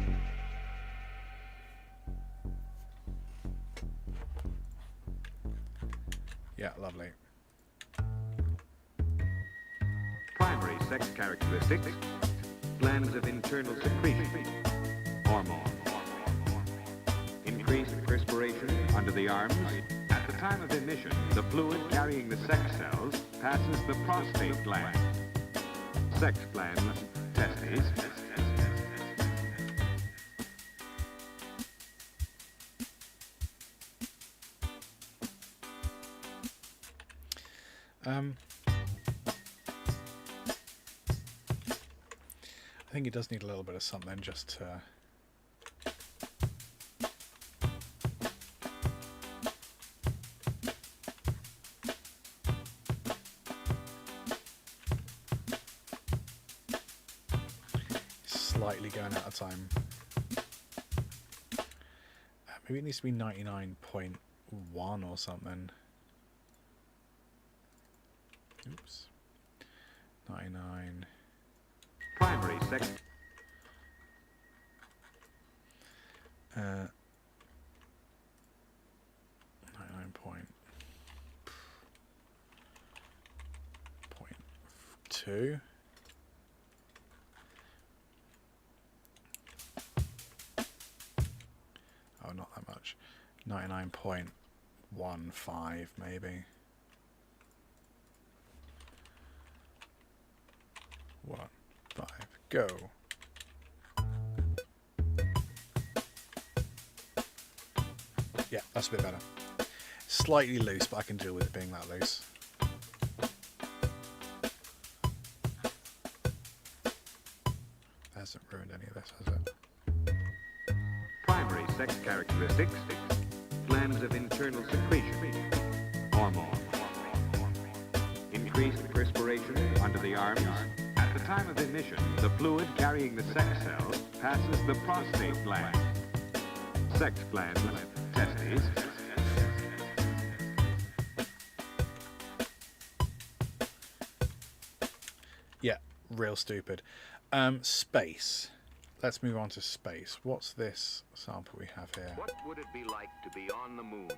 Yeah, lovely. Primary sex characteristics, glands of internal secretion, hormone. Increased perspiration under the arms. At the time of emission, the fluid carrying the sex cells passes the prostate gland. Sex gland, testes. I think it does need a little bit of something just to... Slightly going out of time. Maybe it needs to be 99.1 or something. Oops. 99. Primary section. 99.2. Oh, not that much. 99.15 maybe. 1, 5, go. Yeah, that's a bit better. Slightly loose, but I can deal with it being that loose. Hasn't ruined any of this, has it? Primary sex characteristics. Glands of internal secretion. Hormone. Increased perspiration under the arms. At the time of emission, the fluid carrying the sex cells passes the prostate gland. Sex glands, testes. Yeah, real stupid. Space. Let's move on to space. What's this sample we have here? What would it be like to be on the moon?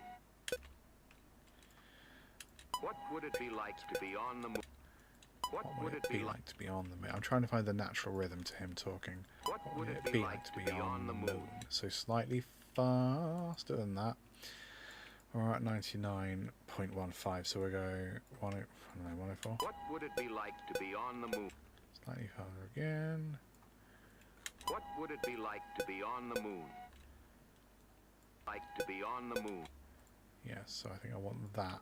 What would it be like to be on the moon? What would it be like to be on the moon? I'm trying to find the natural rhythm to him talking. What would it be like to be on the moon? So slightly faster than that. We're at 99.15, so we'll go 104. What would it be like to be on the moon? Slightly faster again. What would it be like to be on the moon? Like to be on the moon. Yes, so I think I want that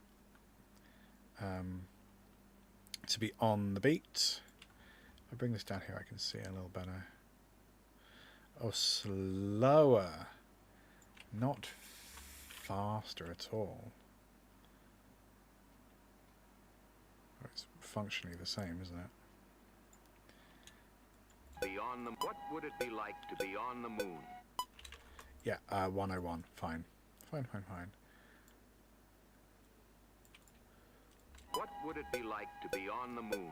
to be on the beat. If I bring this down here, I can see it a little better. Oh, slower. Not faster at all. Oh, it's functionally the same, isn't it? Beyond the, what would it be like to be on the moon? Yeah, 101. Fine. Fine. What would it be like to be on the moon?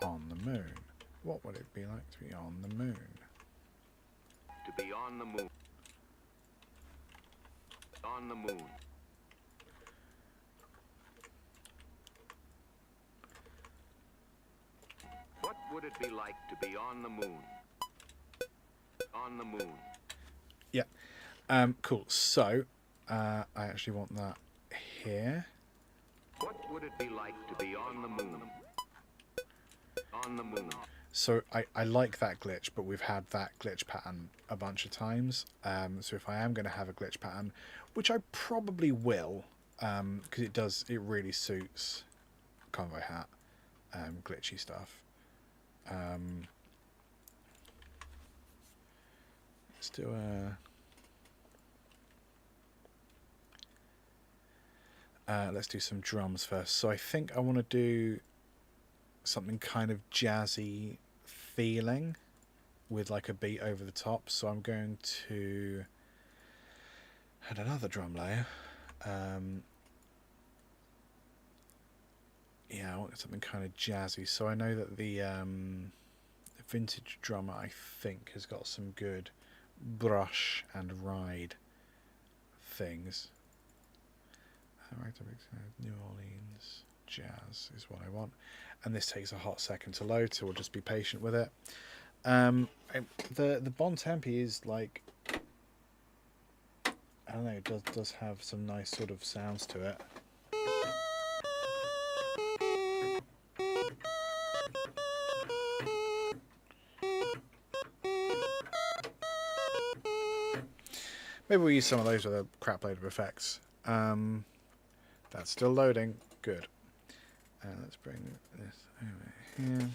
On the moon. What would it be like to be on the moon? To be on the moon. On the moon. What would it be like to be on the moon? On the moon. Yeah. Cool. So, I actually want that here. What would it be like to be on the moon? On the moon. So I like that glitch, but we've had that glitch pattern a bunch of times. So if I am going to have a glitch pattern, which I probably will, because it really suits convoy hat, glitchy stuff. Let's do let's do some drums first. So I think I want to do something kind of jazzy feeling with like a beat over the top. So I'm going to add another drum layer. Yeah, I want something kind of jazzy. So I know that the vintage drummer, I think, has got some good brush and ride things. New Orleans jazz is what I want, and this takes a hot second to load, so we'll just be patient with it. The Bontempi is like, I don't know, it does have some nice sort of sounds to it. Maybe we'll use some of those with a crap load of effects. That's still loading. Good. Let's bring this over here.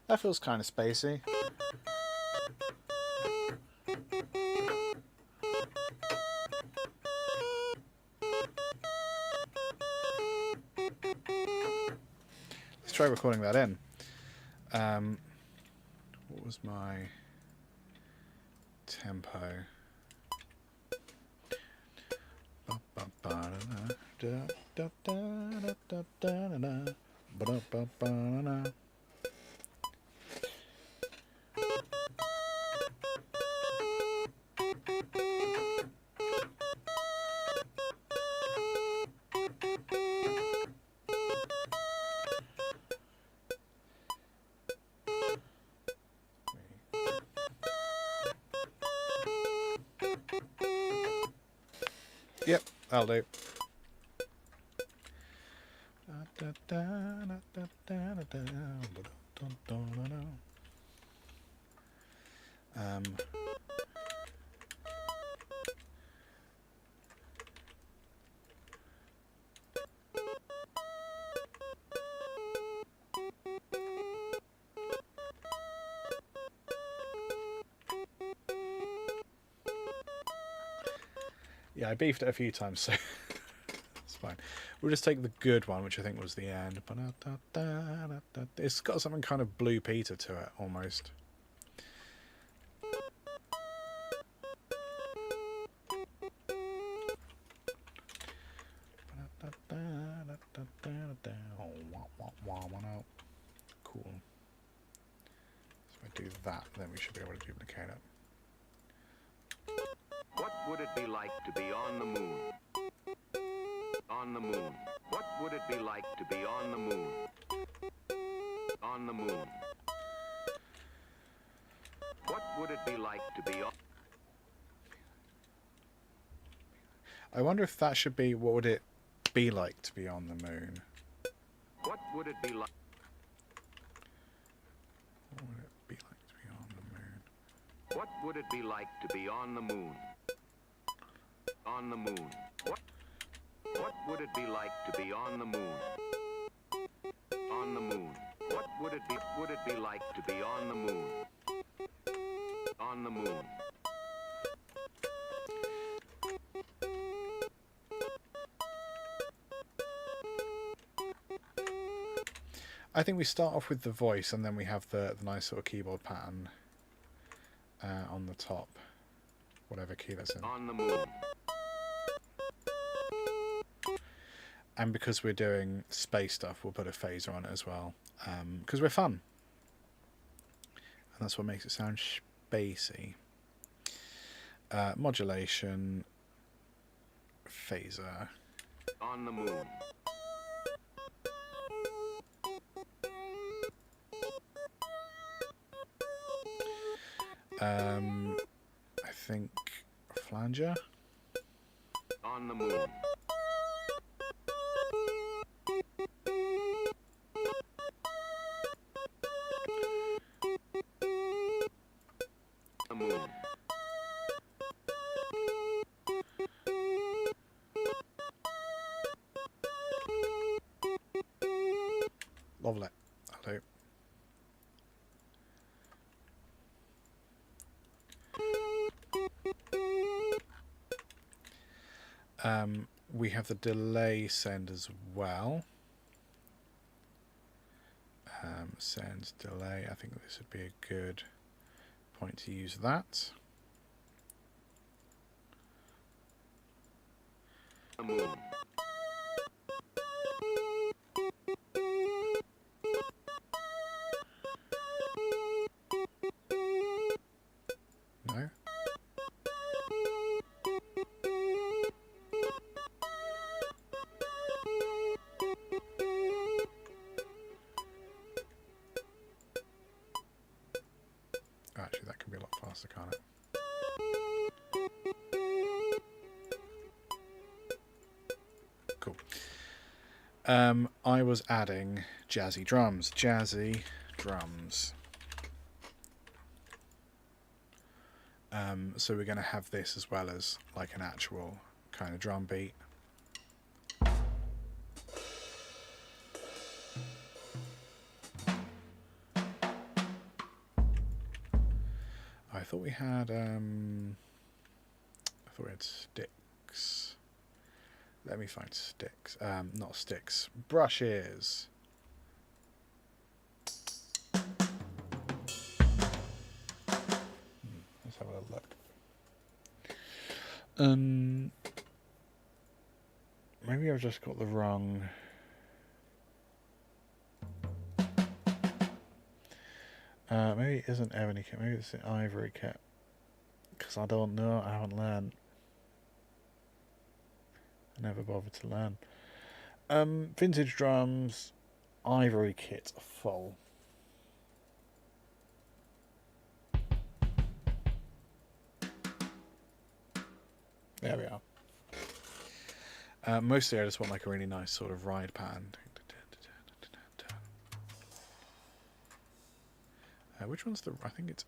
That feels kind of spacey. Let's try recording that in. What was my tempo? Yep, that'll do. Yeah, I beefed it a few times, so it's fine. We'll just take the good one, which I think was the end. It's got something kind of Blue Peter to it, almost. Cool. So if I do that, then we should be able to duplicate it. What would it be like to be on the moon? On the moon. What would it be like to be on the moon? On the moon. What would it be like to be on... I wonder if that should be, what would it be like to be on the moon? What would it be like... What would it be like to be on the moon? What would it be like to be on the moon? On the moon. What would it be like to be on the moon? On the moon. What would it be like to be on the moon? On the moon. I think we start off with the voice and then we have the nice sort of keyboard pattern on the top, whatever key that's in. On the moon. And because we're doing space stuff, we'll put a phaser on it as well, because we're fun. And that's what makes it sound spacey. Modulation, phaser. On the moon. I think flanger. On the moon. The moon. Lovely. Hello. We have the delay send as well. Send delay. I think this would be a good point to use that. The moon. No. Actually, that can be a lot faster, can't it? Cool. I was adding jazzy drums. Jazzy drums. So we're going to have this as well as like an actual kind of drum beat. I thought we had sticks. Let me find sticks. Not sticks. Brushes. Maybe I've just got the wrong. Maybe it isn't ebony kit. Maybe it's the ivory kit. Because I don't know. I haven't learned. I never bothered to learn. Vintage drums, ivory kit full. There we are. Mostly I just want like a really nice sort of ride pattern. Which one's the... I think it's...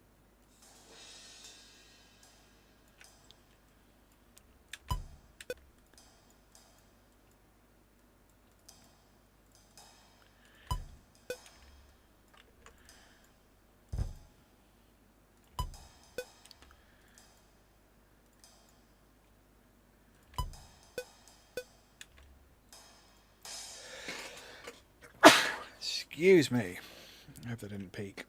Excuse me. I hope that didn't peak.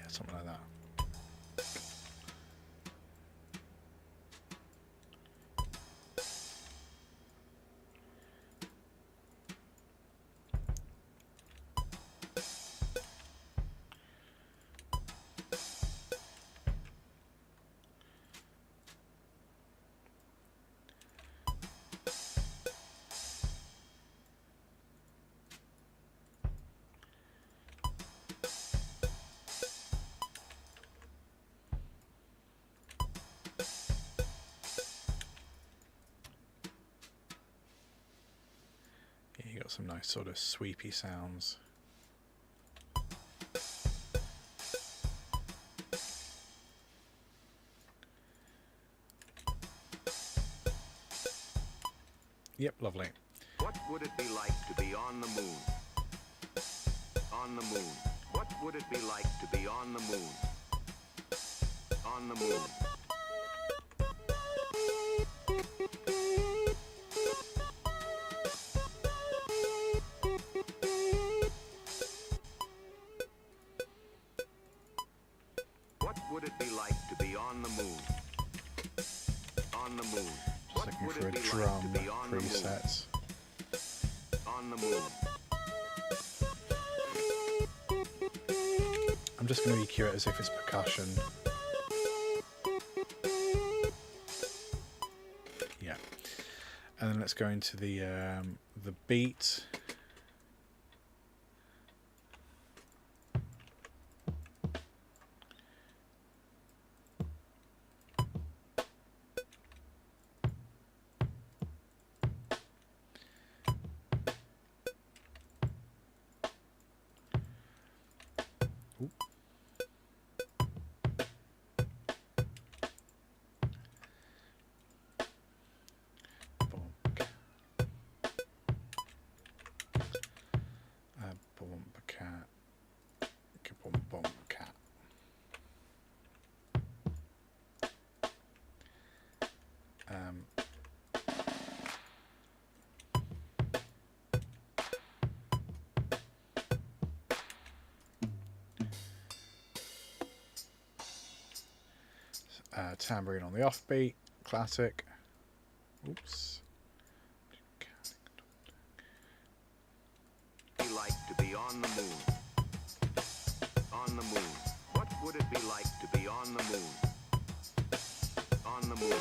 Something like that. You got some nice sort of sweepy sounds. Yep, lovely. What would it be like to be on the moon? On the moon. What would it be like to be on the moon? On the moon. What would it be like to be on the moon? On the moon. Just looking for a drum presets. On the moon. I'm just going to EQ it as if it's percussion. Yeah. And then let's go into the beat. Tambourine on the offbeat, classic. Oops. Be like to be on the moon. On the moon. What would it be like to be on the moon? On the moon.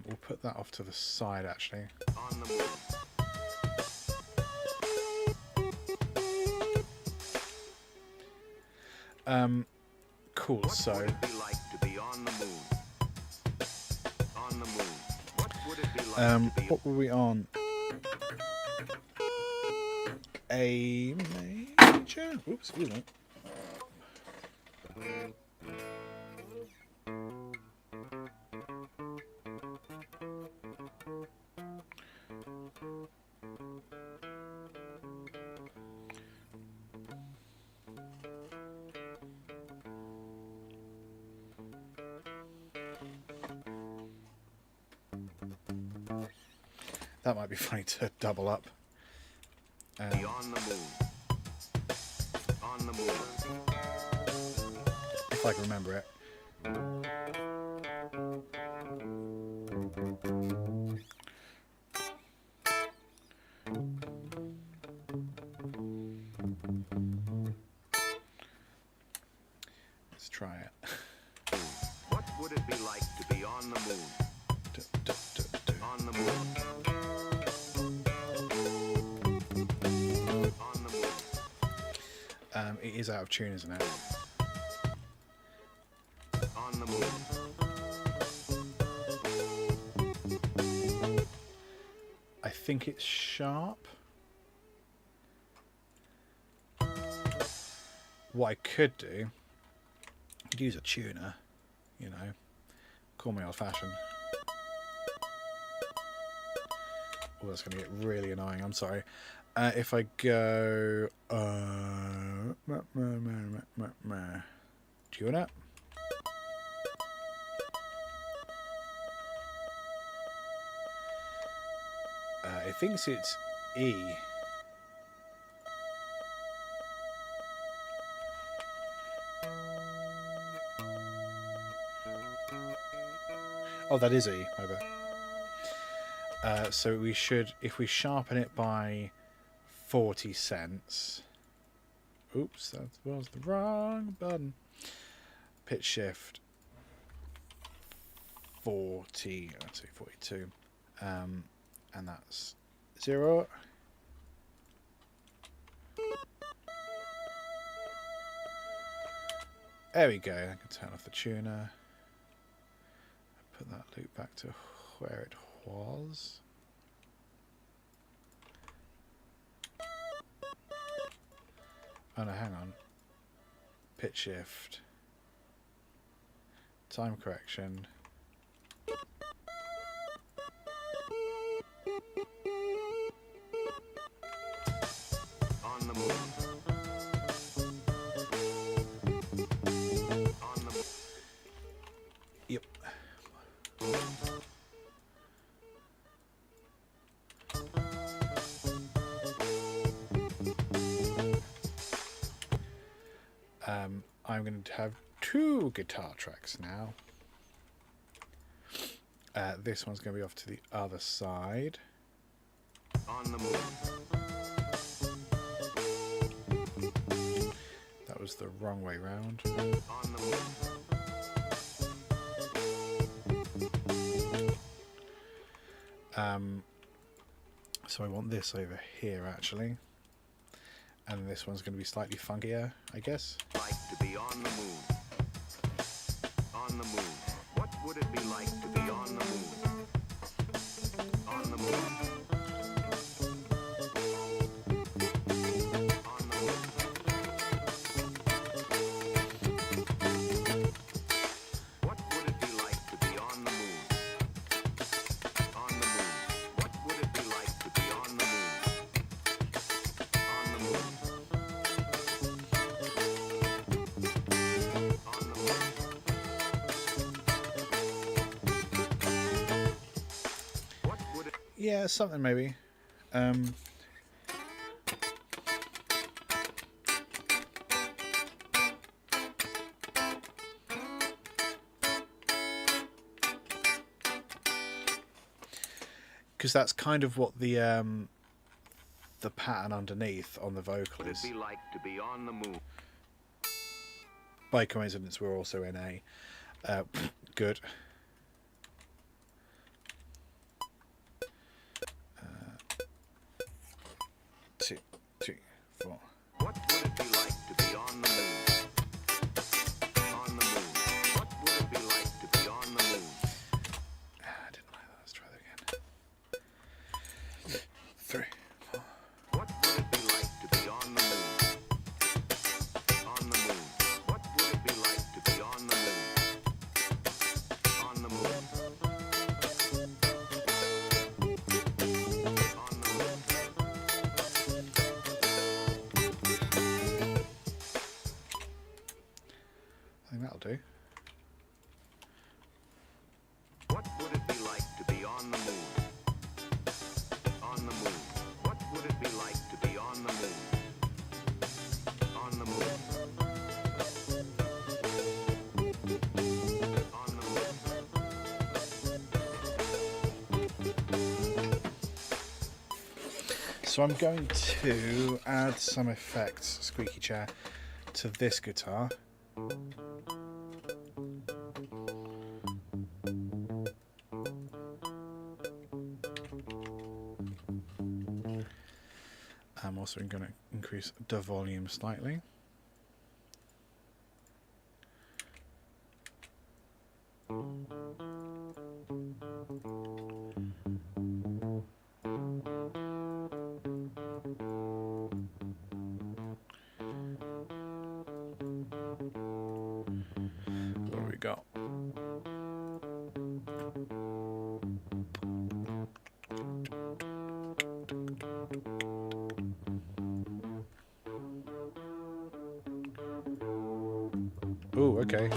We'll put that off to the side actually. On the moon. Cool. So. What would it be like to be on the moon? On the moon. What would it be like to be? What were we on? A major. Oops, excuse me. That might be funny to double up. Be on the moon. On the moon. If I can remember it. Let's try it. What would it be like to be on the moon? On the moon. On the moon. It is out of tune, isn't it? On the moon. I think it's sharp. What I could do, I could use a tuner, you know, call me old-fashioned. Oh, that's going to get really annoying, I'm sorry. If I go... tuner. It thinks it's E. Oh, that is E, my bad. So we should, if we sharpen it by 40 cents. Oops, that was the wrong button. Pitch shift 40, let's say 42. And that's 0. There we go. I can turn off the tuner. Put that loop back to where it was. Oh no, hang on. Pitch shift. Time correction. On the moon. On the moon. Yep. I'm going to have 2 guitar tracks now. This one's going to be off to the other side. On the moon. That was the wrong way round. On the moon. So I want this over here actually. And this one's going to be slightly funkier, I guess. Like to be on the moon. On the moon. What would it be like to be on the moon? On the moon. On the moon. What would it be like to be on the moon? On the moon. What would it be like to be on the moon? On the moon. On the moon. What would it Yeah, something maybe. Because that's kind of what the pattern underneath on the vocal is. be like to be on the moon? By coincidence, we're also in A. Good. 2, 3, 4. What would it be like to be on the moon? So I'm going to add some effects, squeaky chair, to this guitar. I'm also going to increase the volume slightly. What do we got? Ooh, okay.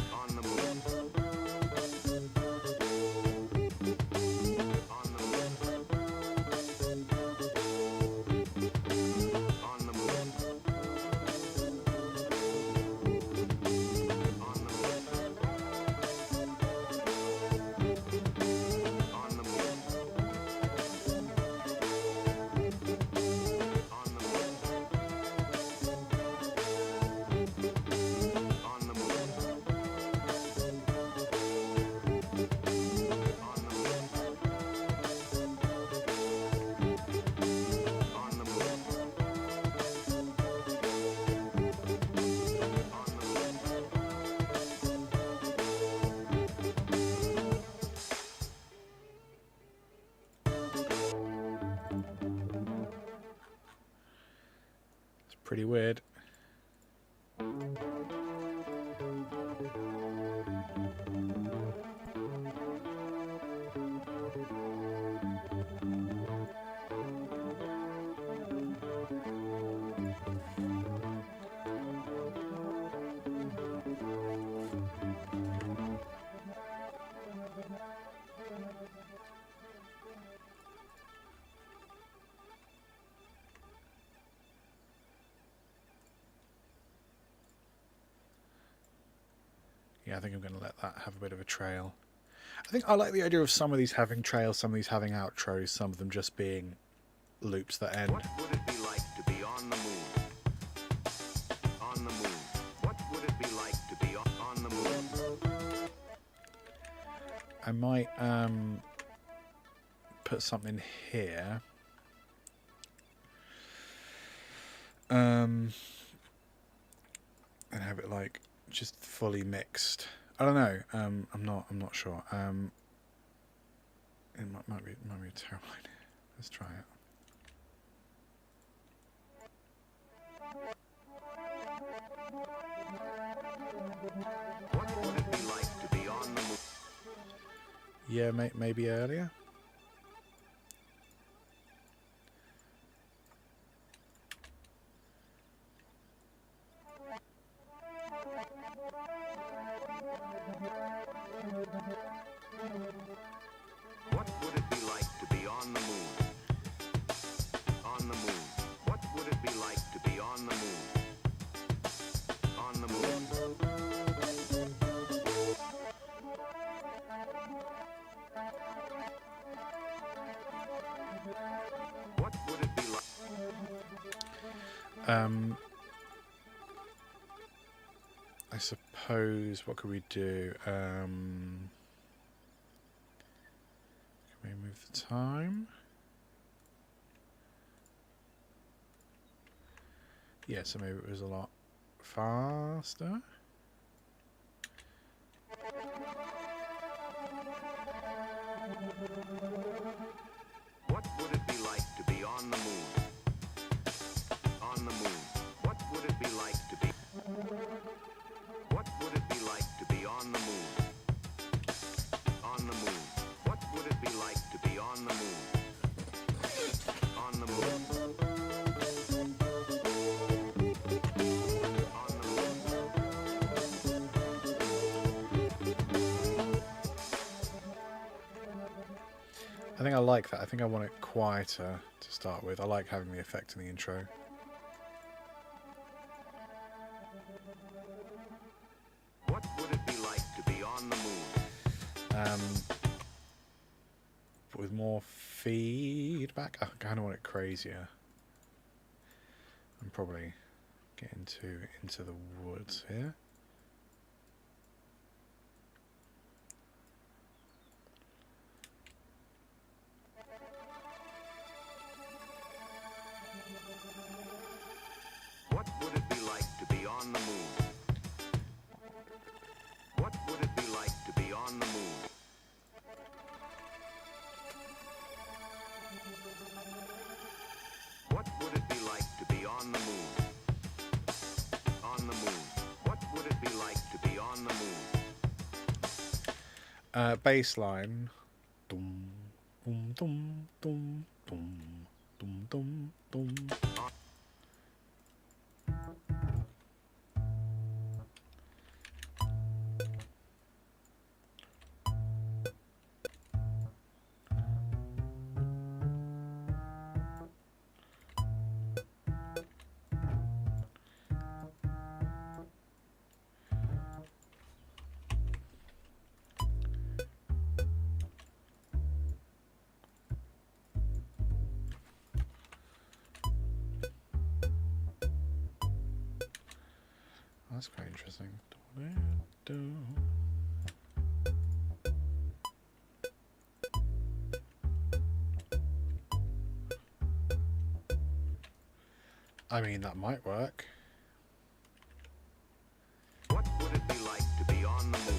Pretty weird. Yeah, I think I'm going to let that have a bit of a trail. I think I like the idea of some of these having trails, some of these having outros, some of them just being loops that end. What would it be like to be on the moon? On the moon. What would it be like to be on the moon? I might put something here. And have it like just fully mixed. I don't know. I'm not sure. It might be a terrible idea. Let's try it. What would it be like to be on the moon? Yeah, maybe earlier. What would it be like to be on the moon? On the moon. What would it be like to be on the moon? On the moon. What would it be like? I suppose, what could we do? Can we move the time? Yeah, so maybe it was a lot faster. What would it be like to be on the moon? On the moon. What would it be like to be? What would it be like to be on the moon? On the moon. What would it be like to be on the moon? On the moon. On the moon. I think I like that. I think I want it quieter to start with. I like having the effect in the intro. But with more feedback. I kind of want it crazier. I'm probably getting into the woods here. What would it be like to be on the moon? What would it be like to be on the moon? What would it be like to be on the moon? On the moon. What would it be like to be on the moon? Bass line. Dum, dum, dum, dum, dum, dum, dum, dum. That's quite interesting. I mean, that might work. What would it be like to be on the moon?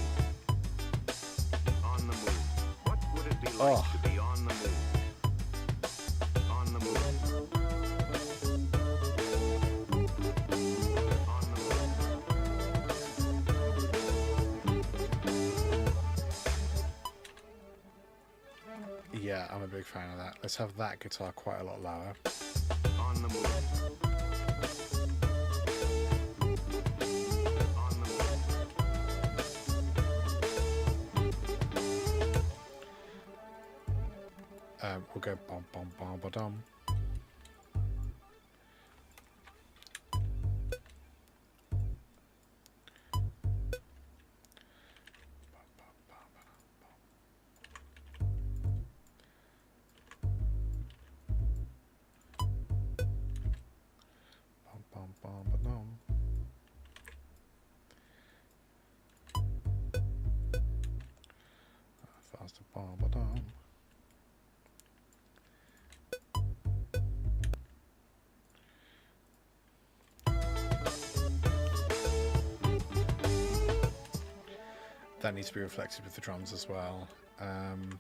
On the moon. What would it be like to be on the moon? On the moon. Yeah, I'm a big fan of that. Let's have that guitar quite a lot lower. On the moon. On the moon. We'll go bum bum bum ba dum. Faster bum ba dum. That needs to be reflected with the drums as well. Done.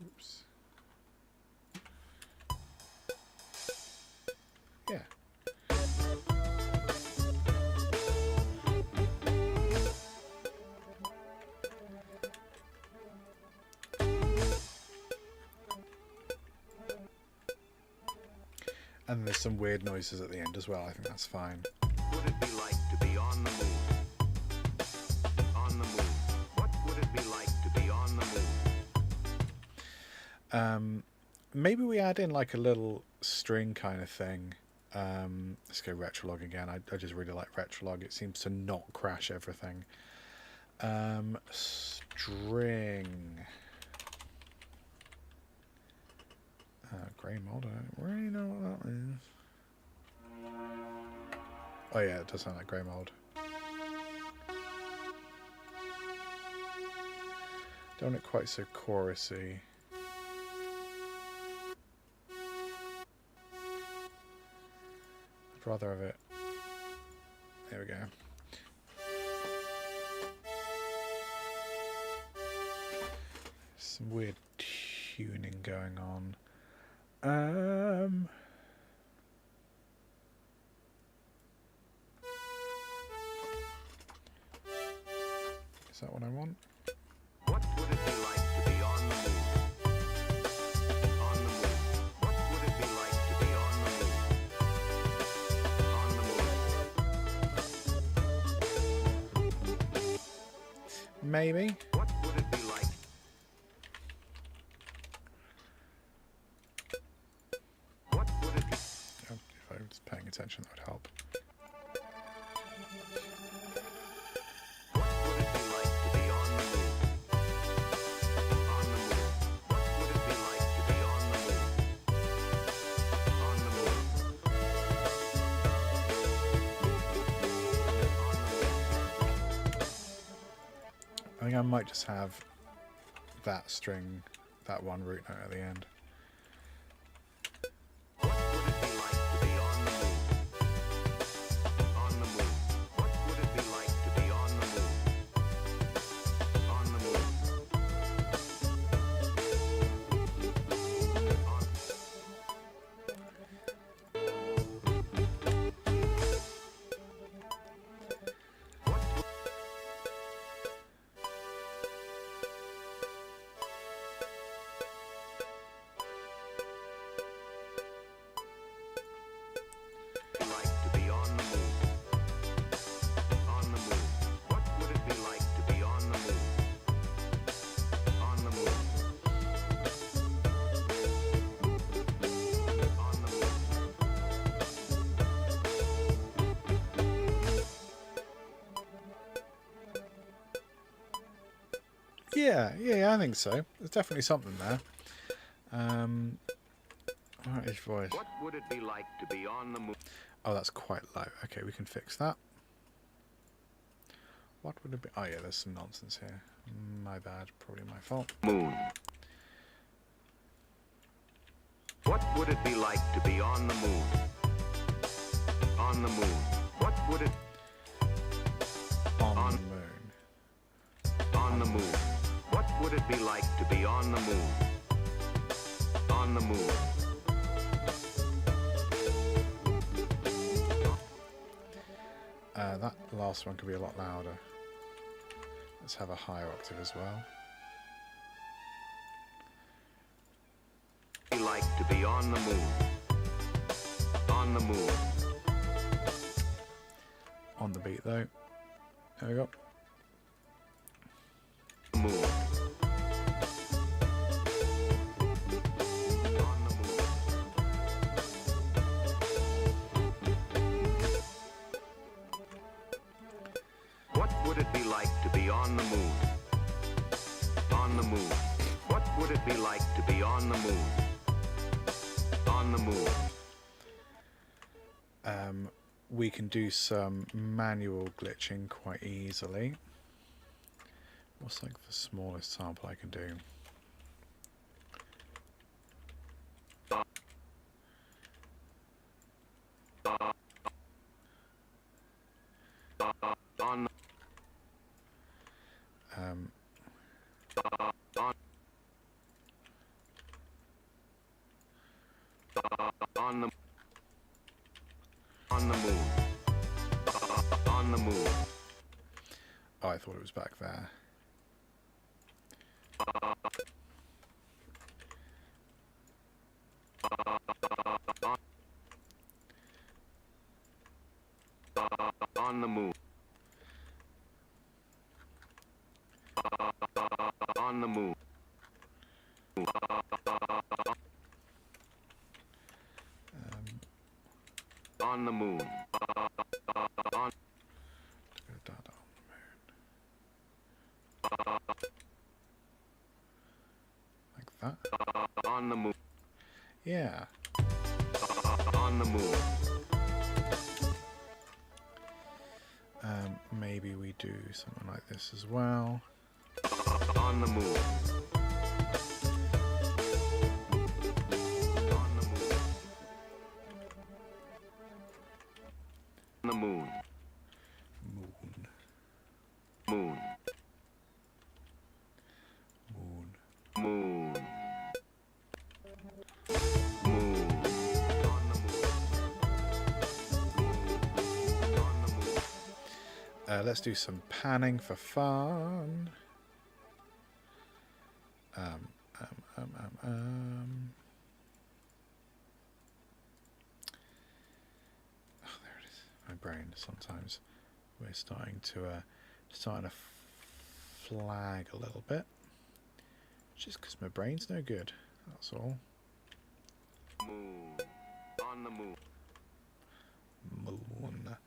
Oops. Yeah. And there's some weird noises at the end as well. I think that's fine. What would it be like to be on the moon? On the moon. What would it be like to be on the moon? Maybe we add in like a little string kind of thing. Let's go Retrolog again. I just really like Retrolog. It seems to not crash everything. String. Grey mold. I don't really know what that is. Oh yeah, it does sound like grey mold. Don't want it quite so chorusy. I'd rather have it There we go. Some weird tuning going on. Is that what I want? What would it be like to be on the moon? On the moon. What would it be like to be on the moon? On the moon. Maybe. What would it be like? What would it be? Oh, if I was paying attention, that would help. What would it be like to be on the moon? On the moon. What would it be like to be on the moon? On the moon. I think I might just have that string, that one root note at the end. What would it be like to be on the moon? On the moon. What would it be like to be on the moon? On the moon. Like to be on the moon. On the moon. What would it be like to be on the moon? On the moon. On the moon. Yeah, I think so. There's definitely something there. Alright, his voice. What would it be like to be on the moon? Oh, that's quite low. Okay, we can fix that. What would it be? Oh yeah, there's some nonsense here. My bad, probably my fault. Moon. What would it be like to be on the moon? On the moon. What would it On the moon. on the moon? What would it be like to be on the moon? On the moon. That last one could be a lot louder. Let's have a higher octave as well. Be like to be on the moon. On the moon. On the beat though. There we go. Moon. On the moon. What would it be like to be on the moon? On the moon. What would it be like to be on the moon? On the moon. We can do some manual glitching quite easily. What's like the smallest sample I can do? On the moon. On the moon. Oh, I thought it was back there. On the moon. On the moon. On the moon. On like that. On the moon. Yeah. On the moon. Maybe we do something like this as well. On the moon. On the moon. On the moon. Let's do some panning for fun. Oh, there it is. My brain. Sometimes we're starting to flag a little bit, just because my brain's no good. That's all. Moon. On the moon. Moon.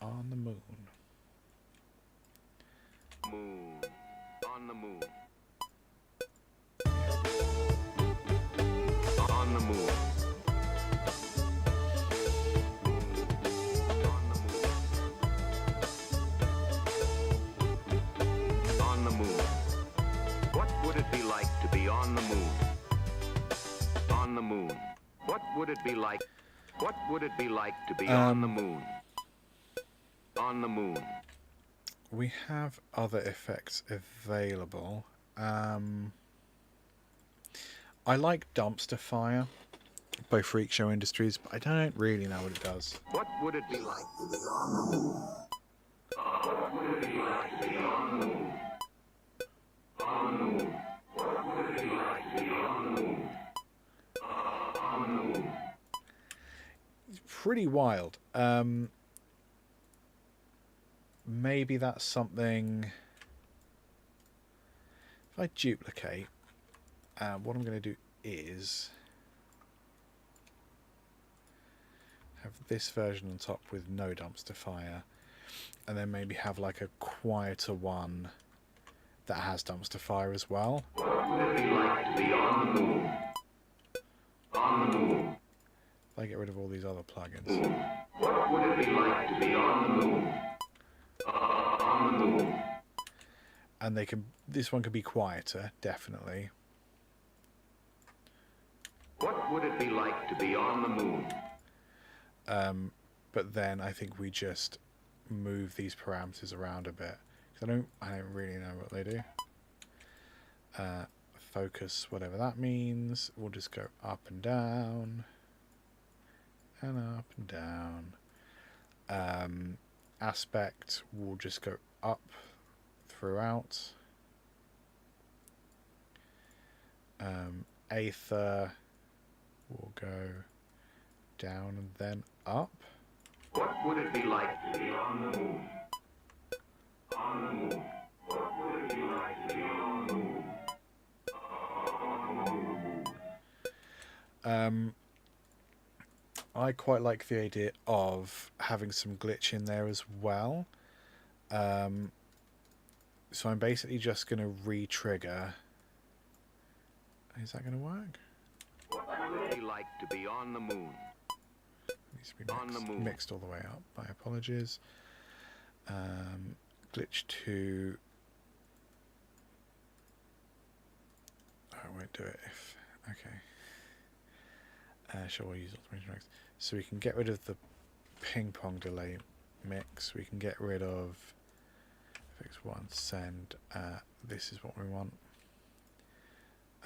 On the moon. Moon. On the moon. On the moon. On the moon. What would it be like to be on the moon? On the moon. What would it be like? What would it be like to be on the moon? On the moon. We have other effects available. I like Dumpster Fire by Freak Show Industries, but I don't really know what it does. What would it be like to be on the moon? What would it be like to be on the moon? On the moon. What would it be like to be on the moon? On the moon. It's pretty wild. Maybe that's something. If I duplicate, what I'm going to do is have this version on top with no Dumpster Fire, and then maybe have like a quieter one that has Dumpster Fire as well. What would it be like to be on the moon? On the moon. If I get rid of all these other plugins. What would it be like to be on the moon? On the moon. And they can. This one could be quieter, definitely. What would it be like to be on the moon? But then I think we just move these parameters around a bit, because I don't really know what they do. Focus, whatever that means, we'll just go up and down, and up and down. Aspect, we'll just go up throughout. Aether will go down and then up. What would it be like to be on the moon? On the moon. What would it be like to be on the moon? On the moon. I quite like the idea of having some glitch in there as well. So I'm basically just going to re-trigger. Is that going to work? What would it be like to be on the moon? Needs to be mixed all the way up. My apologies. Glitch 2. Oh, I won't do it if. Okay. Shall we use automation mix? So we can get rid of the ping pong delay mix. We can get rid of fx1 send. This is what we want.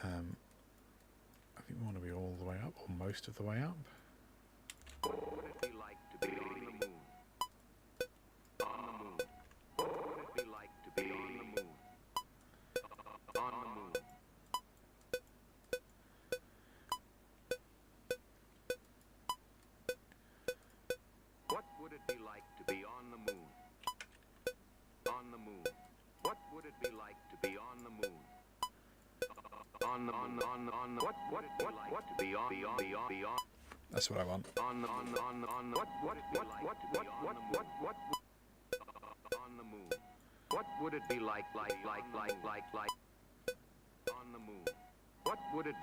I think we want to be all the way up, or most of the way up. What would it be like to be on the moon? On the moon. What would it be like to be on the moon? On the moon. What would it be like to be on the moon? On the moon. What would it be like to be on the moon? On the what to be on beyond. That's what I want. On the what on the moon. What would it be like on the moon? What would it be like? Would it be on the moon? What would it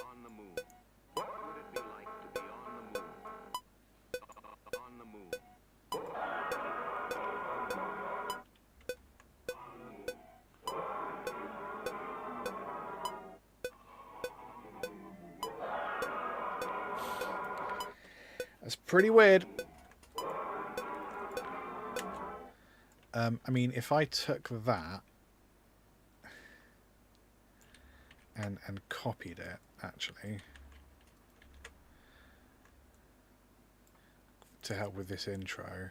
on the moon? What would it be like to be on the moon? On the moon. That's pretty weird. I mean, if I took that and copied it, actually, to help with this intro.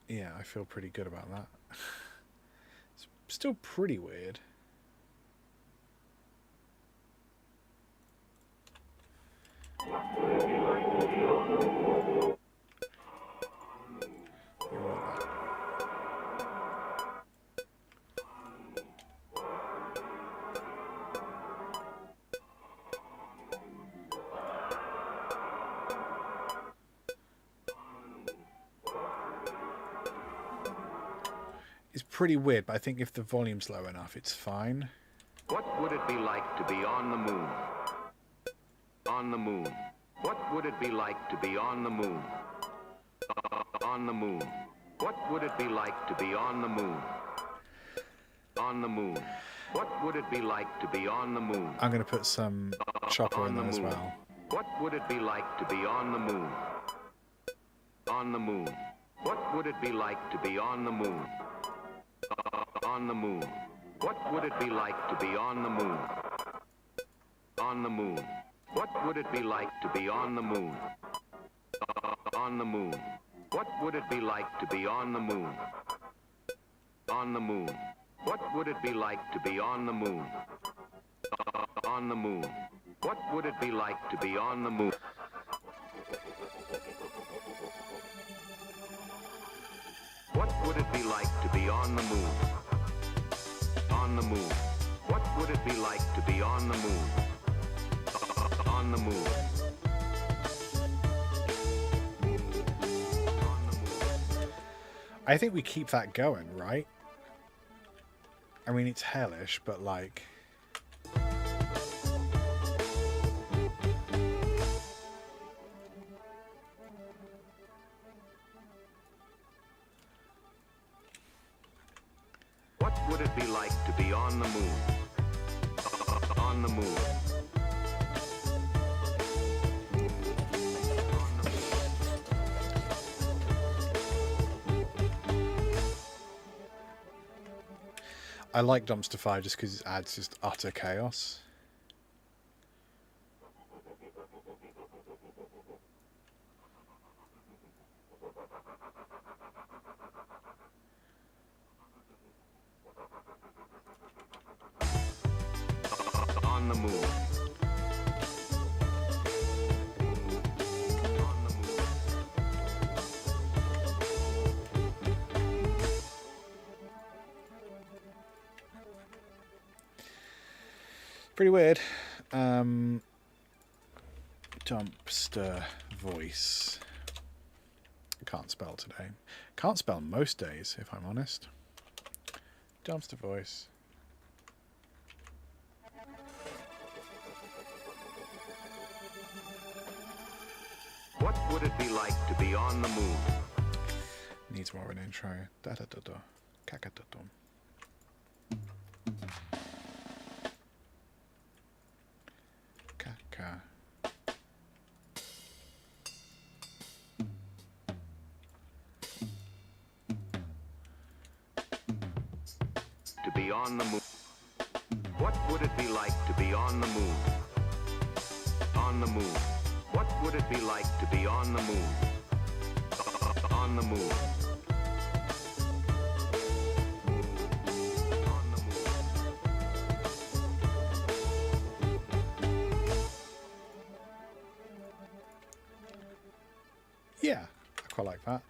Yeah, I feel pretty good about that. It's still pretty weird. It's pretty weird, but I think if the volume's low enough, it's fine. What would it be like to be on the moon? On the moon. What would it be like to be on the moon? On the moon. What would it be like to be on the moon? On the moon. What would it be like to be on the moon? I'm going to put some chopper in there as well. What would it be like to be on the moon? On the moon. What would it be like to be on the moon? On the moon. What would it be like to be on the moon? On the moon. What would it be like to be on the moon? On the moon. What would it be like to be on the moon? On the moon. What would it be like to be on the moon? On the moon. What would it be like to be on the moon? What would it be like to be on the moon? On the moon. What would it be like to be on the moon? On the moon. I think we keep that going, right? I mean, it's hellish, but like... What would it be like to be on the moon? On the moon. I like Dumpster Fire just because it adds just utter chaos. On the moon. Pretty weird. Dumpster voice. Can't spell today. Can't spell most days, if I'm honest. Dumpster voice. What would it be like to be on the moon? Needs more of an intro. Da da da da. Kaka da dum. Kaka. To be on the moon. What would it be like to be on the moon? On the moon. What would it be like to be on the moon? On the moon. Yeah, I quite like that.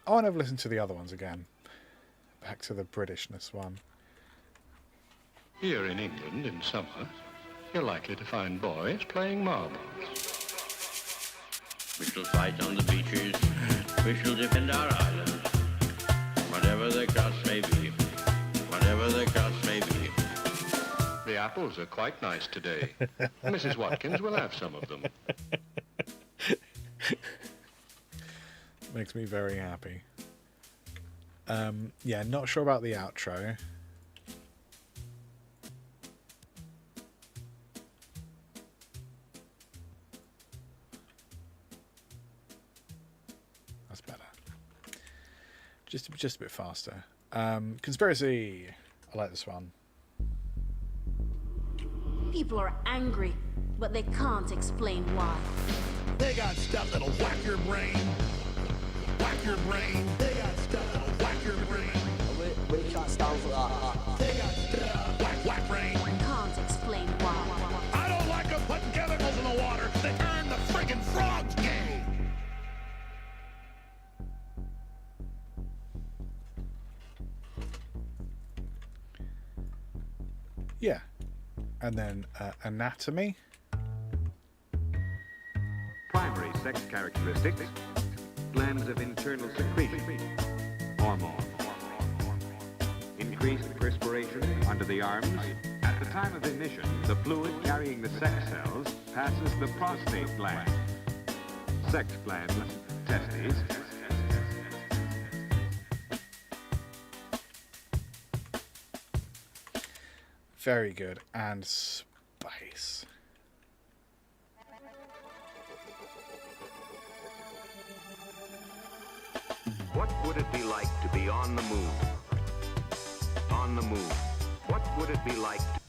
I want to have listened to the other ones again. Back to the Britishness one. Here in England in summer, you're likely to find boys playing marbles. We shall fight on the beaches. We shall defend our island. Whatever the cost may be. Whatever the cost may be. The apples are quite nice today. Mrs. Watkins will have some of them. Makes me very happy. Yeah, not sure about the outro. That's better. Just a bit faster. Conspiracy. I like this one. People are angry, but they can't explain why. They got stuff that'll whack your brain. Whack your brain. They got stuff that'll whack your brain. We can't stand for that. They got stuff. Whack brain. Can't explain why. I don't like them putting chemicals in the water. They turn the friggin' frogs gay. Yeah. And then anatomy. Primary sex characteristics, glands of internal secretion, hormone, increased perspiration under the arms. At the time of emission, the fluid carrying the sex cells passes the prostate gland. Sex glands, testes. Very good. And space. What would it be like to be on the moon? On the moon. What would it be like to...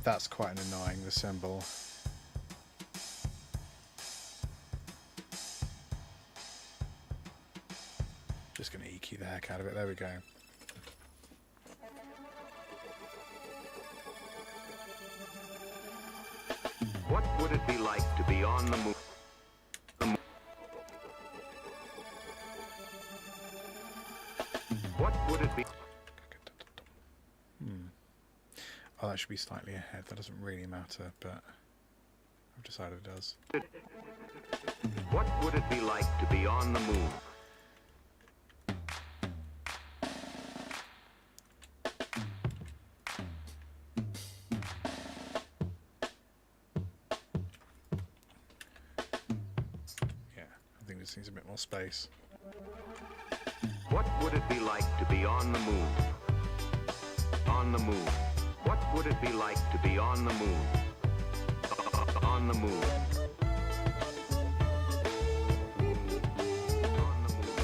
That's quite annoying, the symbol. Just going to EQ the heck out of it. There we go. What would it be like to be on the moon? What would it be? Oh, that should be slightly ahead. That doesn't really matter, but I've decided it does. What would it be like to be on the moon? Yeah, I think this needs a bit more space. What would it be like to be on the moon? On the moon. What would it be like to be on the moon? On the moon. On the moon.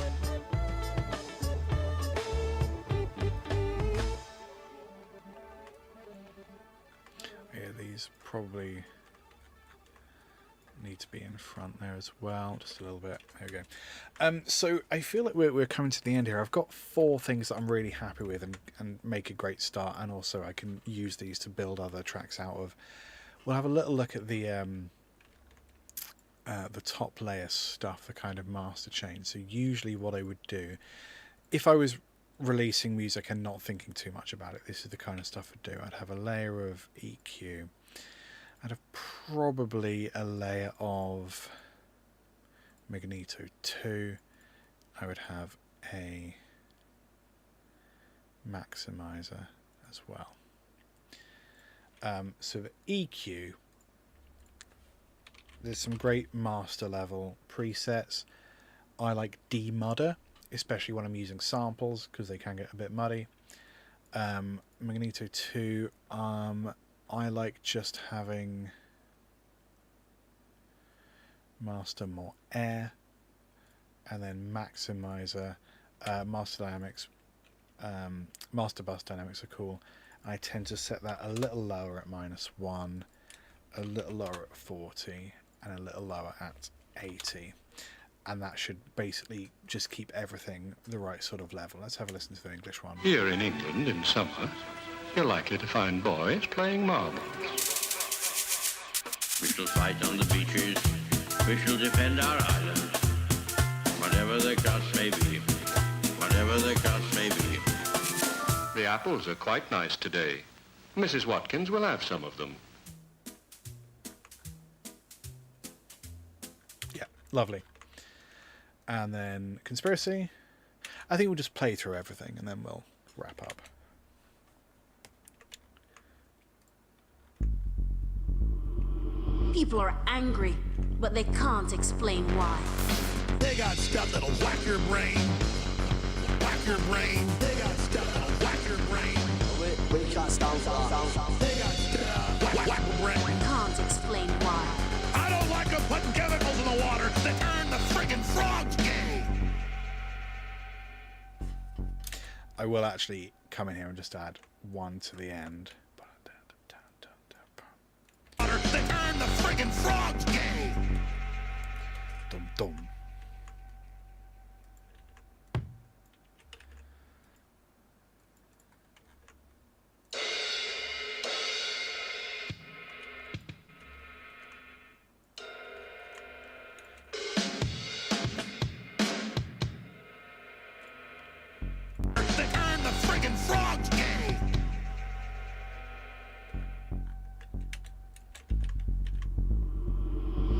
Yeah, these probably need to be in front there as well, just a little bit. There we go. So I feel like we're coming to the end here. I've got 4 things that I'm really happy with and make a great start, and also I can use these to build other tracks out of. We'll have a little look at the top layer stuff, the kind of master chain. So usually what I would do, if I was releasing music and not thinking too much about it, this is the kind of stuff I'd do. I'd have a layer of EQ. I'd have probably a layer of Magneto 2. I would have a maximizer as well. So the EQ, there's some great master level presets. I like demudder, especially when I'm using samples, because they can get a bit muddy. Magneto 2, I like just having master more air, and then maximizer, master dynamics, master bus dynamics are cool. I tend to set that a little lower at -1, a little lower at 40, and a little lower at 80. And that should basically just keep everything the right sort of level. Let's have a listen to the English one. Here in England in summer, you're likely to find boys playing marbles. We shall fight on the beaches. We shall defend our island. Whatever the cost may be. Whatever the cost may be. The apples are quite nice today. Mrs. Watkins will have some of them. Yeah, lovely. And then conspiracy. I think we'll just play through everything and then we'll wrap up. People are angry, but they can't explain why. They got stuff that'll whack your brain. Whack your brain. They got stuff that'll whack your brain. We can't stand for that. They got stuff whack your brain. Can't explain why. I don't like them putting chemicals in the water. They turn the friggin' frogs gay. I will actually come in here and just add 1 to the end. They turn the friggin' frogs gay.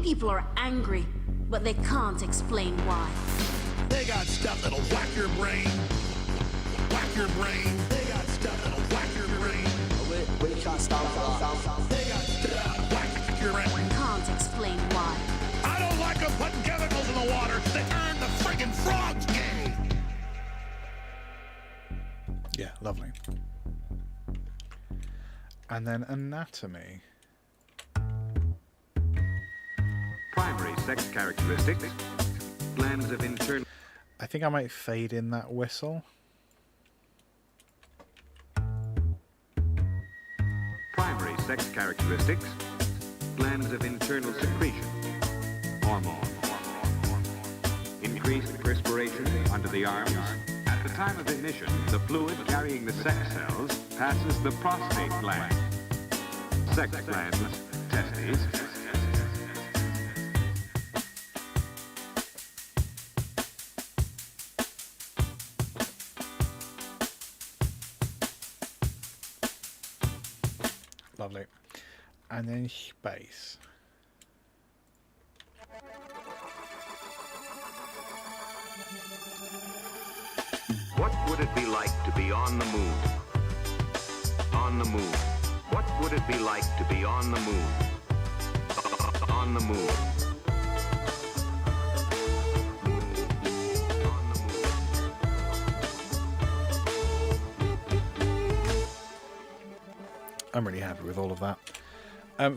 People are angry, but they can't explain why. They got stuff that'll whack your brain. Whack your brain. They got stuff that'll whack your brain. We can't stand for that. They got stuff that'll whack your brain. Can't explain why. I don't like them putting chemicals in the water that turn the friggin' frogs gay. Yeah, lovely. And then anatomy. Primary sex characteristics, glands of internal... I think I might fade in that whistle. Primary sex characteristics, glands of internal secretion, hormone. Increased perspiration under the arms. At the time of emission, the fluid carrying the sex cells passes the prostate gland. Sex glands, testes. Lovely. And then bass. What would it be like to be on the moon? On the moon. What would it be like to be on the moon? On the moon. I'm really happy with all of that.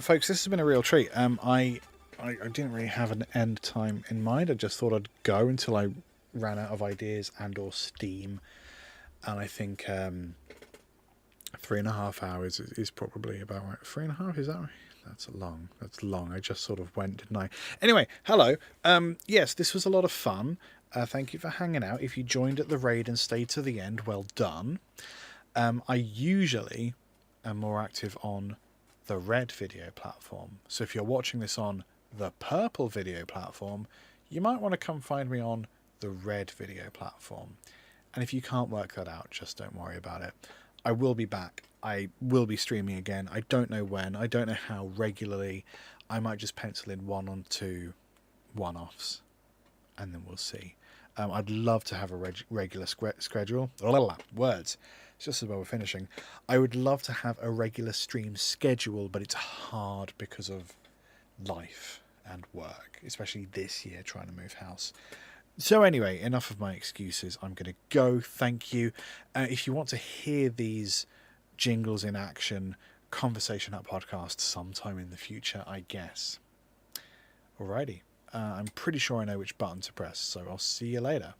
Folks, this has been a real treat. I didn't really have an end time in mind. I just thought I'd go until I ran out of ideas and or steam. And I think 3.5 hours is probably about right. 3.5, is that right? That's long. I just sort of went, didn't I? Anyway, hello. Yes, this was a lot of fun. Thank you for hanging out. If you joined at the raid and stayed to the end, well done. I usually am more active on the red video platform. So if you're watching this on the purple video platform, you might want to come find me on the red video platform. And if you can't work that out, just don't worry about it. I will be back. I will be streaming again. I don't know when. I don't know how regularly. I might just pencil in 1 or 2 one-offs, and then we'll see. I'd love to have a regular schedule. Words. It's just as well we're finishing. I would love to have a regular stream schedule, but it's hard because of life and work, especially this year trying to move house. So anyway, enough of my excuses. I'm going to go. Thank you. If you want to hear these jingles in action, Conversation Up podcast sometime in the future, I guess. Alrighty. I'm pretty sure I know which button to press, so I'll see you later.